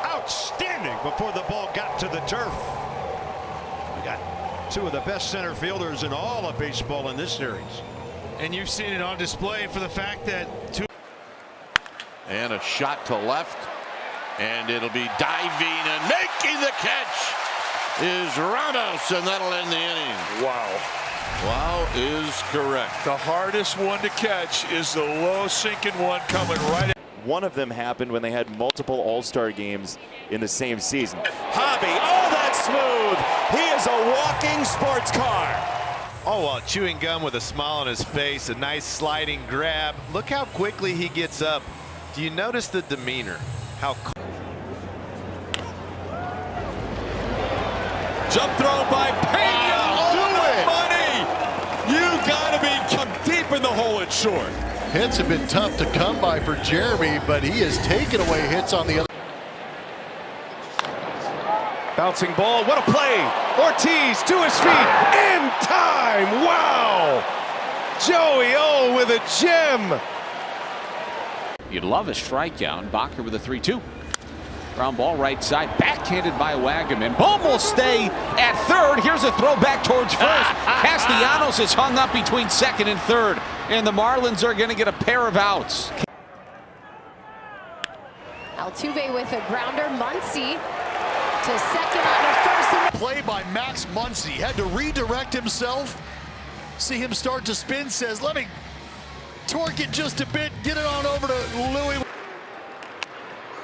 Outstanding before the ball got to the turf. We got 2 of the best center fielders in all of baseball in this series. And you've seen it on display for the fact that and a shot to left, and it'll be diving and making the catch is Ramos, and that'll end the inning. Wow. Wow is correct. The hardest one to catch is the low sinking one coming right at. One of them happened when they had multiple All-Star games in the same season. Hobby, oh, that's smooth. He is a walking sports car. Oh, while chewing gum with a smile on his face, a nice sliding grab. Look how quickly he gets up. Do you notice the demeanor? How Jump throw by Pena. Money. You gotta be deep in the hole and short. Hits have been tough to come by for Jeremy, but he has taken away hits on the other. Bouncing ball, what a play! Ortiz to his feet, in time! Wow! Joey O with a gem! You'd love a strikeout. Bacher with a 3-2. Ground ball right side, backhanded by Wagaman. Bohm will stay at third. Here's a throw back towards first. Castellanos is hung up between second and third, and the Marlins are going to get a pair of outs. Altuve with a grounder. Muncy to second on a first. Play by Max Muncy. Had to redirect himself. See him start to spin. Says, let me torque it just a bit. Get it on over to Louis.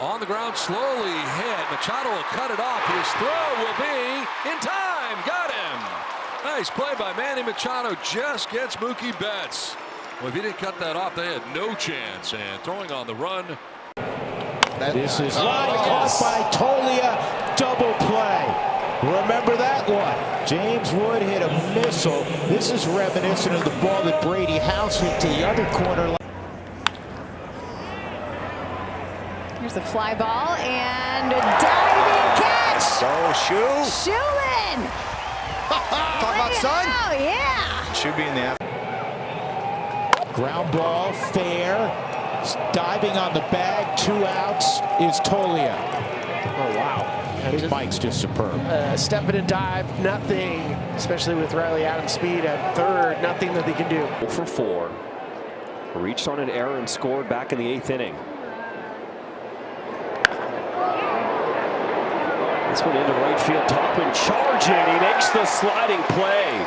On the ground, slowly hit. Machado will cut it off. His throw will be in time. Got him. Nice play by Manny Machado. Just gets Mookie Betts. Well, if he didn't cut that off, they had no chance. And throwing on the run. This is caught by Tolia. Double play. Remember that one. James Wood hit a missile. This is reminiscent of the ball that Brady House hit to the other corner. Here's a fly ball and a diving catch. Oh, shoe. Shoein. Talk about sun. Oh, yeah. Should be in the Ground ball, fair. Diving on the bag, 2 outs is Tolia. Oh, wow. Big Mike's just superb. Step in and dive, nothing, especially with Riley Adams' speed at third, nothing that they can do. 0 for 4. Reached on an error and scored back in the 8th inning. This one into right field. Topman charging. He makes the sliding play.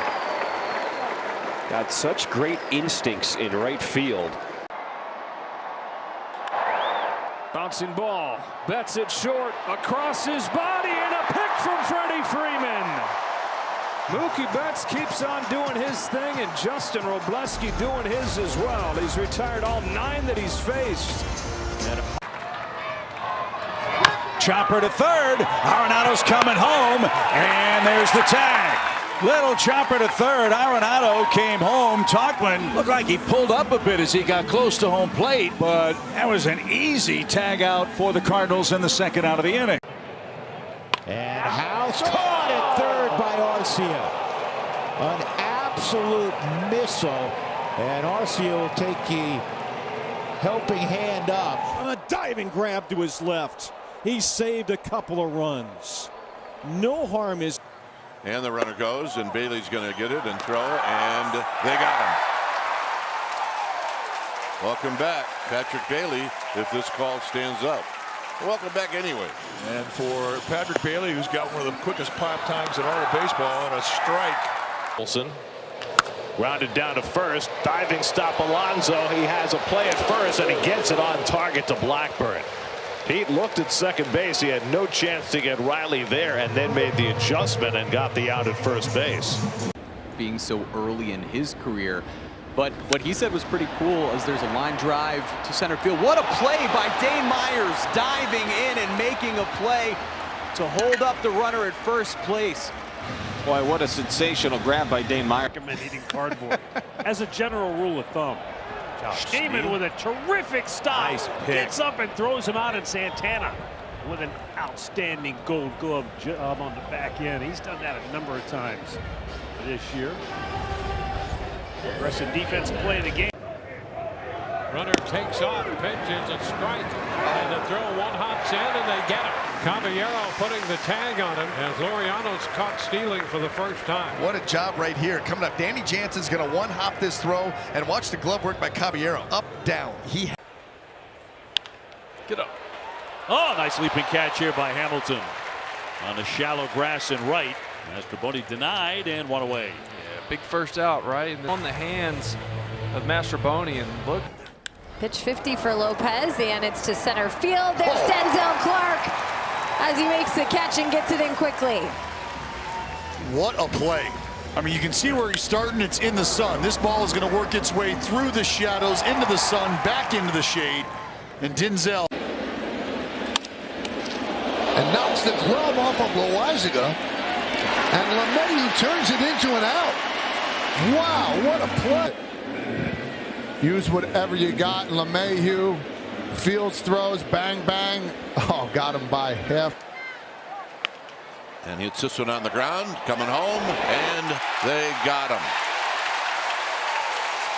Got such great instincts in right field. Bouncing ball. Betts it short. Across his body and a pick from Freddie Freeman. Mookie Betts keeps on doing his thing, and Justin Robleski doing his as well. He's retired all 9 that he's faced. And Chopper to third. Arenado's coming home, and there's the tag. Little chopper to third. Arenado came home. Tauchman looked like he pulled up a bit as he got close to home plate, but that was an easy tag out for the Cardinals in the 2nd out of the inning. And House caught at third by Arcia. An absolute missile. And Arcia will take the helping hand up. A diving grab to his left. He saved a couple of runs. No harm is. And the runner goes, and Bailey's going to get it and throw, and they got him. Welcome back, Patrick Bailey, if this call stands up. Welcome back anyway. And for Patrick Bailey, who's got one of the quickest pop times in all of baseball, and a strike. Wilson grounded down to first. Diving stop Alonso. He has a play at first, and he gets it on target to Blackburn. Pete looked at second base. He had no chance to get Riley there, and then made the adjustment and got the out at first base. Being so early in his career. But what he said was pretty cool as there's a line drive to center field. What a play by Dane Myers, diving in and making a play to hold up the runner at first place. Boy, what a sensational grab by Dane Myers. Eating cardboard. As a general rule of thumb. Schneemann with a terrific stop. Nice pick. Gets up and throws him out, and Santana with an outstanding Gold Glove job on the back end. He's done that a number of times this year. Aggressive defense play of the game. Runner takes off, pitches a strike, and the throw one hops in, and they get it. Caballero putting the tag on him as Laureano's caught stealing for the first time. What a job right here. Coming up, Danny Jansen's going to one-hop this throw, and watch the glove work by Caballero. Up, down. Get up. Oh, nice leaping catch here by Hamilton on the shallow grass and right. Mastroboni denied and one away. Yeah, big first out, right? And on the hands of Mastroboni, and look. Pitch 50 for Lopez, and it's to center field. There's Denzel Clark as he makes the catch and gets it in quickly. What a play. I mean, you can see where he's starting. It's in the sun. This ball is going to work its way through the shadows, into the sun, back into the shade. And Denzel. And knocks the glove off of Loizaga. And LeMahieu turns it into an out. Wow, what a play. Use whatever you got. LeMahieu, Fields throws, bang, bang. Oh, got him by half. And hits this one on the ground, coming home, and they got him.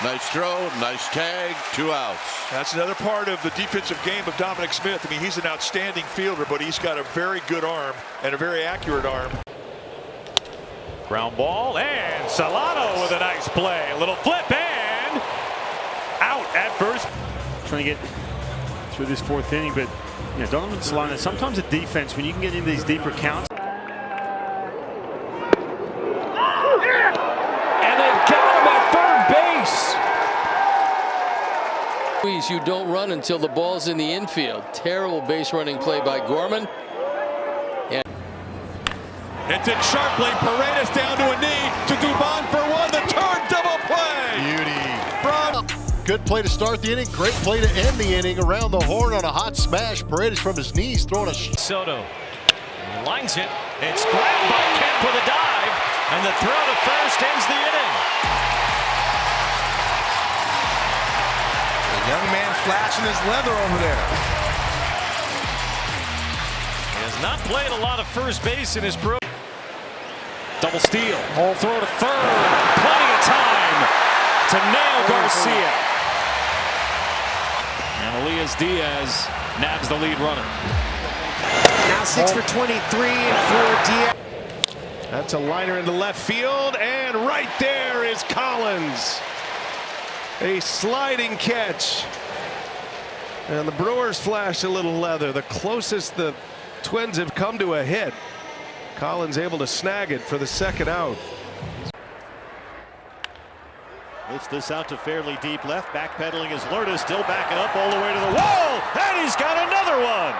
Nice throw, nice tag, 2 outs. That's another part of the defensive game of Dominic Smith. I mean, he's an outstanding fielder, but he's got a very good arm and a very accurate arm. Ground ball, and Solano with a nice play. A little flip, and out at first. Trying to get through this fourth inning, but you know, Donovan Solano, sometimes the defense, when you can get into these deeper counts. You don't run until the ball's in the infield. Terrible base running play by Gorman. Yeah. It's in sharply. Paredes down to a knee to Dubon for one. The turn double play. Beauty. Good play to start the inning. Great play to end the inning. Around the horn on a hot smash. Paredes from his knees throwing a. Soto lines it. It's grabbed by Kemp with a dive. And the throw to first ends the inning. Young man flashing his leather over there. He has not played a lot of first base in his pro. Double steal. Whole throw to third. Plenty of time to nail Garcia. And Elias Diaz nabs the lead runner. Now 6 for 23 and 4 Diaz. That's a liner into left field, and right there is Collins. A sliding catch. And the Brewers flashed a little leather. The closest the Twins have come to a hit. Collins able to snag it for the second out. Hits this out to fairly deep left. Backpedaling is Lourdes, still backing up all the way to the wall. And he's got another one.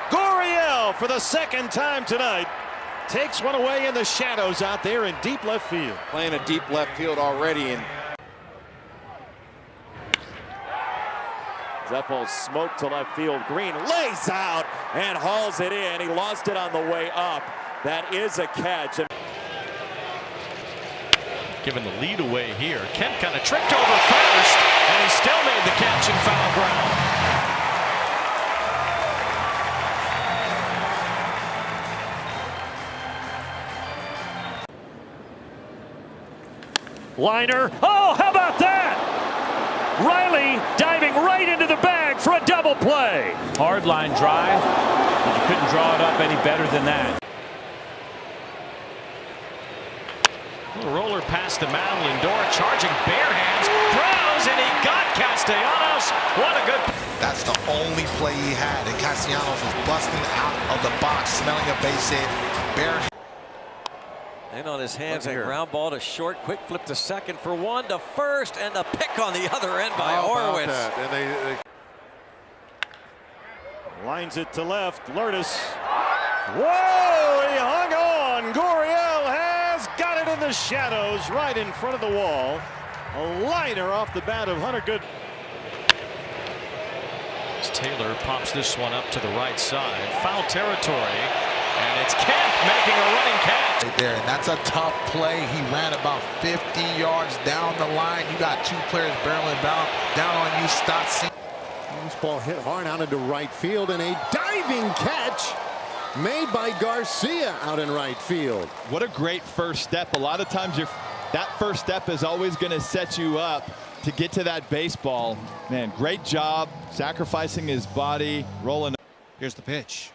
Gurriel for the second time tonight. Takes one away in the shadows out there in deep left field. Playing a deep left field already, and that ball smoked to left field. Green lays out and hauls it in. He lost it on the way up. That is a catch. Given the lead away here. Kemp kind of tripped over first, and he still made the catch in foul ground. Liner. Oh, how about that? Riley diving right into the bag for a double play. Hard line drive. You couldn't draw it up any better than that. A roller past the mound. Lindor charging bare hands. Throws, and he got Castellanos. What a good. That's the only play he had. And Castellanos was busting out of the box, smelling a base hit. Bare. And on his hands, a ground ball to short, quick flip to second for one, to first, and the pick on the other end by Horwitz. And they lines it to left. Lourdes. Whoa! He hung on. Gurriel has got it in the shadows, right in front of the wall. A liner off the bat of Hunter Good. Taylor pops this one up to the right side. Foul territory. And it's Kemp making a running catch. Right there, and that's a tough play. He ran about 50 yards down the line. You got two players barreling down on you. Stop. This ball hit hard out into right field, and a diving catch made by Garcia out in right field. What a great first step. A lot of times that first step is always going to set you up to get to that baseball. Man, great job sacrificing his body, rolling. Here's the pitch.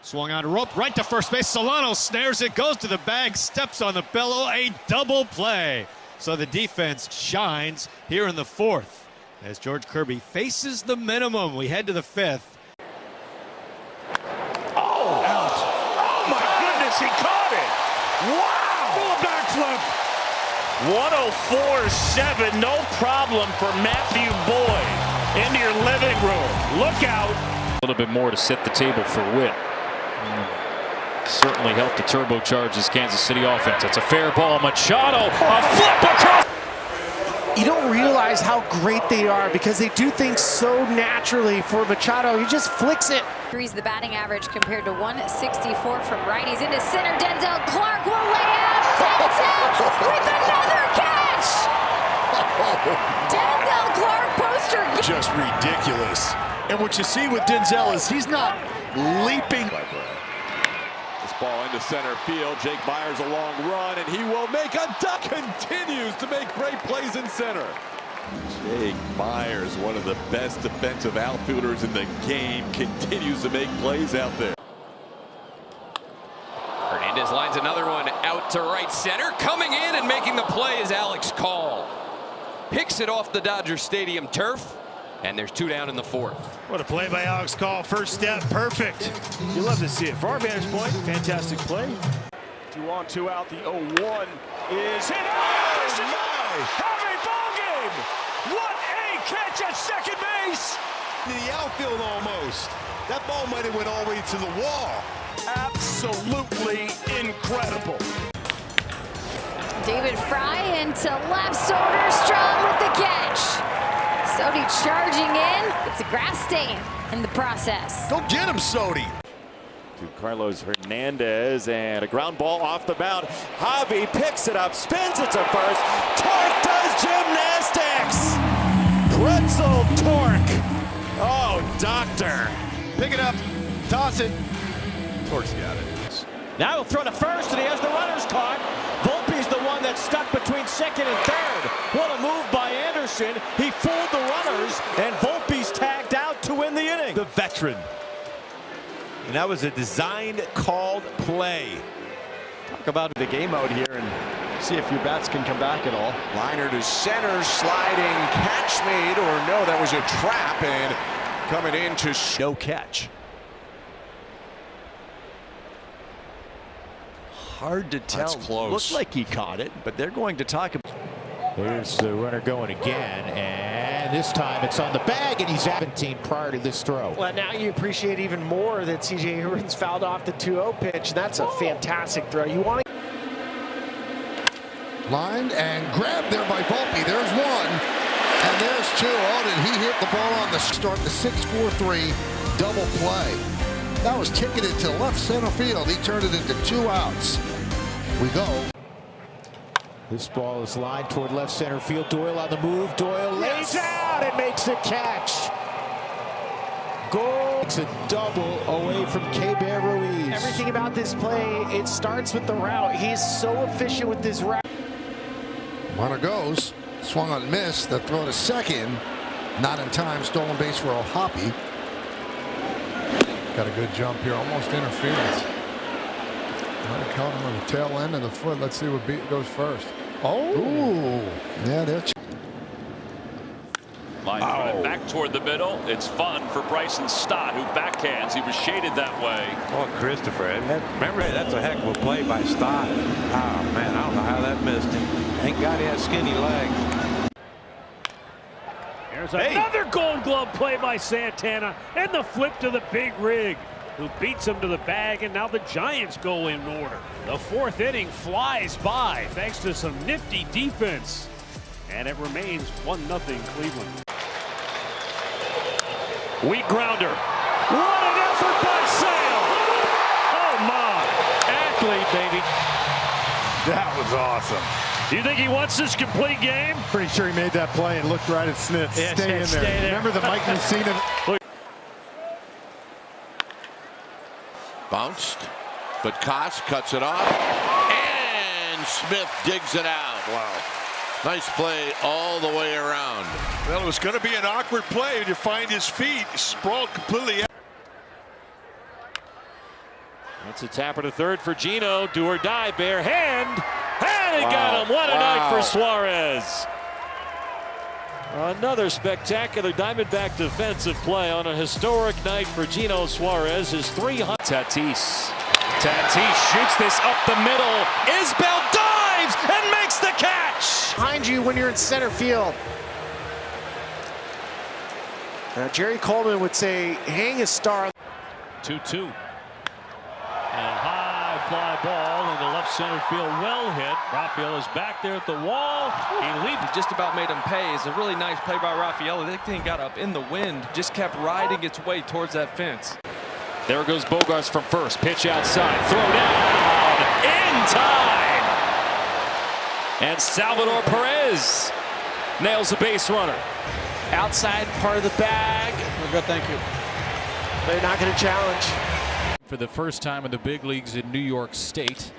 Swung on a rope right to first base. Solano snares it, goes to the bag, steps on the bellow, a double play. So the defense shines here in the fourth as George Kirby faces the minimum. We head to the fifth. Oh! Out. Oh my goodness, he caught it! Wow! Full backflip. 104.7, no problem for Matthew Boyd. Into your living room. Look out. A little bit more to set the table for Witt. Certainly helped to turbocharge this Kansas City offense. It's a fair ball. Machado, a flip across. You don't realize how great they are because they do things so naturally. For Machado, he just flicks it. Increase the batting average compared to 164 from righties. Into center, Denzel Clark will lay out. Denzel with another catch. Denzel Clark poster. Just ridiculous. And what you see with Denzel is he's not leaping. This ball into center field. Jake Myers a long run, and he will make a duck. Continues to make great plays in center. Jake Myers, one of the best defensive outfielders in the game, continues to make plays out there. Hernandez lines another one out to right center. Coming in and making the play is Alex Call. Picks it off the Dodger Stadium turf. And there's two down in the fourth. What a play by Alex Call. First step, perfect. You love to see it. From our vantage point, fantastic play. 2 on, 2 out. The 0-1 is hit. Have a ball game! What a catch at second base! In the outfield almost. That ball might have went all the way to the wall. Absolutely incredible. David Fry into left, Soderstrom with the catch. Sodi charging in. It's a grass stain in the process. Go get him, Sodi. To Carlos Hernandez, and a ground ball off the mound. Javi picks it up, spins it to first. Torque does gymnastics. Pretzel Torque. Oh, doctor. Pick it up, toss it. Torque's got it. Now he'll throw to first, and he has the runners caught. Volpe's the one that's stuck between second and third. What a move by Anderson. He fooled the runners, and Volpe's tagged out to win the inning. The veteran. And that was a designed, called play. Talk about the game out here and see if your bats can come back at all. Liner to center, sliding catch made, or no, that was a trap, and coming in to no catch. Hard to tell. That's close. Looked like he caught it, but they're going to talk about. There's the runner going again, and this time it's on the bag, and he's 17 prior to this throw. Well, now you appreciate even more that C.J. Abrams fouled off the 2-0 pitch. That's a fantastic throw. You want to lined and grabbed there by Volpe. There's one, and there's two. Oh, did he hit the ball on the start? The 6-4-3 double play. That was ticketed to left center field. He turned it into 2 outs. We go. This ball is lined toward left center field. Doyle on the move. Doyle lays out and makes the catch. Goal. It's a double away from K-Bear Ruiz. Everything about this play, it starts with the route. He's so efficient with this route. Runner goes. Swung on miss. The throw to second. Not in time. Stolen base for O'Hoppe. Got a good jump here. Almost interference. Might have caught him on the tail end of the foot. Let's see what goes first. Oh. Ooh. Yeah, they're. Line drive back toward the middle. It's fun for Bryson Stott, who backhands. He was shaded that way. Oh, Christopher. Remember, that's a heck of a play by Stott. Oh, man, I don't know how that missed him. Thank God he has skinny legs. There's another Gold Glove play by Santana, and the flip to the big rig, who beats him to the bag, and now the Giants go in order. The fourth inning flies by thanks to some nifty defense, and it remains 1-0 Cleveland. Weak grounder. What an effort by Sale! Oh my! Athlete, baby. That was awesome. Do you think he wants this complete game? Pretty sure he made that play and looked right at Smith. Yeah, Stay in stay there. there. Remember the Mike Messina? Bounced, but Koss cuts it off, and Smith digs it out. Wow. Nice play all the way around. Well, it was going to be an awkward play to find his feet sprawled completely. That's a tapper to third for Gino. Do or die, bare hand. And he got him. What a night for Suarez. Another spectacular Diamondback defensive play on a historic night for Gino Suarez. His 300. Tatis shoots this up the middle. Isbell dives and makes the catch. Behind you when you're in center field. Jerry Coleman would say, hang a star. 2-2. And a high fly ball into left center field, well hit. Raphael is back there at the wall. He leaped. Just about made him pay. It's a really nice play by Raphael. That thing got up in the wind, just kept riding its way towards that fence. There goes Bogarts from first. Pitch outside. Throw down. In time. And Salvador Perez nails a base runner. Outside part of the bag. We're good, thank you. They're not going to challenge. For the first time in the big leagues in New York State.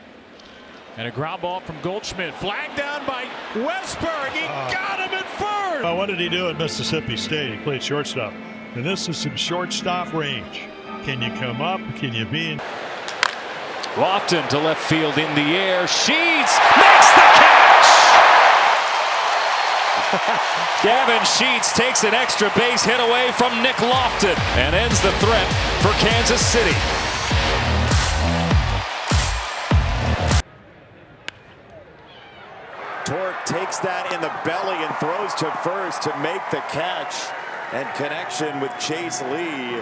And a ground ball from Goldschmidt. Flagged down by Westberg. He got him at first. What did he do at Mississippi State? He played shortstop. And this is some shortstop range. Can you come up? Can you be in? Lofton to left field in the air. Sheets makes the catch. Gavin Sheets takes an extra base hit away from Nick Lofton and ends the threat for Kansas City. Torque takes that in the belly and throws to first to make the catch. And connection with Chase Lee.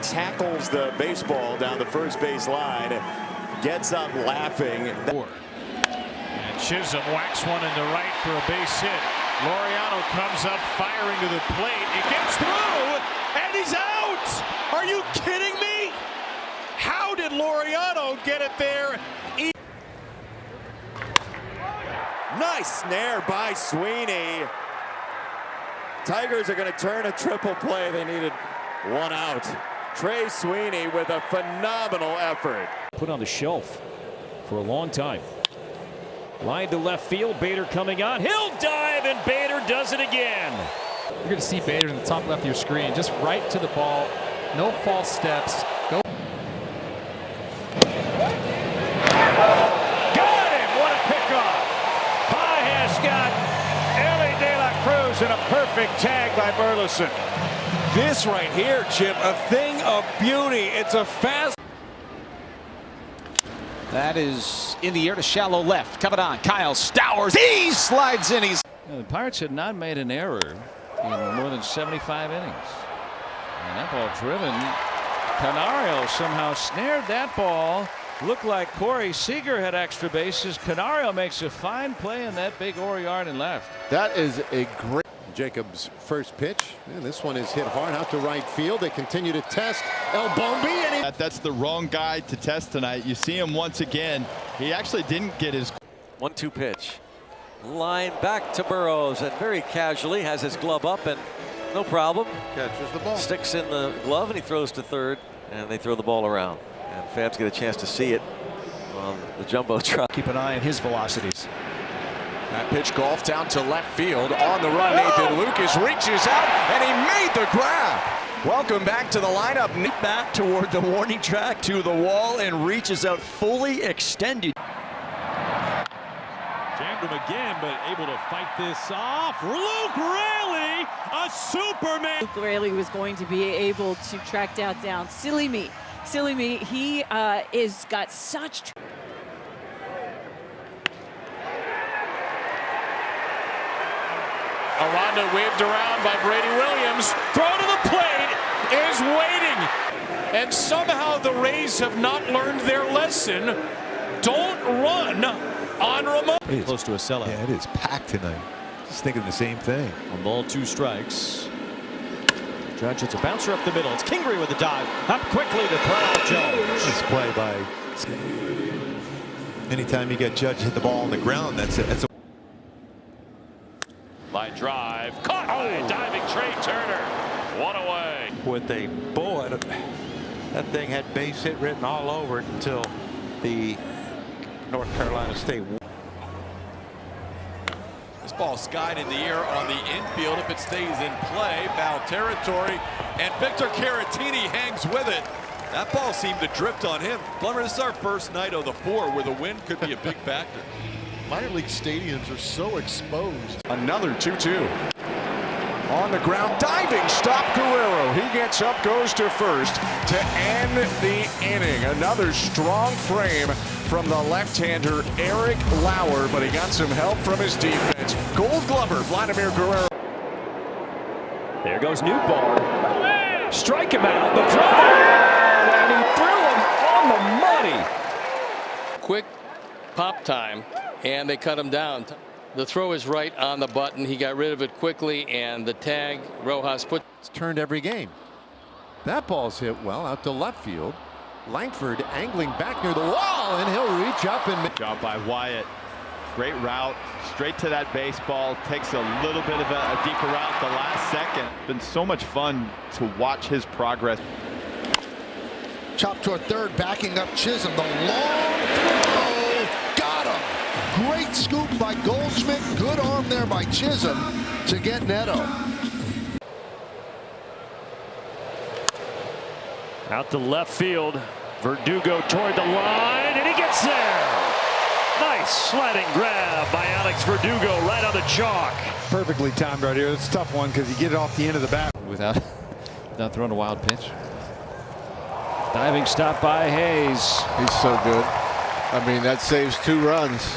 Tackles the baseball down the first base line. Gets up laughing. And Chisholm whacks one in the right for a base hit. Laureano comes up firing to the plate. It gets through and he's out. Are you kidding me? How did Laureano get it there? Nice snare by Sweeney. Tigers are going to turn a triple play. They needed one out. Trey Sweeney with a phenomenal effort. Put on the shelf for a long time. Line to left field. Bader coming on. He'll dive, and Bader does it again. You're going to see Bader in the top left of your screen, just right to the ball. No false steps. Go. Got him! What a pickoff! Pages got Ellie De La Cruz and a perfect tag by Burleson. This right here, Chip, a thing of beauty. It's a fast. That is in the air to shallow left. Coming on, Kyle Stowers. He slides in. The Pirates had not made an error in more than 75 innings. And that ball driven. Canario somehow snared that ball. Looked like Corey Seager had extra bases. Canario makes a fine play in that big ore yard and left. That is a great. Jacobs' first pitch, and this one is hit hard out to right field. They continue to test El Bombi, and that's the wrong guy to test tonight. You see him once again. He actually didn't get his 1-2 pitch. Line back to Burrows, and very casually has his glove up, and no problem. Catches the ball. Sticks in the glove, and he throws to third, and they throw the ball around. And fans get a chance to see it on the Jumbotron. Keep an eye on his velocities. That pitch golfed out to left field. On the run, Nathan Lucas reaches out, and he made the grab. Welcome back to the lineup. Back toward the warning track, to the wall, and reaches out fully extended. Jammed him again, but able to fight this off. Luke Raley, a Superman. Luke Raley was going to be able to track down Silly Me. Silly Me, he is got such. Aranda waved around by Brady Williams. Throw to the plate is waiting. And somehow the Rays have not learned their lesson. Don't run on Ramon. Close to a sellout. Yeah, it is packed tonight. Just thinking the same thing. 1 ball, 2 strikes. Judge, it's a bouncer up the middle. It's Kingery with a dive. Up quickly to throw out Jones. This play by. Anytime you get Judge hit the ball on the ground, that's it. That's a By drive, caught by diving Trey Turner. 1 away. With a bullet, that thing had base hit written all over it until the North Carolina State. This ball skied in the air on the infield. If it stays in play, foul territory, and Victor Caratini hangs with it. That ball seemed to drift on him. Plummer, this is our first night of the 4 where the wind could be a big factor. Minor league stadiums are so exposed. Another 2-2. On the ground, diving stop, Guerrero. He gets up, goes to first to end the inning. Another strong frame from the left-hander Eric Lauer, but he got some help from his defense. Gold Glover, Vladimir Guerrero. There goes Newbar. Strike him out. The throw, and he threw him on the money. Quick pop time, and they cut him down. The throw is right on the button. He got rid of it quickly, and the tag Rojas put. It's turned every game. That ball's hit well out to left field. Langford angling back near the wall, and he'll reach up and. Job by Wyatt. Great route, straight to that baseball. Takes a little bit of a deeper route the last second. Been so much fun to watch his progress. Chop toward third, backing up Chisholm. The long throw, got him. Great scoop by Goldschmidt. Good arm there by Chisholm to get Neto. Out to left field. Verdugo toward the line, and he gets there. Nice sliding grab by Alex Verdugo right on the chalk. Perfectly timed right here. It's a tough one because you get it off the end of the bat. Without throwing a wild pitch. Diving stop by Hayes. He's so good. I mean, that saves 2 runs.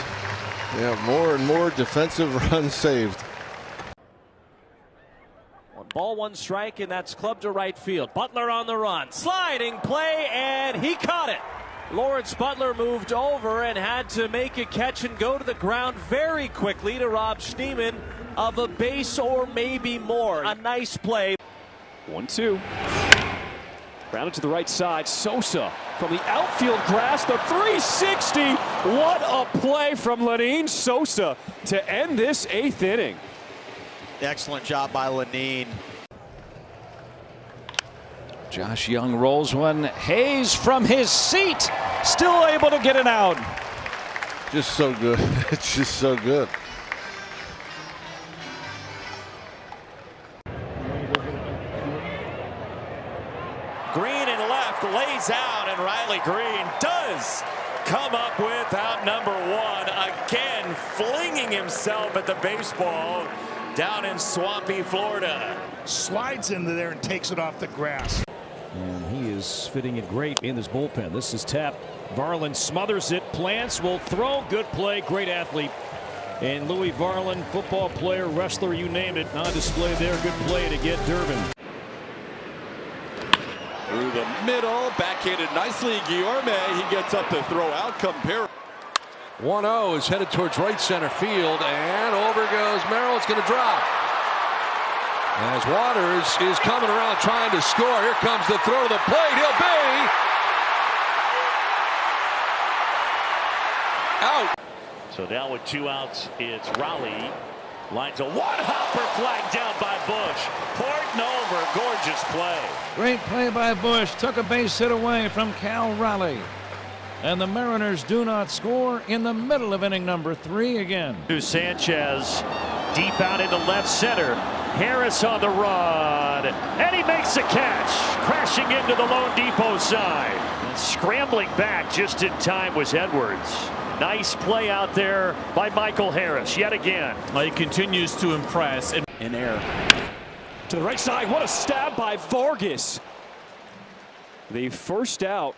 Yeah, more and more defensive runs saved. 1 ball, 1 strike, and that's clubbed to right field. Butler on the run. Sliding play, and he caught it. Lawrence Butler moved over and had to make a catch and go to the ground very quickly to rob Schneemann of a base or maybe more. A nice play. 1-2. Grounded to the right side. Sosa from the outfield grass. The 360. What a play from Lenine Sosa to end this 8th inning. Excellent job by Lenine. Josh Young rolls one. Hayes from his seat, still able to get it out. Just so good. It's just so good. Green and left, lays out, and Riley Green does come up with out number 1. Again, flinging himself at the baseball down in swampy Florida. Slides into there and takes it off the grass. And he is fitting in great in this bullpen. This is tapped. Varland smothers it. Plants will throw. Good play. Great athlete. And Louis Varland, football player, wrestler, you name it, on display there. Good play to get Durbin. Through the middle, backhanded nicely. Guillorme, he gets up to throw out. Compare. 1-0 is headed towards right center field, and over goes Merrill. It's going to drop. As Waters is coming around trying to score. Here comes the throw to the plate. He'll be out. So now with 2 outs, it's Raleigh. Lines a 1-hopper flag down by Bush. Horton over. Gorgeous play. Great play by Bush. Took a base hit away from Cal Raleigh. And the Mariners do not score in the middle of inning number 3 again. Sanchez deep out into left center. Harris on the run, and he makes the catch, crashing into the Lone Depot side. And scrambling back just in time was Edwards. Nice play out there by Michael Harris yet again. He continues to impress. In air to the right side. What a stab by Vargas. The first out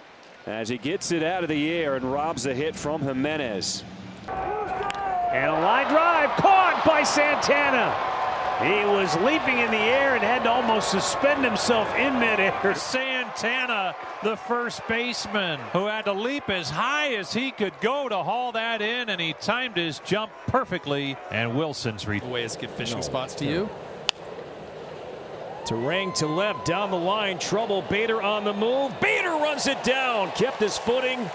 as he gets it out of the air and robs a hit from Jimenez. And a line drive caught by Santana. He was leaping in the air and had to almost suspend himself in midair. Santana, the first baseman, who had to leap as high as he could go to haul that in, and he timed his jump perfectly. And Wilson's ways get fishing spots to you. To Rang to left, down the line, trouble. Bader on the move. Bader runs it down, kept his footing.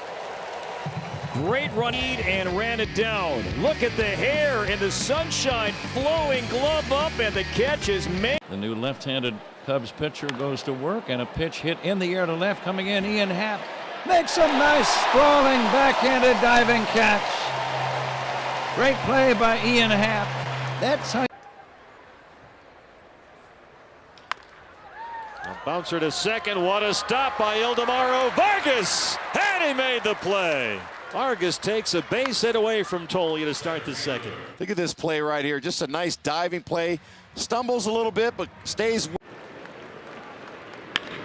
Great run and ran it down. Look at the hair in the sunshine, flowing glove up, and the catch is made. The new left-handed Cubs pitcher goes to work, and a pitch hit in the air to left. Coming in, Ian Happ makes a nice sprawling backhanded diving catch. Great play by Ian Happ. That's how. Bouncer to second. What a stop by Ildemaro Vargas, and he made the play. Vargas takes a base hit away from Tolia to start the second. Look at this play right here. Just a nice diving play. Stumbles a little bit, but stays.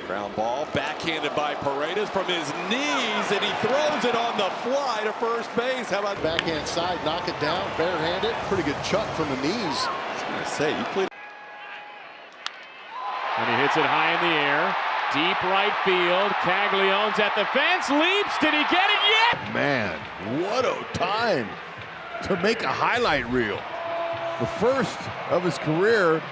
Ground ball, backhanded by Paredes from his knees, and he throws it on the fly to first base. How about backhand side, knock it down, barehanded. Pretty good chuck from the knees. I was going to say, you played. And he hits it high in the air. Deep right field. Caglianone's at the fence. Leaps. Did he get it yet? Man, what a time to make a highlight reel. The first of his career.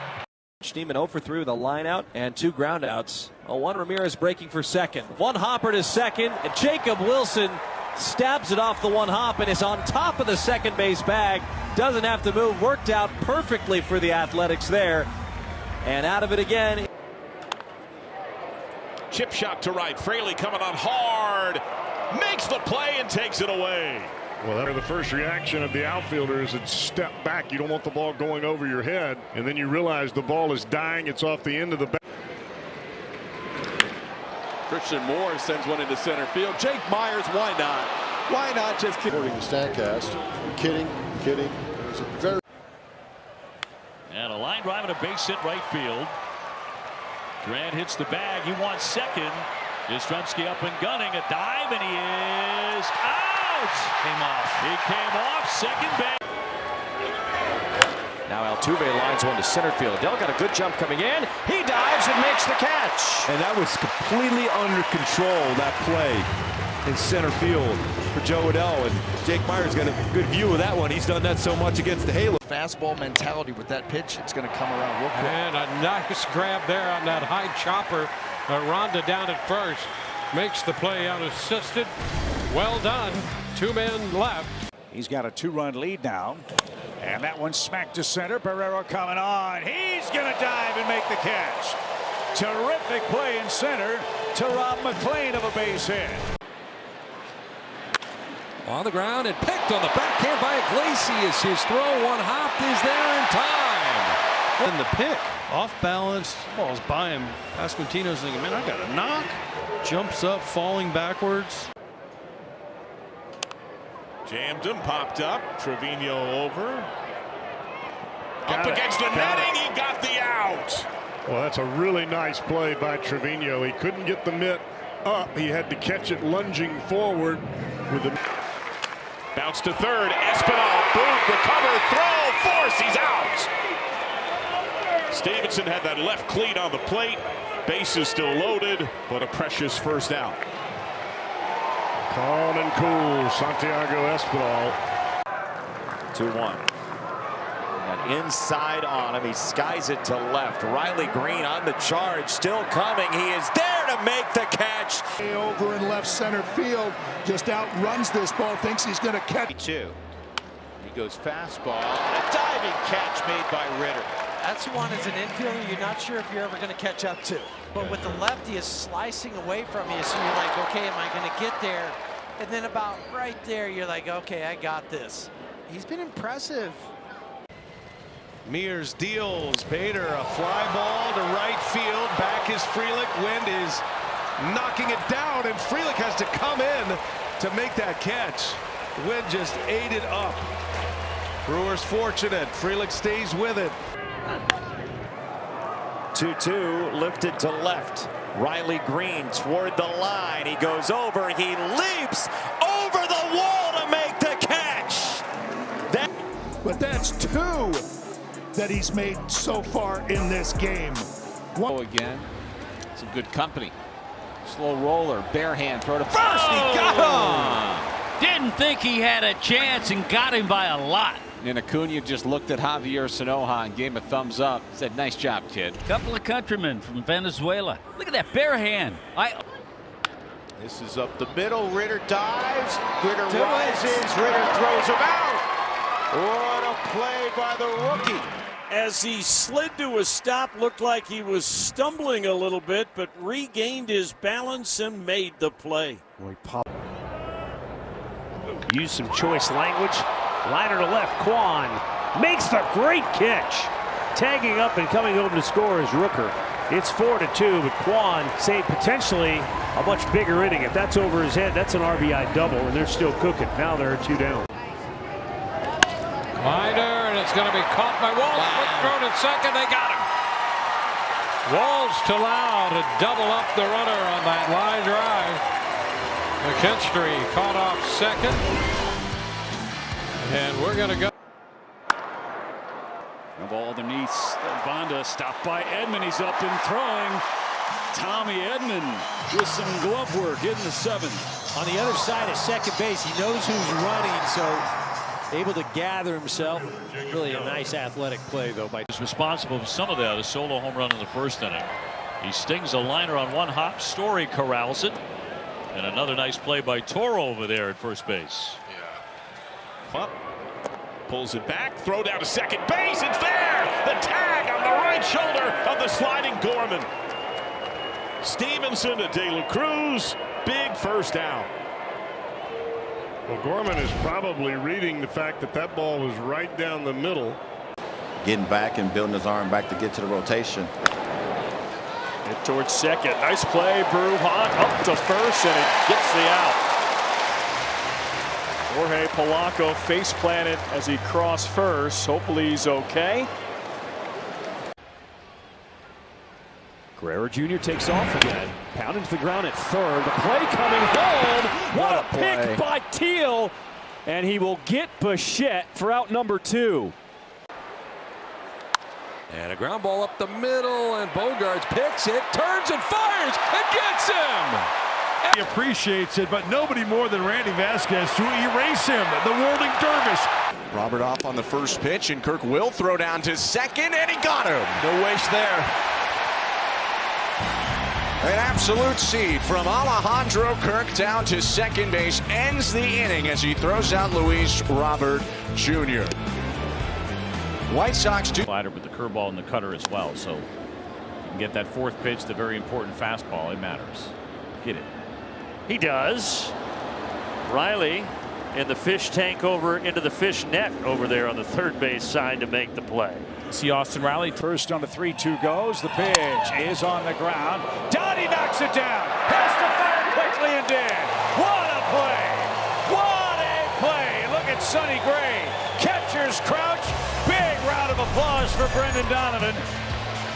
Schneemann 0 for 3 with a line out and 2 ground outs. Juan Ramirez breaking for second. One hopper to second, and Jacob Wilson stabs it off the one hop and is on top of the second base bag. Doesn't have to move. Worked out perfectly for the Athletics there. And out of it again. Chip shot to right. Fraley coming on hard. Makes the play and takes it away. Well, that was the first reaction of the outfielders. It's step back. You don't want the ball going over your head. And then you realize the ball is dying. It's off the end of the bat. Christian Moore sends one into center field. Jake Myers, why not? Why not just kidding? According to StatCast. Kidding. It was a very. And a line drive and a base hit right field. Grant hits the bag. He wants second. Yastrzemski up and gunning. A dive, and he is out. He came off second base. Now Altuve lines one to center field. Dell got a good jump coming in. He dives and makes the catch. And that was completely under control, that play in center field for Joe Adell. And Jake Myers got a good view of that one. He's done that so much against the Halo. Fastball mentality with that pitch. It's going to come around real quick. And a nice grab there on that high chopper. Ronda down at first. Makes the play unassisted. Well done. 2 men left. He's got a 2-run lead now. And that one smacked to center. Barrero coming on. He's going to dive and make the catch. Terrific play in center to rob McClain of a base hit. On the ground and picked on the backhand by Iglesias. His throw, one hop, is there in time. And the pick, off balance, ball's by him. Pasquantino's thinking, man, I got a knock. Jumps up, falling backwards. Jammed him, popped up. Trevino over. Up against the netting, he got the out. Well, that's a really nice play by Trevino. He couldn't get the mitt up. He had to catch it lunging forward with the. Bounce to third. Espinal, boot, recover, throw, force. He's out. Stevenson had that left cleat on the plate. Base is still loaded, but a precious first out. Calm and cool, Santiago Espinal. 2-1. And inside on him, he skies it to left. Riley Green on the charge, still coming. He is there to make the catch. Over in left center field, just outruns this ball, thinks he's going to catch. He goes fastball, and a diving catch made by Ritter. That's one as an infielder you're not sure if you're ever going to catch up to. But with the left, he is slicing away from you, so you're like, okay, am I going to get there? And then about right there, you're like, okay, I got this. He's been impressive. Mears deals. Bader, a fly ball to right field. Back is Frelick. Wind is knocking it down, and Frelick has to come in to make that catch. Wind just ate it up. Brewers fortunate. Frelick stays with it. 2-2 lifted to left. Riley Green toward the line. He goes over. He leaps over the wall to make the catch. But that's 2 that he's made so far in this game. Again, some good company. Slow roller, bare hand, throw to first. He got him. Didn't think he had a chance and got him by a lot. And Acuna just looked at Javier Sanoja and gave him a thumbs up. Said, "Nice job, kid." Couple of countrymen from Venezuela. Look at that bare hand. This is up the middle. Ritter dives. Ritter rises. Ritter throws him out. What a play by the rookie. As he slid to a stop, looked like he was stumbling a little bit, but regained his balance and made the play. Use some choice language. Liner to left. Kwan makes the great catch. Tagging up and coming over to score is Rooker. It's 4-2, but Kwan saved potentially a much bigger inning. If that's over his head, that's an RBI double, and they're still cooking. Now they're 2 down. Liner, and it's going to be caught by Walsh. Quick throw to second. They got him. Walsh to Lau to double up the runner on that line drive. McKinstry caught off second. And we're going to go. The ball underneath. Bonda stopped by Edman. He's up and throwing. Tommy Edman with some glove work in the 7th. On the other side of second base, he knows who's running, so able to gather himself. Really a nice athletic play, though. He's responsible for some of that. A solo home run in the first inning. He stings a liner on one hop. Story corrals it. And another nice play by Toro over there at first base. Up, pulls it back, throw down to second base. It's there. The tag on the right shoulder of the sliding Gorman. Stevenson to De La Cruz. Big first out. Well, Gorman is probably reading the fact that that ball was right down the middle. Getting back and building his arm back to get to the rotation. Hit towards second. Nice play, Brujan up to first, and it gets the out. Jorge Polanco face planted as he crossed first. Hopefully he's okay. Guerrero Jr. takes off again. Pounding to the ground at third. The play coming home. What a pick by Teal. And he will get Bichette for out number 2. And a ground ball up the middle, and Bogarts picks it, turns and fires, and gets him! He appreciates it, but nobody more than Randy Vasquez to erase him, the whirling dervish. Robert off on the first pitch, and Kirk will throw down to second, and he got him. No waste there. An absolute seed from Alejandro Kirk down to second base ends the inning as he throws out Luis Robert Jr. White Sox do. Slider with the curveball and the cutter as well, so you can get that fourth pitch, the very important fastball. It matters. Get it. He does. Riley in the fish tank over into the fish net over there on the third base side to make the play. See Austin Riley first on the 3-2 goes. The pitch is on the ground. Donnie knocks it down. Has to fire quickly and did. What a play. What a play. Look at Sonny Gray. Catcher's crouch. Big round of applause for Brendan Donovan.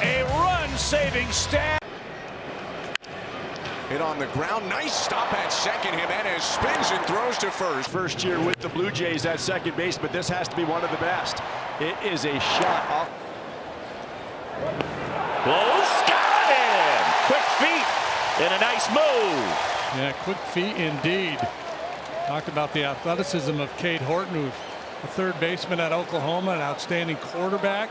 A run-saving stab. Hit on the ground. Nice stop at second. Jimenez spins and throws to first. First year with the Blue Jays at second base, but this has to be one of the best. It is a shot off. Close. Got him. Quick feet and a nice move. Yeah, quick feet indeed. Talk about the athleticism of Cade Horton, who's a third baseman at Oklahoma, an outstanding quarterback.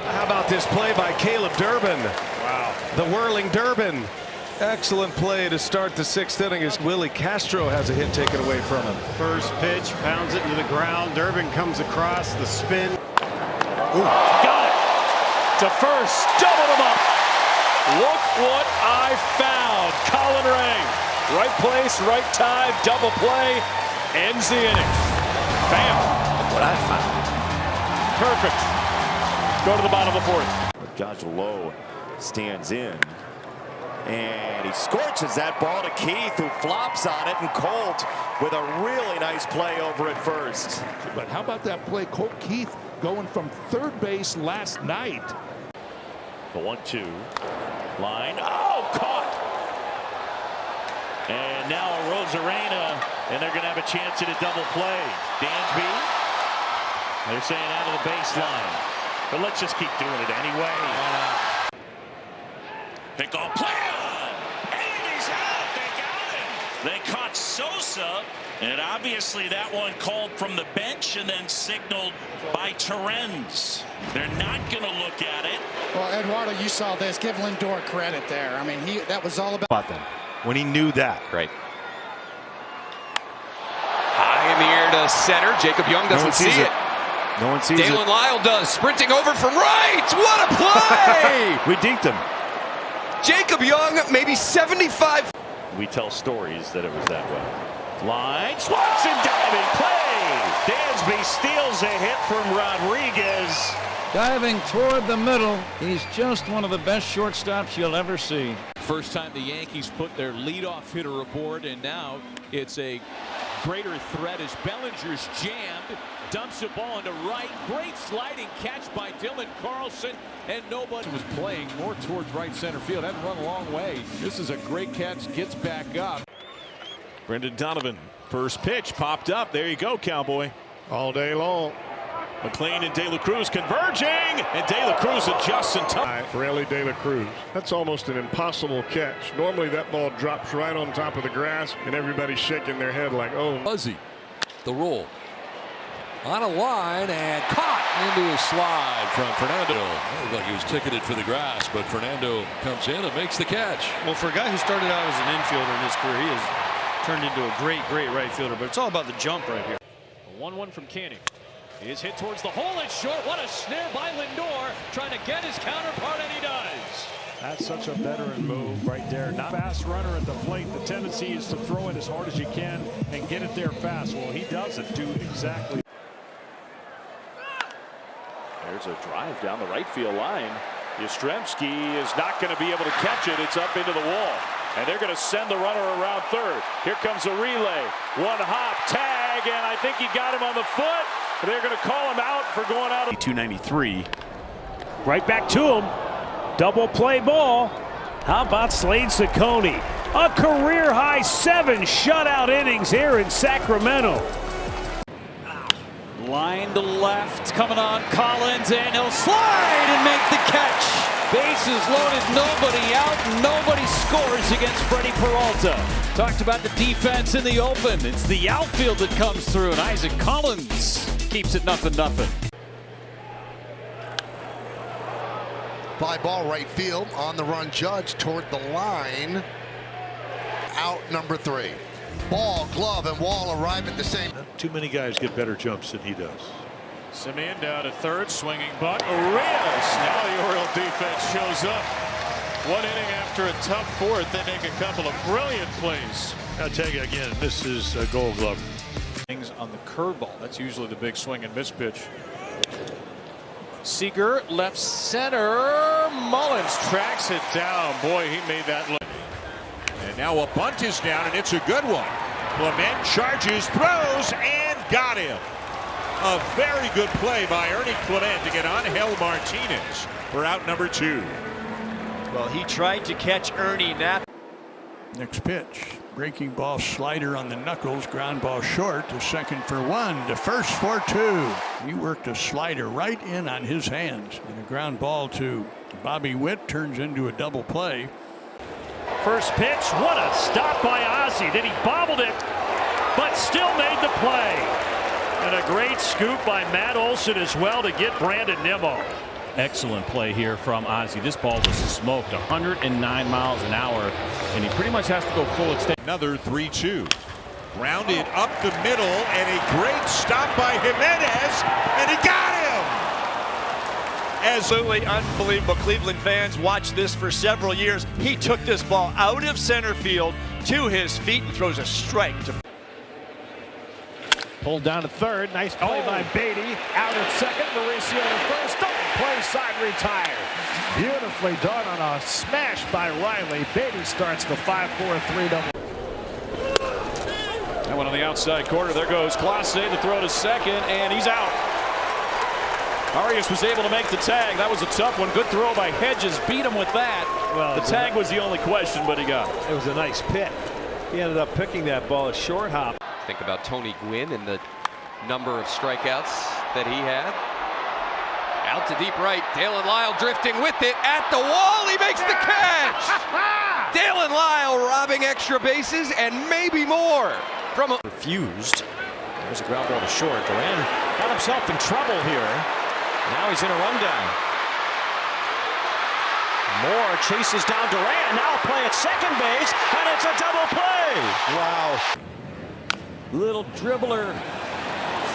How about this play by Caleb Durbin? Wow. The whirling Durbin. Excellent play to start the 6th inning as Willie Castro has a hit taken away from him. First pitch, pounds it into the ground. Durbin comes across the spin. Ooh. Got it. To first, doubled him up. Look what I found. Colin Ray. Right place, right time, double play. Ends the inning. Bam. Look what I found. Perfect. Go to the bottom of the fourth. Josh Lowe stands in. And he scorches that ball to Keith, who flops on it, and Colt with a really nice play over at first. But how about that play? Colt Keith going from third base last night. The 1-2 line. Oh, caught. And now a Rosarena, and they're going to have a chance at a double play. Dansby, they're saying out of the baseline. But let's just keep doing it anyway. Pick on play. And he's out. They got him. They caught Sosa. And obviously that one called from the bench and then signaled by Terens. They're not going to look at it. Well, Eduardo, you saw this. Give Lindor credit there. I mean, that was all about them when he knew that. Right. High in the air to center. Jacob Young doesn't see it. No one sees Dalen Lyle does. Sprinting over from right. What a play! We dinked him. Jacob Young, maybe 75. We tell stories that it was that way. Line, Swanson diving play. Dansby steals a hit from Rodriguez. Diving toward the middle. He's just one of the best shortstops you'll ever see. First time the Yankees put their leadoff hitter aboard, and now it's a greater threat as Bellinger's jammed. Dumps a ball into right. Great sliding catch by Dylan Carlson, and nobody was playing more towards right center field. Hadn't run a long way. This is a great catch. Gets back up. Brendan Donovan, first pitch popped up. There you go, Cowboy. All day long. McLean and De La Cruz converging, and De La Cruz adjusts in time. For Ellie De La Cruz. That's almost an impossible catch. Normally that ball drops right on top of the grass, and everybody's shaking their head like, oh. Fuzzy, the roll. On a line and caught into a slide from Fernando. Looked like he was ticketed for the grass, but Fernando comes in and makes the catch. Well, for a guy who started out as an infielder in his career, he has turned into a great right fielder, but it's all about the jump right here. A 1-1 from Canning. Is hit towards the hole and short. What a snare by Lindor, trying to get his counterpart, and he does. That's such a veteran move right there. Not fast runner at the plate. The tendency is to throw it as hard as you can and get it there fast. Well, he doesn't do exactly. There's a drive down the right field line. Yastrzemski is not going to be able to catch it. It's up into the wall. And they're going to send the runner around third. Here comes a relay. One hop, tag, and I think he got him on the foot. They're going to call him out for going out of 293. Right back to him. Double play ball. How about Slade Ciccone? A career-high 7 shutout innings here in Sacramento. Line to left, coming on Collins, and he'll slide and make the catch. Bases loaded, nobody out, nobody scores against Freddie Peralta. Talked about the defense in the open. It's the outfield that comes through, and Isaac Collins keeps it 0-0. Fly ball right field, on the run Judge toward the line. Out number 3. Ball, glove, and Wall arrive at the same. Too many guys get better jumps than he does. Simeon down to third, swinging bunt. Arias. Now the Oriole defense shows up. 1 inning after a tough fourth, they make a couple of brilliant plays. I'll tell you again, this is a Gold Glove. Things on the curveball. That's usually the big swing and miss pitch. Seager, left center. Mullins tracks it down. Boy, he made that look. And now a bunt is down, and it's a good one. Clement charges, throws, and got him. A very good play by Ernie Clement to get Angel Martinez for out number 2. Well, he tried to catch Ernie Knapp. Next pitch. Breaking ball slider on the knuckles. Ground ball short to second for 1. To first for 2. He worked a slider right in on his hands. And a ground ball to Bobby Witt turns into a double play. First pitch. What a stop by Ozzie. Then he bobbled it, but still made the play. And a great scoop by Matt Olson as well to get Brandon Nimmo. Excellent play here from Ozzie. This ball was smoked 109 miles an hour, and he pretty much has to go full extent. Another 3-2. Grounded up the middle, and a great stop by Jimenez, and he got him! Absolutely unbelievable. Cleveland fans watched this for several years. He took this ball out of center field to his feet and throws a strike to. Pulled down to third. Nice play by Beatty. Out at second. Mauricio to first. Double play, side retired. Beautifully done on a smash by Riley. Beatty starts the 5-4-3 double. That one on the outside corner. There goes Clase to throw to second, and he's out. Arias was able to make the tag. That was a tough one. Good throw by Hedges. Beat him with that. Well, the tag was the only question, but he got it. It was a nice pick. He ended up picking that ball, a short hop. Think about Tony Gwynn and the number of strikeouts that he had. Out to deep right. Dalen Lyle drifting with it at the wall. He makes the catch. Dalen Lyle robbing extra bases and maybe more from a refused. There's a ground ball to short. Duran got himself in trouble here. Now he's in a rundown. Moore chases down Duran. Now a play at second base, and it's a double play. Wow. Little dribbler.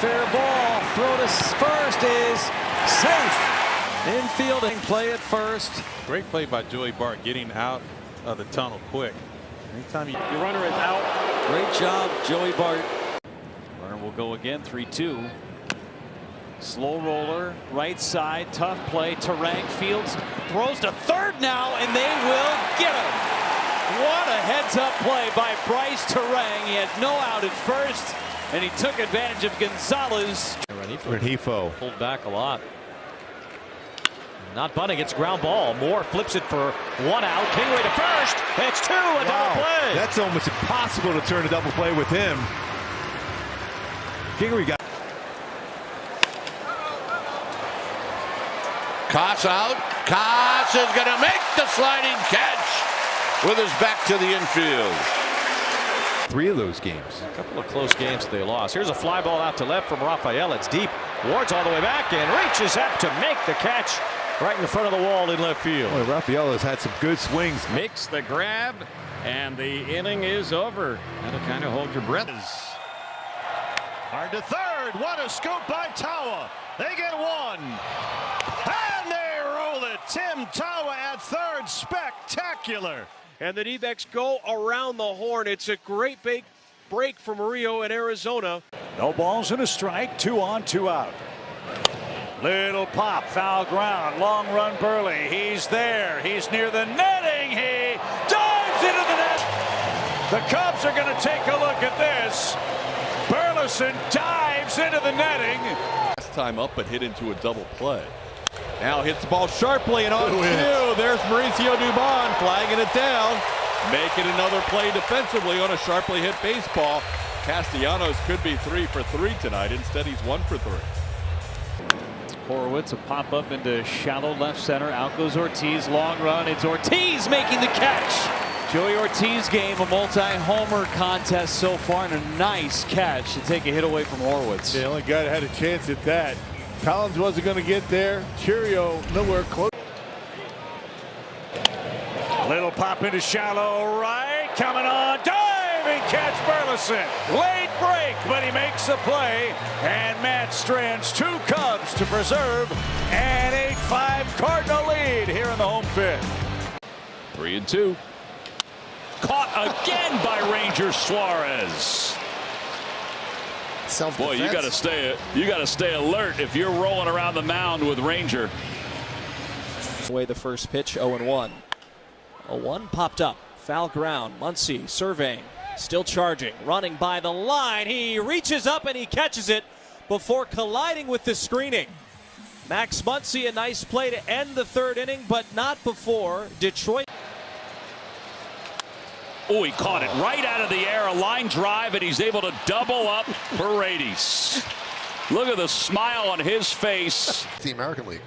Fair ball. Throw to first is safe. Infielding play at first. Great play by Joey Bart getting out of the tunnel quick. Anytime your runner is out. Great job, Joey Bart. Runner will go again. 3-2. Slow roller, right side, tough play. Terang fields, throws to third now, and they will get him. What a heads-up play by Bryce Terang. He had no out at first, and he took advantage of Gonzalez. Rengifo pulled back a lot. Not bunting, it's ground ball. Moore flips it for one out. Kingway to first. It's two, a double play. That's almost impossible to turn a double play with him. Kingway got. Koss out. Koss is going to make the sliding catch with his back to the infield. 3 of those games. A couple of close games they lost. Here's a fly ball out to left from Rafael. It's deep. Ward's all the way back and reaches up to make the catch right in front of the wall in left field. Boy, Rafael has had some good swings. Makes the grab, and the inning is over. That'll kind of hold your breath. Hard to third. What a scoop by Tawa. They get one. And they roll it. Tim Tawa at third. Spectacular. And the D-backs go around the horn. It's a great big break for Murillo in Arizona. No balls and a strike. 2 on, 2 out. Little pop, foul ground, long run Burley. He's there. He's near the netting. He dives into the net. The Cubs are going to take a look at this. Burleson dives into the netting. Last time up, but hit into a double play. Now hits the ball sharply and on cue. There's Mauricio Dubon flagging it down. Making another play defensively on a sharply hit baseball. Castellanos could be 3 for 3 tonight. Instead, he's 1 for 3. Horowitz, a pop up into shallow left center. Out goes Ortiz. Long run. It's Ortiz making the catch. Joey Ortiz game, a multi-homer contest so far, and a nice catch to take a hit away from Horowitz. The only guy that had a chance at that. Collins wasn't going to get there. Cheerio nowhere close. Little pop into shallow right. Coming on. Diving catch Burleson. Late break, but he makes the play. And Matt strands 2 Cubs to preserve an 8-5 Cardinal lead here in the home fifth. 3-2. Caught again by Ranger Suarez. Boy, you got to stay alert if you're rolling around the mound with Ranger. Away the first pitch, 0-1. A 1 popped up, foul ground. Muncy surveying, still charging, running by the line. He reaches up and he catches it before colliding with the screening. Max Muncy, a nice play to end the 3rd inning, but not before Detroit. Oh, he caught it right out of the air, a line drive, and he's able to double up Paredes. Look at the smile on his face. The American League.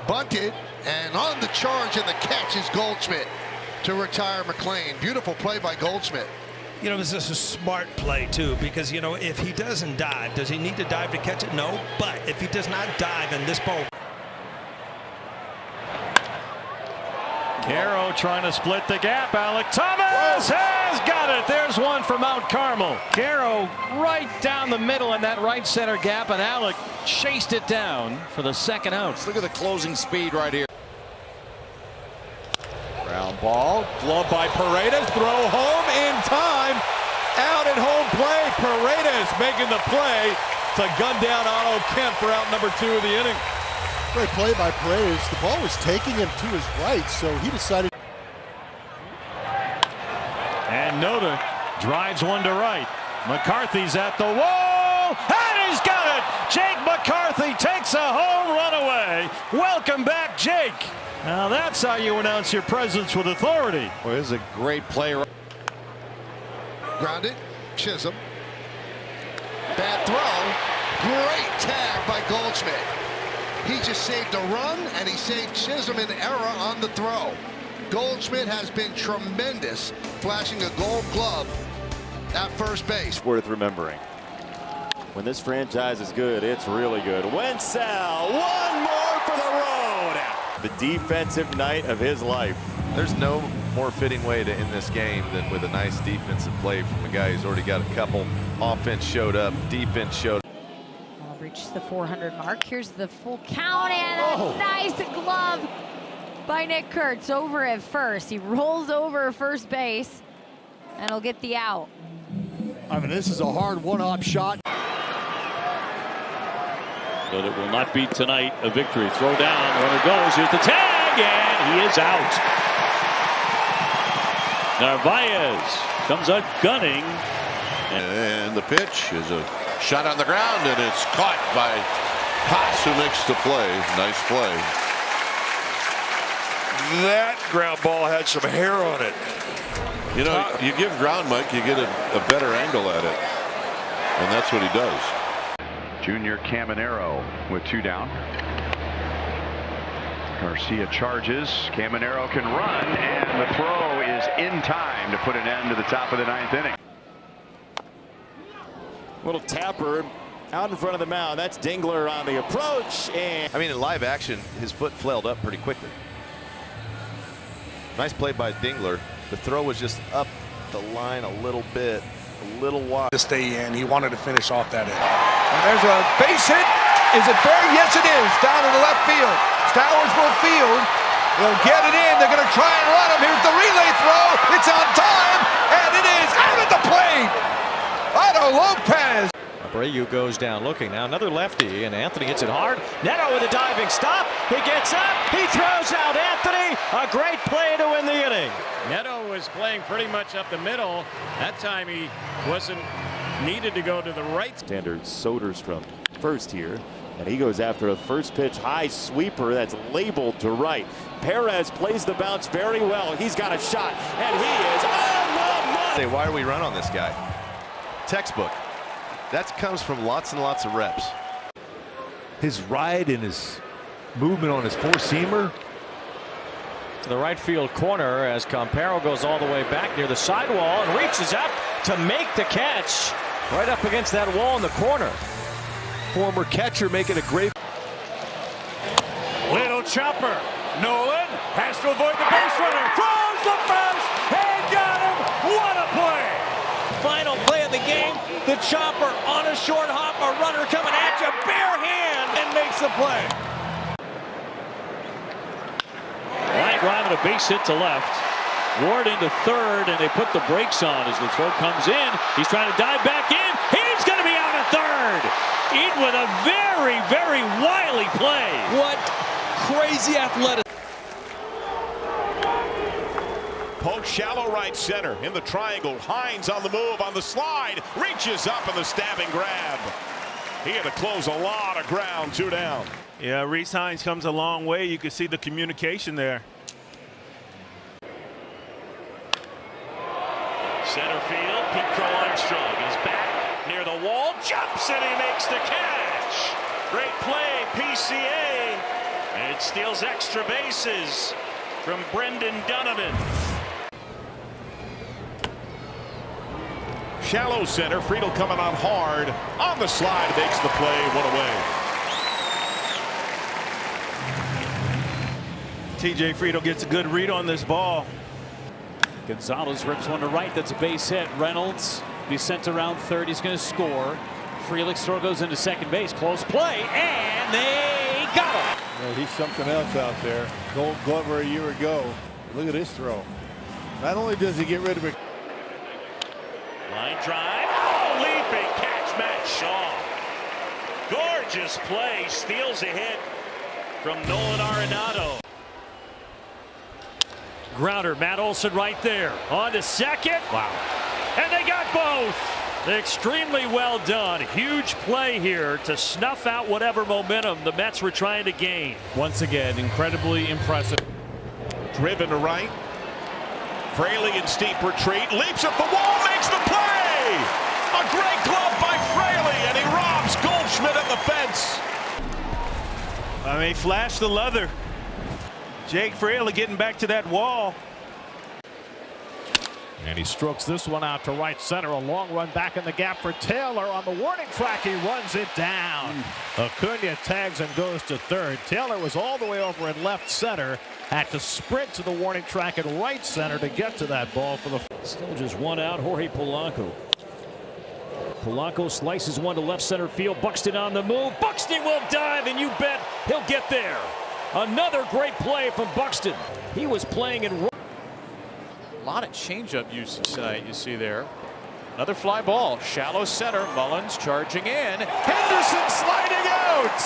Bunted, and on the charge and the catch is Goldschmidt to retire McLean. Beautiful play by Goldschmidt. You know, this is a smart play, too, because, you know, if he doesn't dive, does he need to dive to catch it? No, but if he does not dive in this ball. Caro trying to split the gap. Alec Thomas has got it. There's one for Mount Carmel. Caro right down the middle in that right center gap, and Alec chased it down for the second out. Look at the closing speed right here. Ground ball, glove by Paredes, throw home in time. Out at home play, Paredes making the play to gun down Otto Kemp for out number 2 of the inning. Great play by Paredes. The ball was taking him to his right, so he decided. And Noda drives one to right. McCarthy's at the wall, and he's got it! Jake McCarthy takes a home run away. Welcome back, Jake. Now that's how you announce your presence with authority. Well, this is a great play. Grounded, Chisholm. Bad throw. Great tag by Goldschmidt. He just saved a run, and he saved Chisholm an error on the throw. Goldschmidt has been tremendous, flashing a gold glove at first base. Worth remembering. When this franchise is good, it's really good. Wenzel, one more for the road. The defensive night of his life. There's no more fitting way to end this game than with a nice defensive play from a guy who's already got a couple. Offense showed up, defense showed up. Reached the 400 mark. Here's the full count and a nice glove by Nick Kurtz over at first. He rolls over first base and he'll get the out. I mean, this is a hard one-hop shot. But it will not be tonight a victory. Throw down, runner goes, here's the tag, and he is out. Narvaez comes up gunning. And the pitch is a shot on the ground, and it's caught by Haas, who makes the play. Nice play. That ground ball had some hair on it. You know, you give ground, Mike, you get a better angle at it. And that's what he does. Junior Caminero with 2 down. Garcia charges. Caminero can run, and the throw is in time to put an end to the top of the 9th inning. Little tapper out in front of the mound. That's Dingler on the approach. And I mean, in live action, his foot flailed up pretty quickly. Nice play by Dingler. The throw was just up the line a little bit, a little wide. To stay in, he wanted to finish off that end. And there's a base hit. Is it fair? Yes, it is. Down to the left field. Stowers will field. They'll get it in. They're going to try and run him. Here's the relay throw. It's on time, and it is out at the plate. Otto Lopez. Abreu goes down looking now. Another lefty, and Anthony hits it hard. Neto with a diving stop. He gets up. He throws out Anthony. A great play to win the inning. Neto was playing pretty much up the middle. That time he wasn't needed to go to the right. Standard Soderstrom first here, and he goes after a first pitch high sweeper that's labeled to right. Perez plays the bounce very well. He's got a shot, and he is on the money. Why are we run on this guy? Textbook. That comes from lots and lots of reps. His ride and his movement on his four-seamer. To the right field corner as Campero goes all the way back near the sidewall and reaches up to make the catch. Right up against that wall in the corner. Former catcher making a great. Little chopper. Nolan has to avoid the base runner. Throws the first and got him. What a play. Final play of the game. The chopper on a short hop. A runner coming at you bare hand and makes the play. Right on a base hit to left. Ward into third, and they put the brakes on as the throw comes in. He's trying to dive back in. He's going to be out at third. Eat with a very, very wily play. What crazy athleticism. Poke shallow right center in the triangle. Hines on the move, on the slide. Reaches up in the stabbing grab. He had to close a lot of ground. 2 down. Yeah, Reese Hines comes a long way. You can see the communication there. Center field, Pete Crow Armstrong is back near the wall, jumps and he makes the catch. Great play, PCA. And it steals extra bases from Brendan Donovan. Shallow center, Friedel coming on hard. On the slide, makes the play, 1 away. TJ Friedel gets a good read on this ball. Gonzalez rips one to right. That's a base hit. Reynolds be sent around third. He's going to score. Frelick's throw goes into second base. Close play, and they got him. Well, he's something else out there. Gold Glover a year ago. Look at this throw. Not only does he get rid of it. Line drive. Oh, leaping catch, Matt Shaw. Gorgeous play. Steals a hit from Nolan Arenado. Grounder, Matt Olson right there. On to second. Wow. And they got both. Extremely well done. Huge play here to snuff out whatever momentum the Mets were trying to gain. Once again, incredibly impressive. Driven to right. Fraley in steep retreat. Leaps up the wall. Makes the play. A great glove by Fraley. And he robs Goldschmidt at the fence. I mean, flash the leather. Jake Fraley getting back to that wall. And he strokes this one out to right center. A long run back in the gap for Taylor. On the warning track, he runs it down. Acuna tags and goes to third. Taylor was all the way over in left center. Had to sprint to the warning track at right center to get to that ball for the. Still just one out. Jorge Polanco. Polanco slices one to left center field. Buxton on the move. Buxton will dive, and you bet he'll get there. Another great play from Buxton. He was playing in. A lot of changeup usage tonight, you see there. Another fly ball, shallow center. Mullins charging in. Henderson sliding out.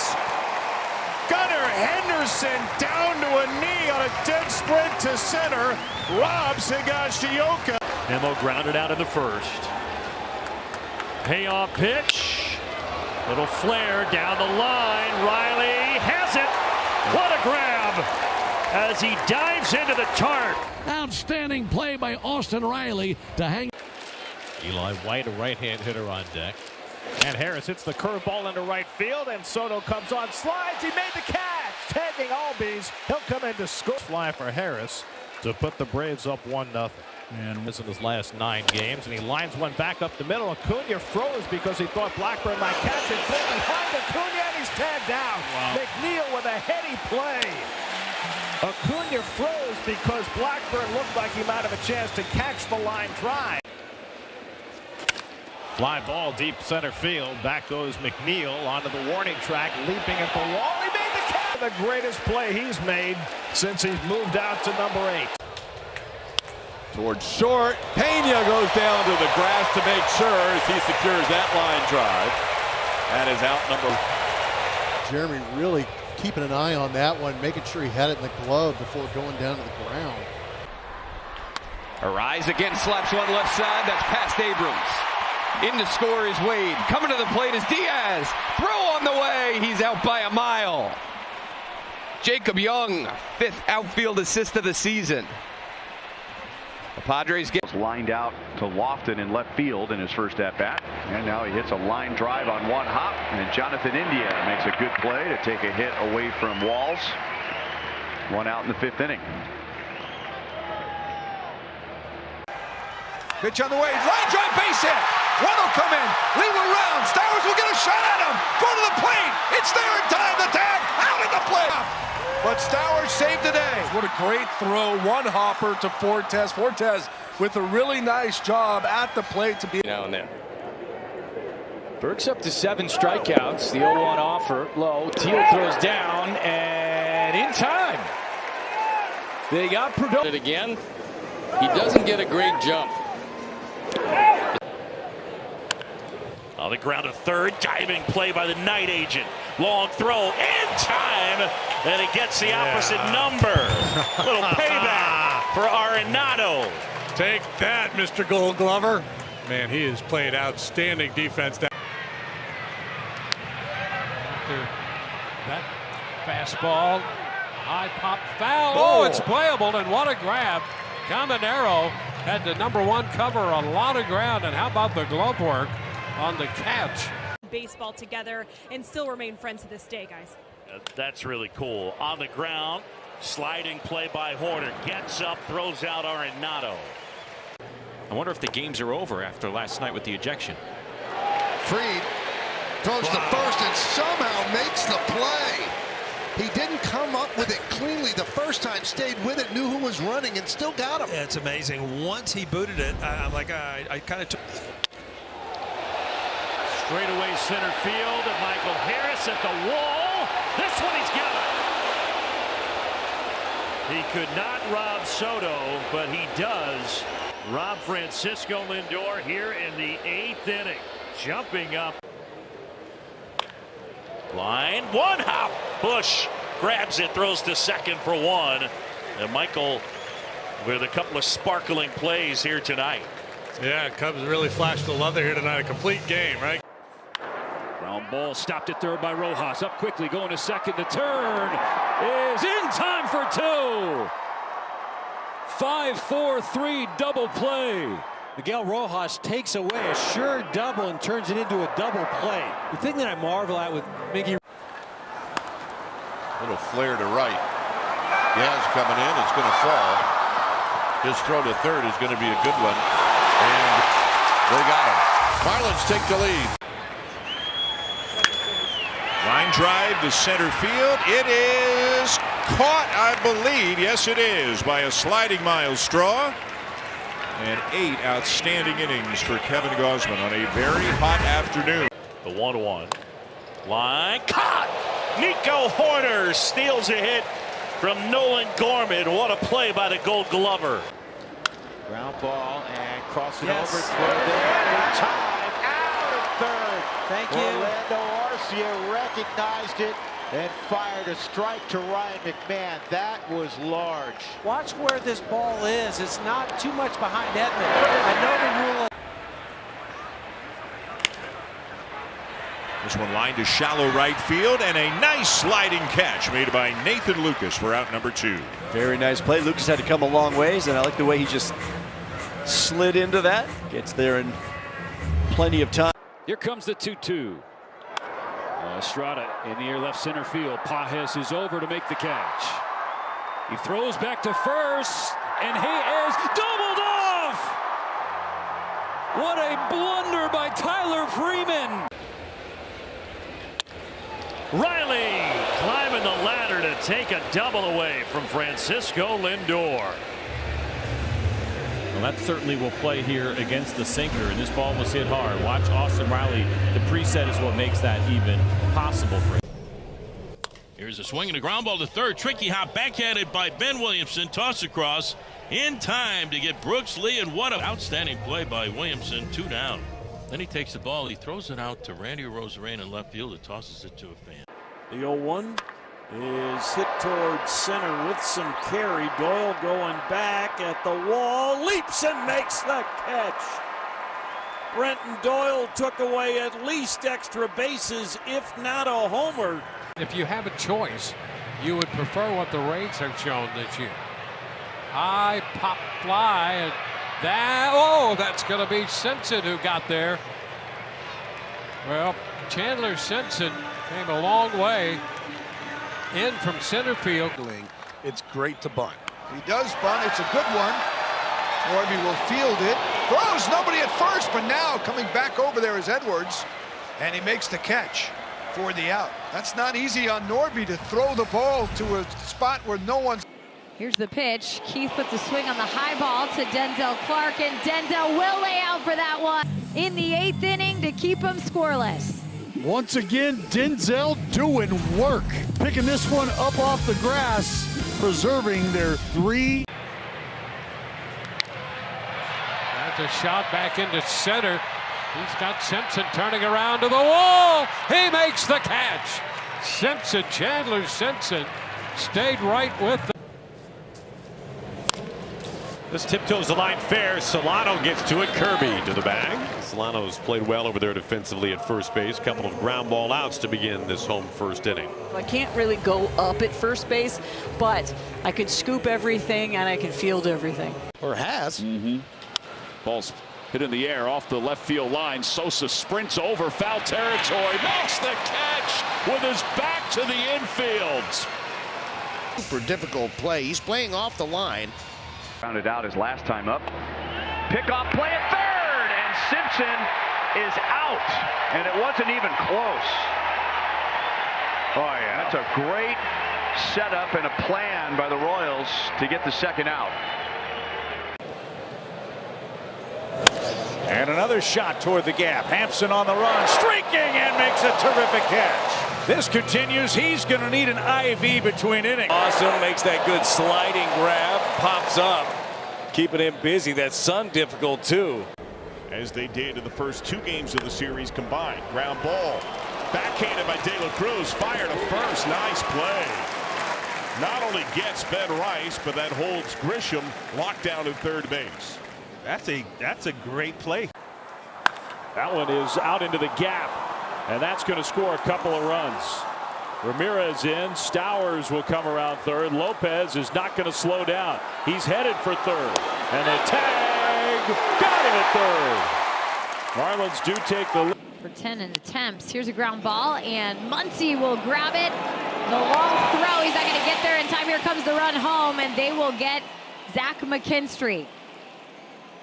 Gunnar Henderson down to a knee on a dead sprint to center. Robs Higashioka. Nemo grounded out in the first. Payoff pitch. Little flare down the line. Riley has it. What a grab as he dives into the tarp. Outstanding play by Austin Riley to hang. Eli White, a right-hand hitter on deck. And Harris hits the curveball into right field, and Soto comes on, slides. He made the catch, tagging Albies. He'll come in to score. Fly for Harris to put the Braves up 1-0. And this in his last 9 games, and he lines one back up the middle. Acuna froze because he thought Blackburn might catch it. Throw behind Acuna, and he's tagged down. Wow. McNeil with a heady play. Acuna froze because Blackburn looked like he might have a chance to catch the line drive. Fly ball deep center field. Back goes McNeil onto the warning track, leaping at the wall. He made the catch. The greatest play he's made since he's moved out to number 8. Towards short. Pena goes down to the grass to make sure as he secures that line drive. That is out number. Jeremy really keeping an eye on that one, making sure he had it in the glove before going down to the ground. Arise again, slaps one left side. That's past Abrams. In to score is Wade. Coming to the plate is Diaz. Throw on the way. He's out by a mile. Jacob Young, 5th outfield assist of the season. The Padres get lined out to Lofton in left field in his first at bat, and now he hits a line drive on one hop, and Jonathan India makes a good play to take a hit away from Walls. 1 out in the 5th inning. Pitch on the way, line drive, base hit. One will come in, leave it around. Stowers will get a shot at him. Go to the plate. It's there in time. The tag out at the plate. But Stowers saved today. What a great throw. One hopper to Fortes. Fortes with a really nice job at the plate to be now and then. Burke's up to 7 strikeouts. The 0-1 offer low. Teal throws down and in time. They got Perdomo again. He doesn't get a great jump. On the ground to third, diving play by the night agent. Long throw in time, and it gets the opposite number. Little payback for Arenado. Take that, Mr. Gold Glover. Man, he has played outstanding defense. After that fastball, high pop foul. Oh, it's playable, and what a grab. Caminero had the #1 cover a lot of ground, and how about the glove work on the catch? Baseball together and still remain friends to this day, guys. That's really cool. On the ground, sliding play by Horner. Gets up, throws out Arenado. I wonder if the games are over after last night with the ejection. Fried throws to first and somehow makes the play. He didn't come up with it cleanly the first time, stayed with it, knew who was running, and still got him. Yeah, it's amazing. Once he booted it, I'm like, I kind of took. Straightaway center field, and Michael Harris at the wall. This one he's got it. He could not rob Soto, but he does rob Francisco Lindor here in the 8th inning. Jumping up. Line, one hop. Bush grabs it, throws to second for one. And Michael with a couple of sparkling plays here tonight. Yeah, Cubs really flashed the leather here tonight. A complete game, right? Ground ball stopped at third by Rojas. Up quickly, going to second. The turn is in time for two. 5-4-3 double play. Miguel Rojas takes away a sure double and turns it into a double play. The thing that I marvel at with Miggy. Little flare to right. Gaz coming in. It's going to fall. His throw to third is going to be a good one. And they got him. Marlins take the lead. Line drive to center field. It is caught, I believe. Yes, it is, by a sliding Miles Straw. And 8 outstanding innings for Kevin Gausman on a very hot afternoon. The 1-1. Line caught. Nico Horner steals a hit from Nolan Gorman. What a play by the Gold Glover. Ground ball and crossing over. Throw there. Time out of third. Thank you. Orlando Arcia recognized it and fired a strike to Ryan McMahon. That was large. Watch where this ball is. It's not too much behind Edman. I know the rule. This one lined to shallow right field, and a nice sliding catch made by Nathan Lucas for out number 2. Very nice play. Lucas had to come a long ways, and I like the way he just slid into that. Gets there in plenty of time. Here comes the 2-2. Estrada in the air left center field. Pages is over to make the catch. He throws back to first, and he is doubled off. What a blunder by Tyler Freeman. Riley climbing the ladder to take a double away from Francisco Lindor. Well, that certainly will play here against the sinker, and this ball was hit hard. Watch Austin Riley. The preset is what makes that even possible for him. Here's a swing and a ground ball to third. Tricky hop backhanded by Ben Williamson. Toss across in time to get Brooks Lee, and what an outstanding play by Williamson. 2 down. Then he takes the ball. He throws it out to Randy Rosarena in left field. It tosses it to a fan. The 0-1 is hit towards center with some carry. Doyle going back at the wall, leaps and makes the catch. Brenton Doyle took away at least extra bases, if not a homer. If you have a choice, you would prefer what the Rays have shown this year. High pop fly, and that's going to be Simpson who got there. Well, Chandler Simpson came a long way in from center field. It's great to bunt. He does bunt. It's a good one. Norby will field it. Throws nobody at first, but now coming back over there is Edwards, and he makes the catch for the out. That's not easy on Norby to throw the ball to a spot where no one's. Here's the pitch. Keith puts a swing on the high ball to Denzel Clark, and Denzel will lay out for that one in the 8th inning to keep him scoreless. Once again, Denzel doing work, picking this one up off the grass, preserving their 3. That's a shot back into center. He's got Simpson turning around to the wall. He makes the catch. Simpson, Chandler Simpson, stayed right with them. This tiptoes the line fair. Solano gets to it. Kirby to the bag. Solano's played well over there defensively at first base. Couple of ground ball outs to begin this home first inning. I can't really go up at first base, but I could scoop everything and I can field everything. Or has. Ball's hit in the air off the left field line. Sosa sprints over foul territory, makes the catch with his back to the infield. Super difficult play. He's playing off the line. Rounded out his last time up. Pickoff play at third, and Simpson is out, and it wasn't even close. Oh yeah, that's a great setup and a plan by the Royals to get the second out. And another shot toward the gap. Hampson on the run, streaking, and makes a terrific catch. This continues. He's going to need an IV between innings. Awesome, makes that good sliding grab, pops up, keeping him busy. That sun difficult too. As they did in the first 2 games of the series combined. Ground ball. Backhanded by De La Cruz. Fired to first. Nice play. Not only gets Ben Rice, but that holds Grisham locked down at third base. That's a great play. That one is out into the gap, and that's going to score a couple of runs. Ramirez in. Stowers will come around third. Lopez is not going to slow down. He's headed for third. And the tag got him at third. Marlins do take the lead. For 10 attempts. Here's a ground ball, and Muncy will grab it. The long throw. He's not going to get there in time. Here comes the run home, and they will get Zach McKinstry.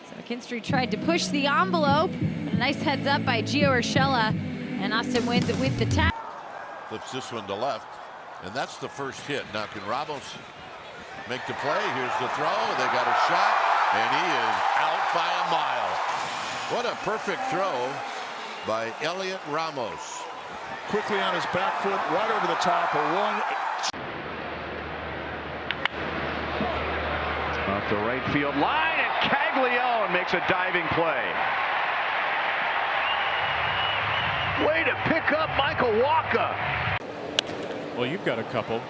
So McKinstry tried to push the envelope. A nice heads up by Gio Urshela, and Austin wins it with the tag. Flips this one to left, and that's the first hit. Now can Ramos make the play? Here's the throw. They got a shot, and he is out by a mile. What a perfect throw by Elliot Ramos. Quickly on his back foot, right over the top. Off the right field line, and Caglione makes a diving play. Way to pick up Michael Walker. Well, you've got a couple.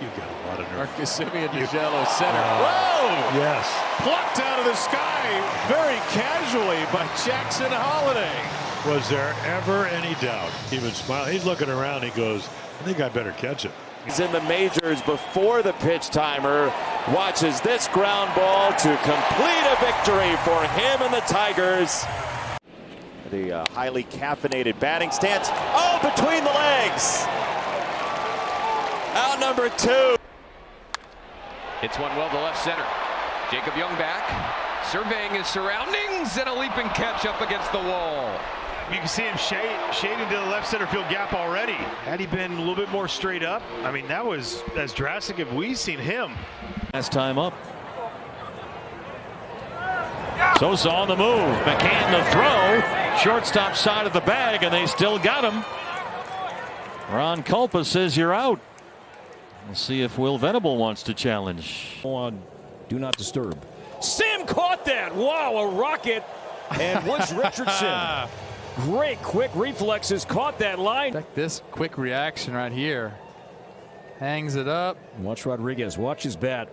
You've got a lot of nerve. Marcus Semien to shallow center. Whoa! Yes. Plucked out of the sky very casually by Jackson Holiday. Was there ever any doubt? He was smiling. He's looking around. He goes, I think I better catch it. He's in the majors before the pitch timer. Watches this ground ball to complete a victory for him and the Tigers. The highly caffeinated batting stance. Oh, between the legs. Out number 2. Hits one well to left center. Jacob Young back, surveying his surroundings, and a leaping catch up against the wall. You can see him shading to the left center field gap already. Had he been a little bit more straight up, I mean, that was as drastic as we've seen him. Last time up. Sosa on the move. McCann the throw. Shortstop side of the bag, and they still got him. Ron Culpa says you're out. We'll see if Will Venable wants to challenge. On do not disturb. Sim caught that. Wow, a rocket. And Woods Richardson. Great quick reflexes, caught that line. Check this quick reaction right here. Hangs it up. Watch Rodriguez, watch his bat.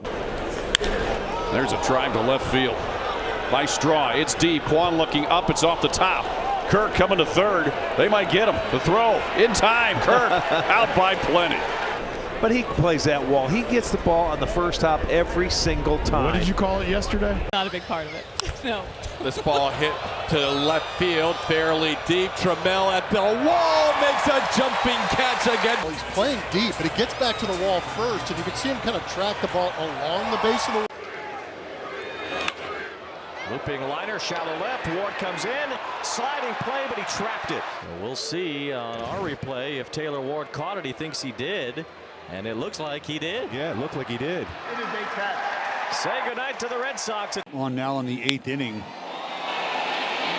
There's a drive to left field by Straw. It's deep. Kwan looking up. It's off the top. Kirk coming to third. They might get him. The throw in time. Kirk out by plenty. But he plays that wall. He gets the ball on the first hop every single time. What did you call it yesterday? Not a big part of it. No. This ball hit to left field, fairly deep. Trammell at the wall makes a jumping catch again. Well, he's playing deep, but he gets back to the wall first, and you can see him kind of track the ball along the base of the. Looping liner, shallow left. Ward comes in, sliding play, but he trapped it. We'll see on our replay if Taylor Ward caught it. He thinks he did, and it looks like he did. Yeah, it looked like he did. Say goodnight to the Red Sox. On now in the 8th inning.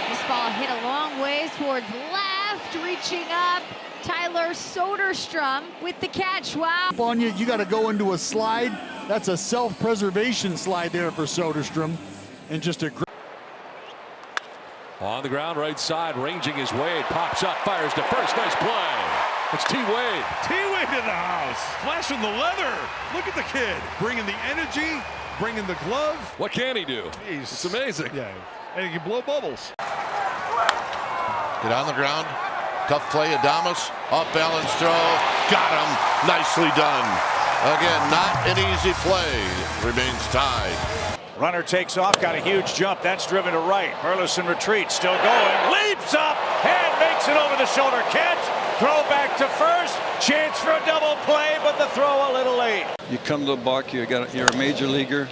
This ball hit a long ways towards left, reaching up. Tyler Soderstrom with the catch. Wow. On you got to go into a slide. That's a self-preservation slide there for Soderstrom. And just a great. On the ground, right side, ranging his Wade. Pops up, fires to first. Nice play. It's T. Wade. T. Wade in the house. Flashing the leather. Look at the kid. Bringing the energy, bringing the glove. What can he do? It's amazing. Yeah. And he can blow bubbles. Get on the ground. Tough play, Adames. Off balance throw. Got him. Nicely done. Again, not an easy play. Remains tied. Runner takes off, got a huge jump. That's driven to right. Burleson retreats, still going. Leaps up and makes it over the shoulder catch. Throw back to first. Chance for a double play, but the throw a little late. You come to the park, you're a major leaguer.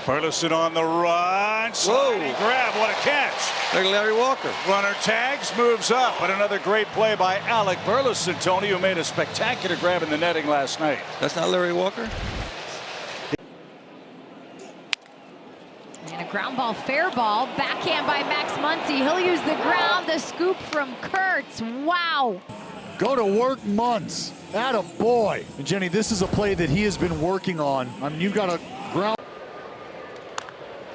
Burleson on the run. Sliding grab, what a catch. Like Larry Walker. Runner tags, moves up, but another great play by Alec Burleson, Tony, who made a spectacular grab in the netting last night. That's not Larry Walker? And a That ground ball, fair ball, backhand by Max Muncy. He'll use the ground, the scoop from Kurtz. Wow. Go to work, Muntz. Atta boy. And Jenny, this is a play that he has been working on. I mean, you've got a ground.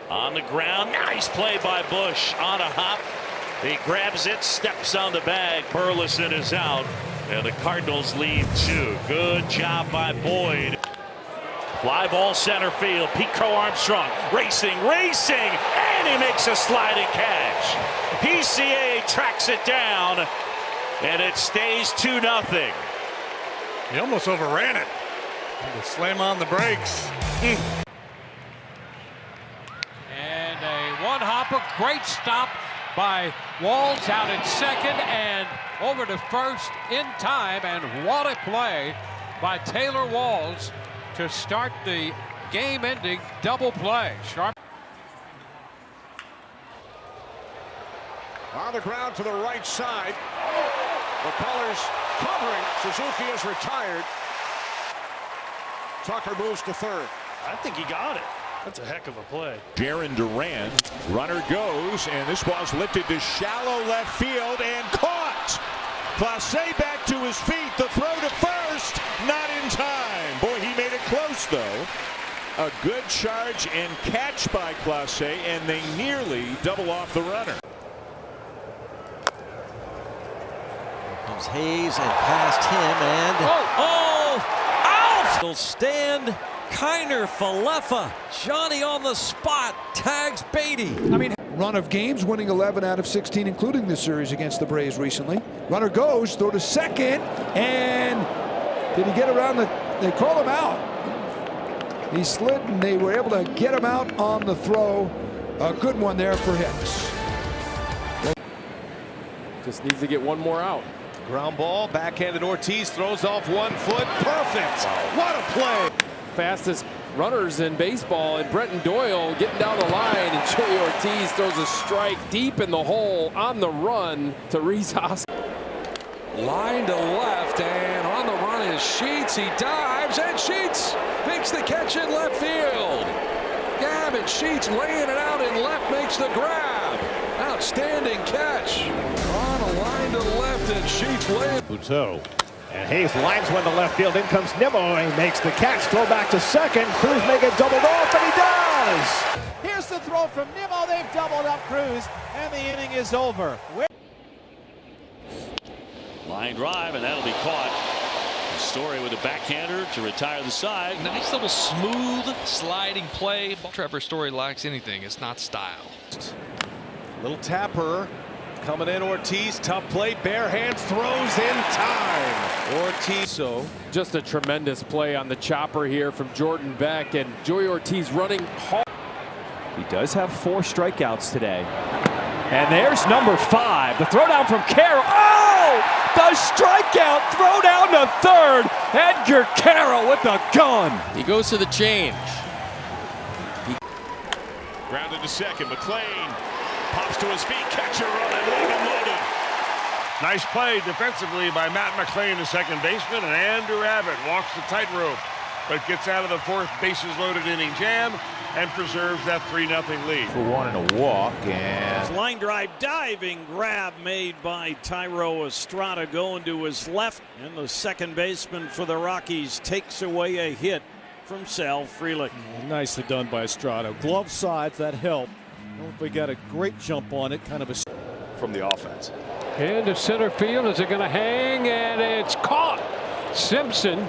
On the ground, nice play by Bush on a hop. He grabs it, steps on the bag. Burleson is out, and the Cardinals lead 2. Good job by Boyd. Fly ball center field. Pete Crow Armstrong racing, and he makes a sliding catch. PCA tracks it down, and it stays 2-0. He almost overran it. Slam on the brakes. And a one-hopper, great stop by Walls out at second and over to first in time. And what a play by Taylor Walls to start the game-ending double play. Sharp. On the ground to the right side. McCullers covering. Suzuki is retired. Tucker moves to third. I think he got it. That's a heck of a play. Jaron Duran, runner goes, and this ball's lifted to shallow left field and caught. Clase back to his feet. The throw to first, not in time. Boy, he made it close though. A good charge and catch by Clase, and they nearly double off the runner. Comes Hayes and past him and out! He'll stand. Kiner Falefa, Johnny on the spot, tags Beatty. I mean, run of games, winning 11 out of 16, including this series against the Braves recently. Runner goes, throw to second, and did he get around the? They call him out. He slid, and they were able to get him out on the throw. A good one there for Hicks. Just needs to get one more out. Ground ball, backhanded Ortiz, throws off 1 foot. Perfect. What a play. Fastest runners in baseball, and Brenton Doyle getting down the line, and Joey Ortiz throws a strike deep in the hole on the run to Reese Hoskins. Line to left, and on the run is Sheets. He dives, and Sheets makes the catch in left field. Gavin Sheets laying it out in left, makes the grab. Outstanding catch. On a line to the left, and Sheets laying. Buteau. And Hayes lines one to left field. In comes Nimmo, and he makes the catch. Throw back to second. Cruz make it doubled off, and he does. Here's the throw from Nimmo. They've doubled up Cruz, and the inning is over. Line drive, and that'll be caught. Story with a backhander to retire the side. Nice little smooth sliding play. Trevor Story lacks anything. It's not style. Little tapper. Coming in, Ortiz, tough play, bare hands, throws in time. Ortiz. So just a tremendous play on the chopper here from Jordan Beck, and Joey Ortiz running hard. He does have 4 strikeouts today. And there's number 5. The throw down from Carroll. Oh! The strikeout throw down to third. Edgar Carroll with the gun. He goes to the change. Grounded to second. McLean pops to his feet. Catcher running, loaded. Nice play defensively by Matt McLean, the second baseman, and Andrew Abbott walks the tightrope, but gets out of the 4th bases loaded inning jam and preserves that 3-0 lead. For 1 and a walk, and line drive diving grab made by Tyro Estrada going to his left, and the second baseman for the Rockies takes away a hit from Sal Frelick. Nicely done by Estrada. Glove sides, that helped. We got a great jump on it, kind of a From the offense. Into center field. Is it going to hang? And it's caught. Simpson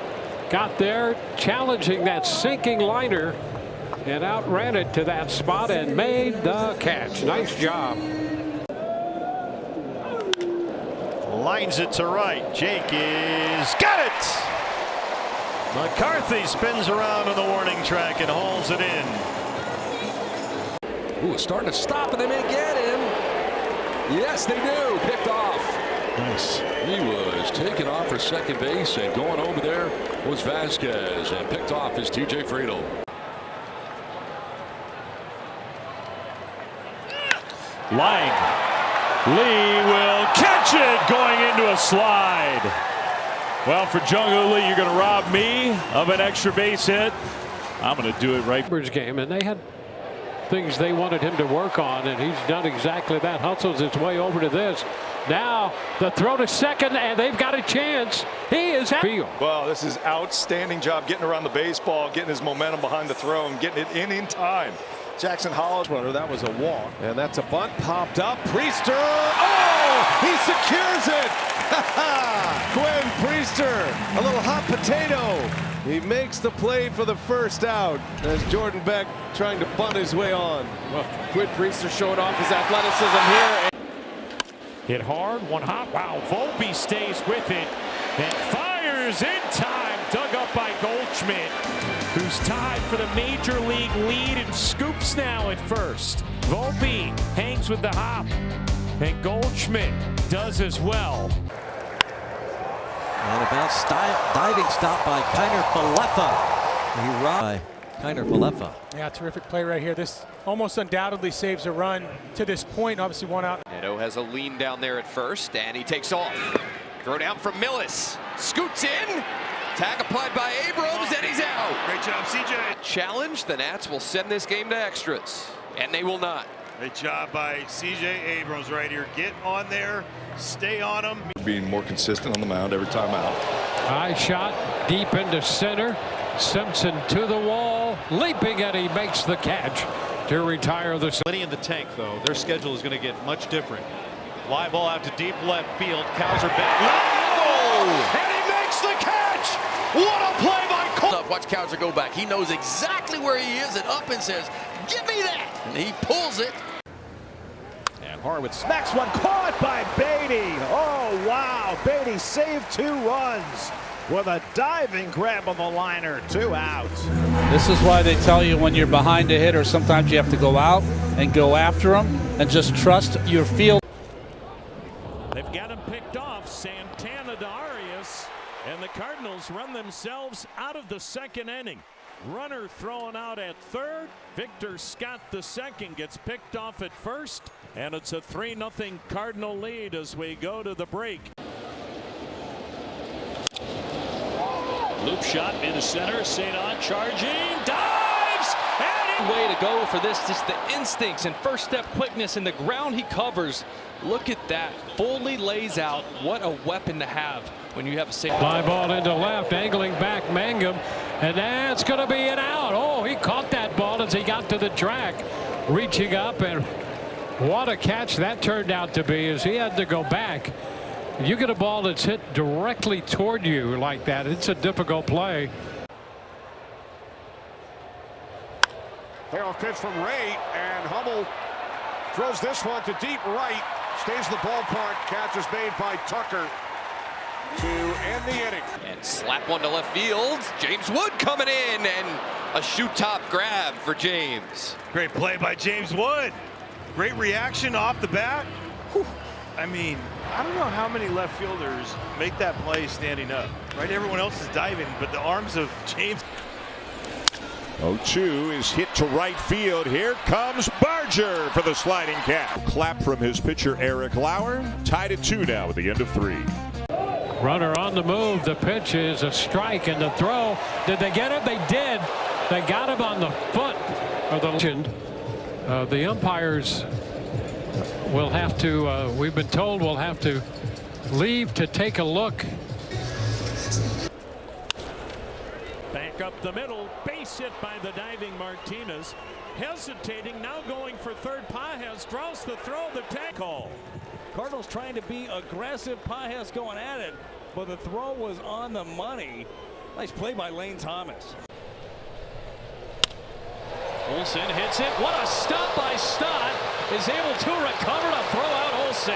got there, challenging that sinking liner, and outran it to that spot and made the catch. Nice job. lines it to right. Jake is got it. McCarthy spins around on the warning track and hauls it in. Ooh, starting to stop, and they may get him. Yes, they do. Picked off. Nice. He was taken off for second base, and going over there was Vasquez, and picked off is TJ Friedel. Lang. Lee will catch it going into a slide. Well, for Jung-Hoo Lee, you're going to rob me of an extra base hit. I'm going to do it right. Game, and they had things they wanted him to work on, and he's done exactly that. Hustles his way over to this. Now the throw to second, and they've got a chance. He is at field. Well, this is outstanding job getting around the baseball, getting his momentum behind the throw, and getting it in time. Jackson Hollis runner, that was a walk. And that's a bunt popped up. Priester, oh, he secures it. Quinn Priester, a little hot potato. He makes the play for the first out as Jordan Beck trying to bunt his way on. Well, Quinn Priester showing off his athleticism here. Hit hard, one hop. Wow, Volpe stays with it and fires in time. Dug up by Goldschmidt, who's tied for the major league lead and scoops now at first. Volpe hangs with the hop, and Goldschmidt does as well. And about diving stop by Kiner Falefa. He robbed Kiner Falefa. Yeah, terrific play right here. This almost undoubtedly saves a run to this point. Obviously one out. Neto has a lean down there at first, and he takes off. Throw down from Millis. Scoots in. Tag applied by Abrams, and he's out. Great job, CJ. Challenge. The Nats will send this game to extras, and they will not. Great job by CJ Abrams right here. Get on there. Stay on him. Being more consistent on the mound every time out. High shot deep into center. Simpson to the wall, leaping, and he makes the catch to retire the. Plenty in the tank, though. Their schedule is going to get much different. Fly ball out to deep left field. Cowser back. Oh! And he makes the catch. What a play by Cole. Watch Cowser go back. He knows exactly where he is and up and says, "Give me that!" And he pulls it. And Horwitz smacks one, caught by Beatty. Oh, wow. Beatty saved 2 runs with a diving grab of a liner. 2 outs. This is why they tell you when you're behind a hitter, sometimes you have to go out and go after them and just trust your field. They've got him picked off. Santana to Arias, and the Cardinals run themselves out of the second inning. Runner thrown out at third. Victor Scott II gets picked off at first, and it's a 3-0 Cardinal lead as we go to the break. Loop shot into center. St. On charging, dives, and way to go for this. Just the instincts and first step quickness and the ground he covers. Look at that. Fully lays out. What a weapon to have when you have a safe. Fly ball into left, angling back Mangum, and that's going to be an out. Oh, he caught that ball as he got to the track, reaching up, and what a catch that turned out to be as he had to go back. You get a ball that's hit directly toward you like that, it's a difficult play. Payoff pitch from Ray, and Hummel throws this one to deep right. Stays in the ballpark. Catch is made by Tucker to end the inning. And slap one to left field. James Wood coming in, and a shoot top grab for James. Great play by James Wood. Great reaction off the bat. Whew. I mean, I don't know how many left fielders make that play standing up. Right, everyone else is diving, but the arms of James. 0-2 is hit to right field. Here comes Barger for the sliding catch. Clap from his pitcher Eric Lauer. Tied at 2 now at the end of 3. Runner on the move. The pitch is a strike, and the throw. Did they get him? They did. They got him on the foot. The umpires will have to. We've been told we'll have to leave to take a look. Back up the middle, base hit by the diving Martinez. Hesitating, now going for third. Pages draws the throw, the tag call. Cardinals trying to be aggressive. Pages going at it, but the throw was on the money. Nice play by Lane Thomas. Olsen hits it. What a stop by Stott. Is able to recover to throw out Olsen.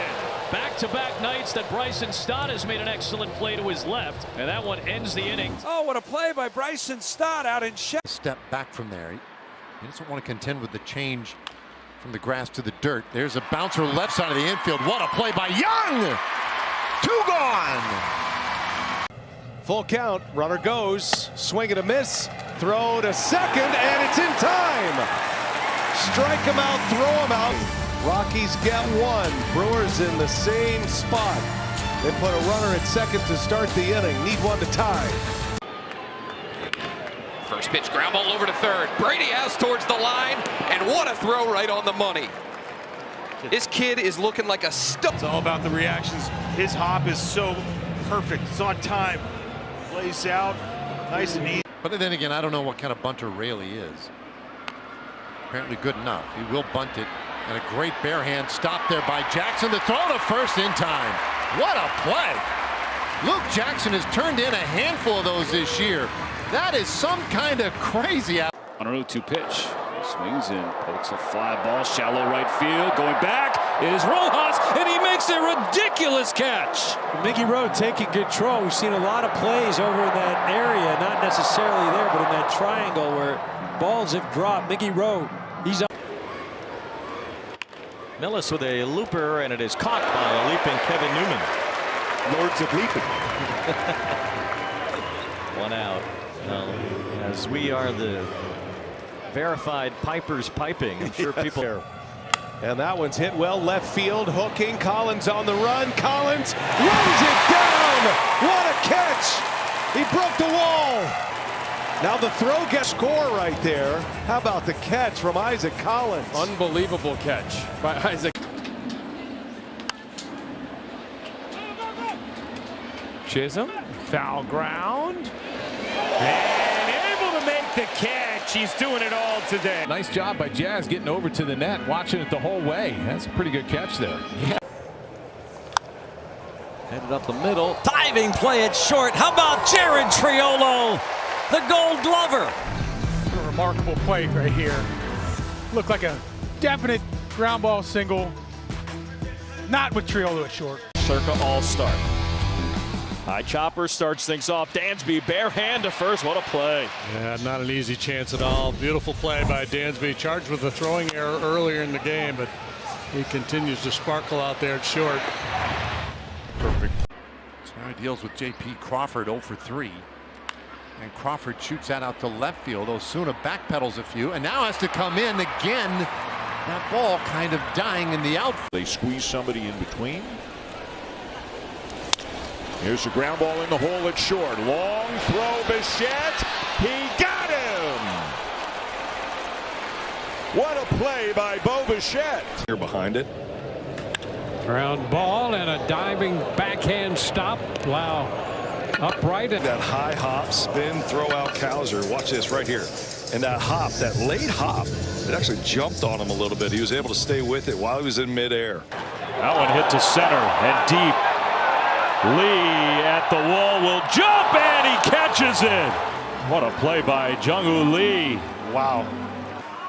Back-to-back nights that Bryson Stott has made an excellent play to his left, and that one ends the inning. Oh, what a play by Bryson Stott out in step back from there. He doesn't want to contend with the change from the grass to the dirt. There's a bouncer left side of the infield. What a play by Young! 2 gone! Full count. Runner goes. Swing and a miss. Throw to second, and it's in time. Strike him out, throw him out. Rockies get 1. Brewers in the same spot. They put a runner at second to start the inning. Need one to tie. First pitch, ground ball over to third. Brady has towards the line, and what a throw right on the money. This kid is looking like a stud. It's all about the reactions. His hop is so perfect. It's on time. Plays out nice and easy. But then again, I don't know what kind of bunter Raley is. Apparently good enough. He will bunt it. And a great bare hand stop there by Jackson. The throw to first in time. What a play. Luke Jackson has turned in a handful of those this year. That is some kind of crazy out. On a 0-2 pitch. Swings in, pokes a fly ball, shallow right field. Going back is Rojas, and he makes a ridiculous catch. Mickey Rowe taking control. We've seen a lot of plays over in that area, not necessarily there, but in that triangle where balls have dropped. Mickey Rowe, he's up. Millis with a looper, and it is caught by a leaping Kevin Newman. Lords of leaping. One out. As we are the verified Pipers piping, I'm sure people. And that one's hit well left field. Hooking. Collins on the run. Collins runs it down. What a catch. He broke the wall. Now the throw gets score right there. How about the catch from Isaac Collins? Unbelievable catch by Isaac. Chisholm, foul ground. And able to make the catch. He's doing it all today. Nice job by Jazz getting over to the net, watching it the whole way. That's a pretty good catch there. Yeah. Headed up the middle. Diving play at short. How about Jared Triolo, the Gold Glover? What a remarkable play right here. Looked like a definite ground ball single. Not with Triolo at short. Circa all-star. High chopper starts things off. Dansby bare hand to first. What a play. Yeah, not an easy chance at all. Beautiful play by Dansby. Charged with a throwing error earlier in the game, but he continues to sparkle out there at short. Perfect. So now he deals with J.P. Crawford 0 for 3. And Crawford shoots that out to left field. Osuna backpedals a few and now has to come in again. That ball kind of dying in the outfield. They squeeze somebody in between. Here's a ground ball in the hole at short. Long throw, Bichette. He got him. What a play by Bo Bichette. You're behind it. Ground ball and a diving backhand stop. Wow. Upright. That high hop, spin, throw out Cowser. Watch this right here. And that hop, that late hop, it actually jumped on him a little bit. He was able to stay with it while he was in midair. That one hit to center and deep. Lee at the wall will jump, and he catches it. What a play by Jung-Woo Lee. Wow.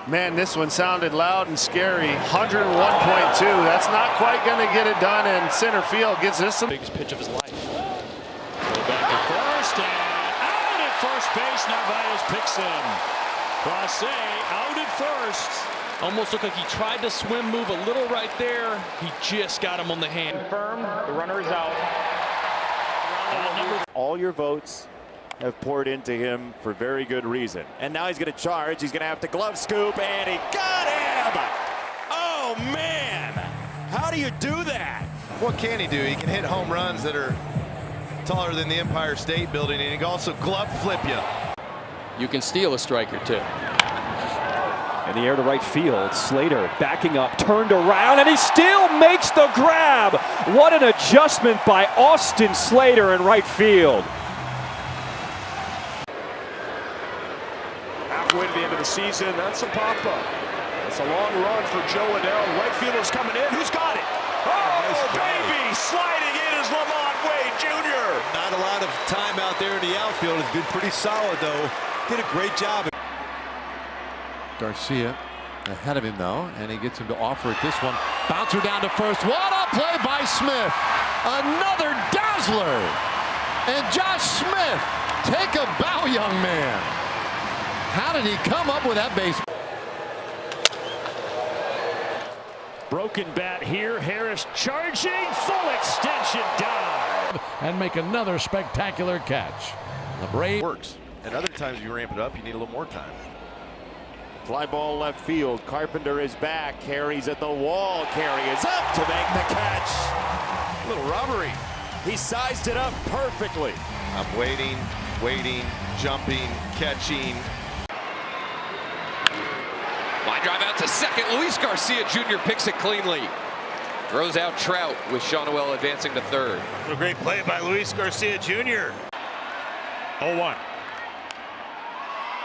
Man, this one sounded loud and scary. 101.2. That's not quite going to get it done, and center field gets this the biggest pitch of his life. Go back to first, and out at first base. Narvaez picks him. Clase out at first. Almost looked like he tried to swim move a little right there. He just got him on the hand. Firm. The runner is out. All your votes have poured into him for very good reason. And now he's going to charge. He's going to have to glove scoop, and he got him! Oh, man! How do you do that? What can he do? He can hit home runs that are taller than the Empire State Building, and he can also glove flip you. You can steal a strike or two. In the air to right field, Slater backing up, turned around, and he still makes the grab. What an adjustment by Austin Slater in right field. Halfway to the end of the season, that's a pop-up. That's a long run for Joe Adell. Right fielder's coming in. Who's got it? Oh, baby! Sliding in is Lamont Wade Jr. Not a lot of time out there in the outfield. It's been pretty solid, though. Did a great job. Garcia ahead of him though, and he gets him to offer at this one. Bouncer down to first. What a play by Smith. Another dazzler. And Josh Smith, take a bow, young man. How did he come up with that base? Broken bat here. Harris charging. Full extension dive. And make another spectacular catch. The Braves works. And other times you ramp it up, you need a little more time. Fly ball left field. Carpenter is back. Carey's at the wall. Carey is up to make the catch. A little robbery. He sized it up perfectly. I'm waiting. waiting, jumping, catching. Line drive out to second. Luis Garcia Jr. picks it cleanly. Throws out Trout with Sean Noel advancing to third. A great play by Luis Garcia Jr. 0-1.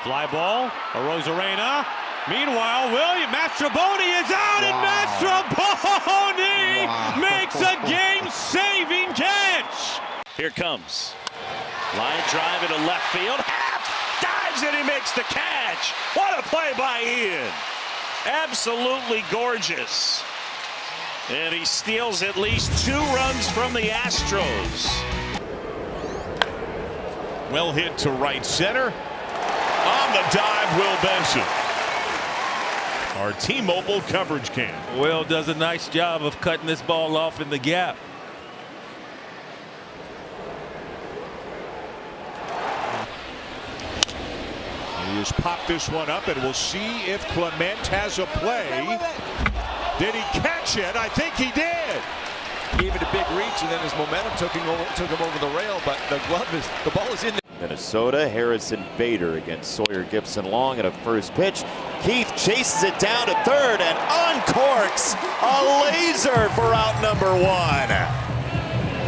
Fly ball, Arozarena. Meanwhile, William Mastroboni is out, and Mastroboni makes a game-saving catch. Here comes. Line drive into left field. Dives and he makes the catch. What a play by Ian. Absolutely gorgeous. And he steals at least 2 runs from the Astros. Well hit to right center. On the dive, Will Benson. Our T-Mobile coverage cam. Will does a nice job of cutting this ball off in the gap. He has popped this one up, and we'll see if Clement has a play. Did he catch it? I think he did. Gave it a big reach, and then his momentum took him over the rail, but the ball is in there. Minnesota, Harrison Bader against Sawyer Gibson Long at a first pitch. Keith chases it down to third and uncorks a laser for out number 1.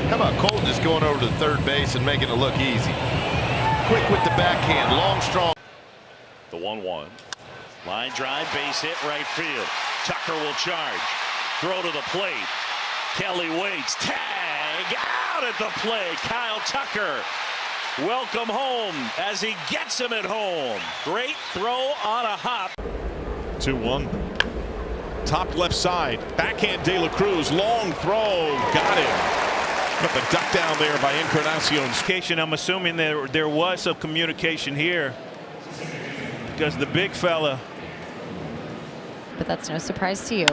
How about Colton just going over to third base and making it look easy? Quick with the backhand, long, strong. The 1-1. Line drive, base hit, right field. Tucker will charge. Throw to the plate. Kelly waits. Tag out at the plate. Kyle Tucker. Welcome home as he gets him at home. Great throw on a hop. 2-1. Top left side. Backhand De La Cruz. Long throw. Got him. But the duck down there by Encarnacion. I'm assuming there was some communication here because the big fella. But that's no surprise to you.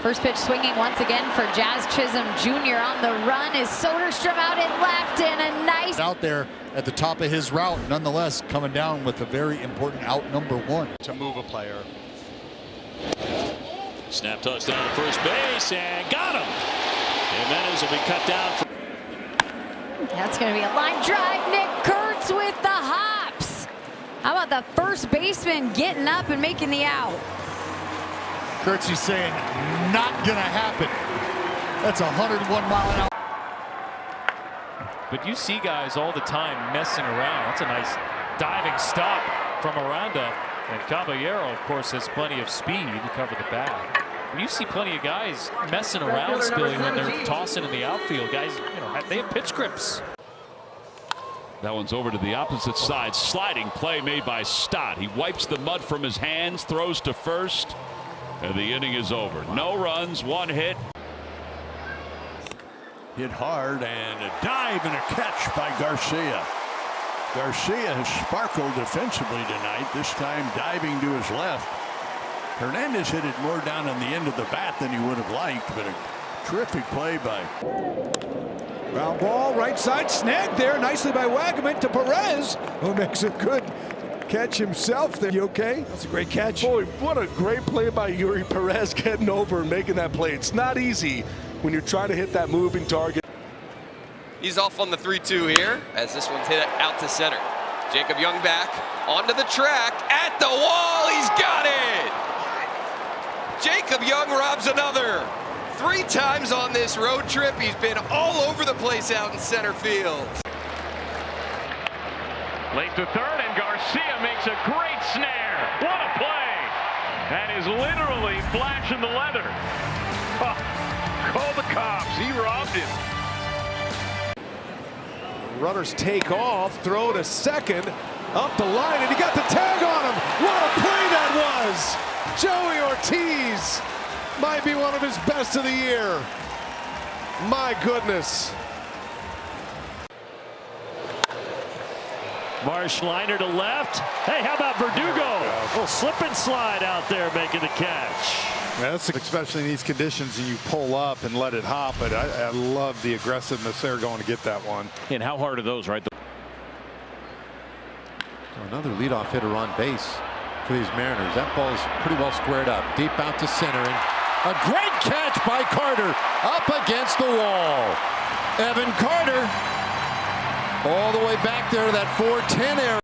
First pitch swinging once again for Jazz Chisholm Jr. on the run is Soderstrom out in left, and a nice out there at the top of his route, nonetheless coming down with a very important out number 1 to move a player. Snap toss down to first base and got him. Jimenez will be cut down. That's going to be a line drive. Nick Kurtz with the hops. How about the first baseman getting up and making the out? Kurtz is saying not gonna happen. That's 101 mile an hour. But you see guys all the time messing around. That's a nice diving stop from Aranda. And Caballero, of course, has plenty of speed to cover the bag. You see plenty of guys messing around, Spilly, when they're tossing in the outfield. Guys, they have pitch grips. That one's over to the opposite side. Sliding play made by Stott. He wipes the mud from his hands, throws to first, and the inning is over. No runs, 1 hit. Hit hard, and a dive and a catch by Garcia. Garcia has sparkled defensively tonight, this time diving to his left. Hernandez hit it more down on the end of the bat than he would have liked, but a terrific play by. Ground ball, right side, snagged there nicely by Wagaman to Perez, who makes a good catch himself there. You okay? That's a great catch. Boy, what a great play by Yuri Perez getting over and making that play. It's not easy when you're trying to hit that moving target. He's off on the 3-2 here as this one's hit out to center. Jacob Young back onto the track at the wall. He's got it. Jacob Young robs another. 3 times on this road trip. He's been all over the place out in center field. Late to third, and Garcia makes a great snare. What a play! That is literally flashing the leather. Oh, call the cops. He robbed him. Runners take off, throw to second, up the line, and he got the tag on him. What a play that was! Joey Ortiz might be one of his best of the year. My goodness. Marsh liner to left. Hey, how about Verdugo? A little slip and slide out there making the catch. Yeah, that's especially in these conditions, and you pull up and let it hop. But I love the aggressiveness there going to get that one. And how hard are those, right? Another leadoff hitter on base for these Mariners. That ball is pretty well squared up, deep out to center, and a great catch by Carter up against the wall. Evan Carter All the way back there to that 410 area.